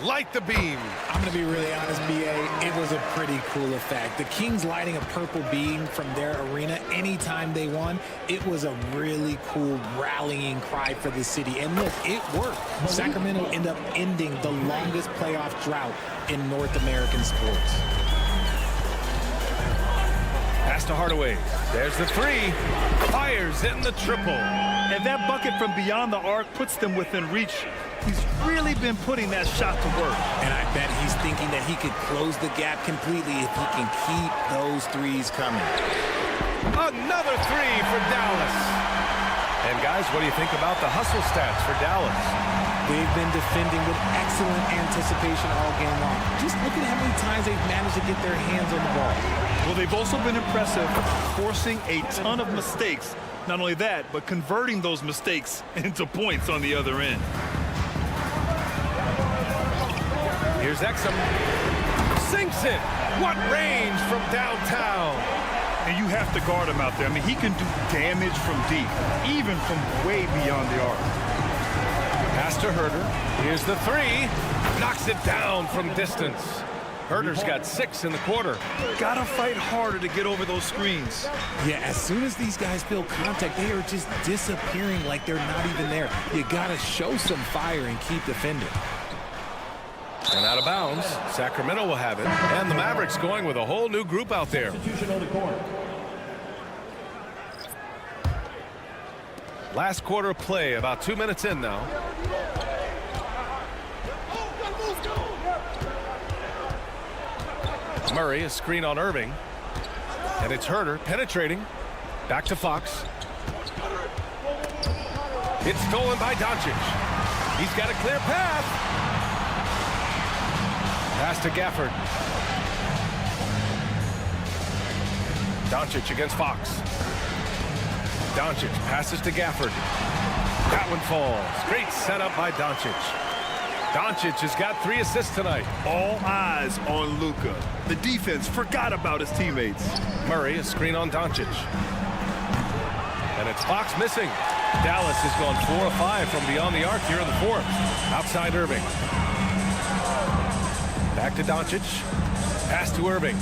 [SPEAKER 8] light the beam.
[SPEAKER 10] I'm going to be really honest, B.A. It was a pretty cool effect. The Kings lighting a purple beam from their arena anytime they won. It was a really cool rallying cry for the city. And look, it worked. Sacramento ended up ending the longest playoff drought in North American sports.
[SPEAKER 8] Pass to Hardaway. There's the three. Fires in the triple.
[SPEAKER 9] And that bucket from beyond the arc puts them within reach. He's really been putting that shot to work.
[SPEAKER 10] And I bet he's thinking that he could close the gap completely if he can keep those threes coming.
[SPEAKER 8] Another three for Dallas. And guys, what do you think about the hustle stats for Dallas?
[SPEAKER 10] They've been defending with excellent anticipation all game long. Just look at how many times they've managed to get their hands on the ball.
[SPEAKER 9] Well, they've also been impressive, forcing a ton of mistakes. Not only that, but converting those mistakes into points on the other end.
[SPEAKER 8] Here's Exum. Sinks it. What range from downtown.
[SPEAKER 9] And you have to guard him out there. I mean, he can do damage from deep, even from way beyond the arc.
[SPEAKER 8] Pass to Huerter. Here's the three. Knocks it down from distance. Huerter's got 6 in the quarter.
[SPEAKER 9] Gotta fight harder to get over those screens.
[SPEAKER 10] Yeah, as soon as these guys feel contact, they are just disappearing like they're not even there. You gotta show some fire and keep defending.
[SPEAKER 8] And out of bounds, Sacramento will have it. And the Mavericks going with a whole new group out there. Last quarter of play, about 2 minutes in now. Murray, a screen on Irving. And it's Huerter penetrating. Back to Fox. It's stolen by Doncic. He's got a clear path. Pass to Gafford. Doncic against Fox. Doncic passes to Gafford. That one falls. Great setup by Doncic. Doncic has got 3 assists tonight.
[SPEAKER 9] All eyes on Luka. The defense forgot about his teammates.
[SPEAKER 8] Murray, a screen on Doncic. And it's Fox missing. Dallas has gone 4 of 5 from beyond the arc here in the 4th. Outside Irving. Back to Doncic. Pass to Irving.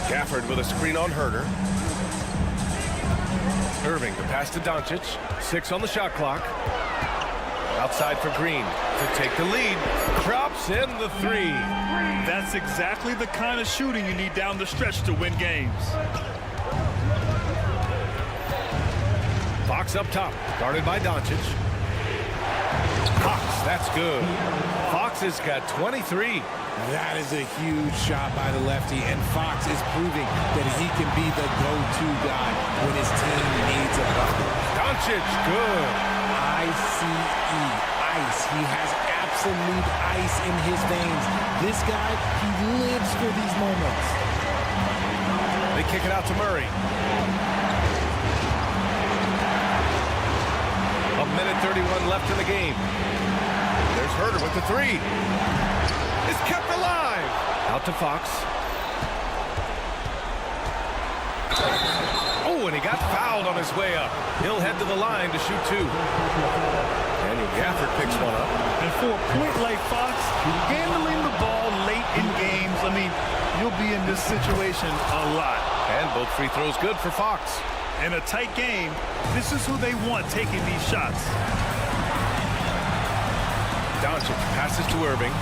[SPEAKER 8] Gafford with a screen on Herter. Irving, the pass to Doncic. 6 on the shot clock. Outside for Green to take the lead. Drops in the 3.
[SPEAKER 9] That's exactly the kind of shooting you need down the stretch to win games.
[SPEAKER 8] Fox up top, guarded by Doncic. Fox, that's good. Fox has got 23.
[SPEAKER 10] That is a huge shot by the lefty, and Fox is proving that he can be the go-to guy when his team needs a bucket.
[SPEAKER 8] Doncic, good.
[SPEAKER 10] I-C-E, ice. He has absolute ice in his veins. This guy, he lives for these moments.
[SPEAKER 8] They kick it out to Murray. A minute 31 left in the game. There's Herter with the 3. It's kept alive. Out to Fox. Oh, and he got fouled on his way up. He'll head to the line to shoot 2. Daniel Gafford picks one up.
[SPEAKER 9] And for a point like Fox, handling the ball late in games, I mean, you'll be in this situation a lot.
[SPEAKER 8] And both free throws good for Fox.
[SPEAKER 9] In a tight game, this is who they want taking these shots.
[SPEAKER 8] Doncic passes to Irving.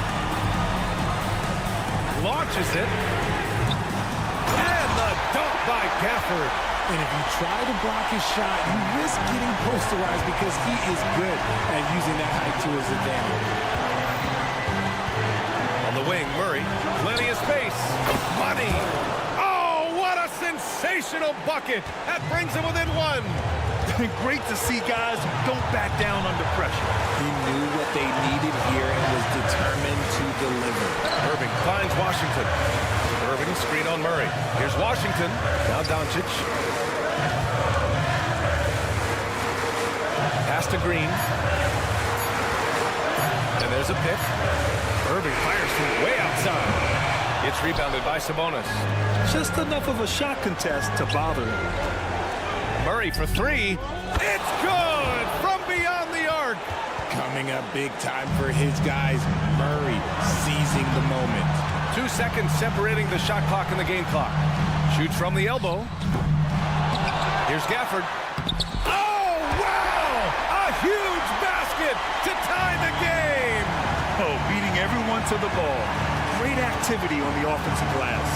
[SPEAKER 8] Launches it. And the dunk by Gafford.
[SPEAKER 10] And if you try to block his shot, you risk getting posterized because he is good at using that height to his advantage.
[SPEAKER 8] On the wing, Murray. Plenty of space. Money. Oh, what a sensational bucket. That brings him within 1.
[SPEAKER 9] Great to see guys who don't back down under pressure.
[SPEAKER 10] He knew what they needed here and was determined to deliver.
[SPEAKER 8] Irving finds Washington. Irving screen on Murray. Here's Washington. Now Doncic. Pass to Green. And there's a pick. Irving fires from way outside. It's rebounded by Sabonis.
[SPEAKER 9] Just enough of a shot contest to bother him.
[SPEAKER 8] Murray for 3. It's good from beyond the arc.
[SPEAKER 10] Coming up big time for his guys. Murray seizing the moment.
[SPEAKER 8] 2 seconds separating the shot clock and the game clock. Shoots from the elbow. Here's Gafford. Oh, wow! A huge basket to tie the game.
[SPEAKER 9] Oh, beating everyone to the ball. Great activity on the offensive glass.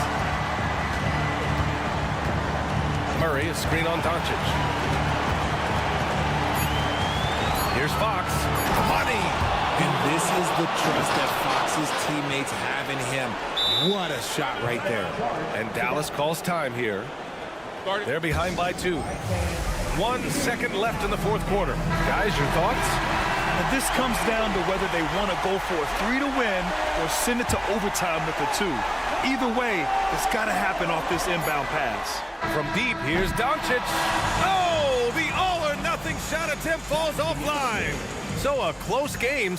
[SPEAKER 8] Murray, a screen on Doncic. Here's Fox. Money!
[SPEAKER 10] And this is the trust that Fox's teammates have in him. What a shot right there.
[SPEAKER 8] And Dallas calls time here. They're behind by 2. 1 second left in the 4th quarter. Guys, your thoughts?
[SPEAKER 9] And this comes down to whether they want to go for a 3 to win or send it to overtime with a 2. Either way, it's got to happen off this inbound pass.
[SPEAKER 8] From deep, here's Doncic. Oh, the all-or-nothing shot attempt falls offline. So a close game.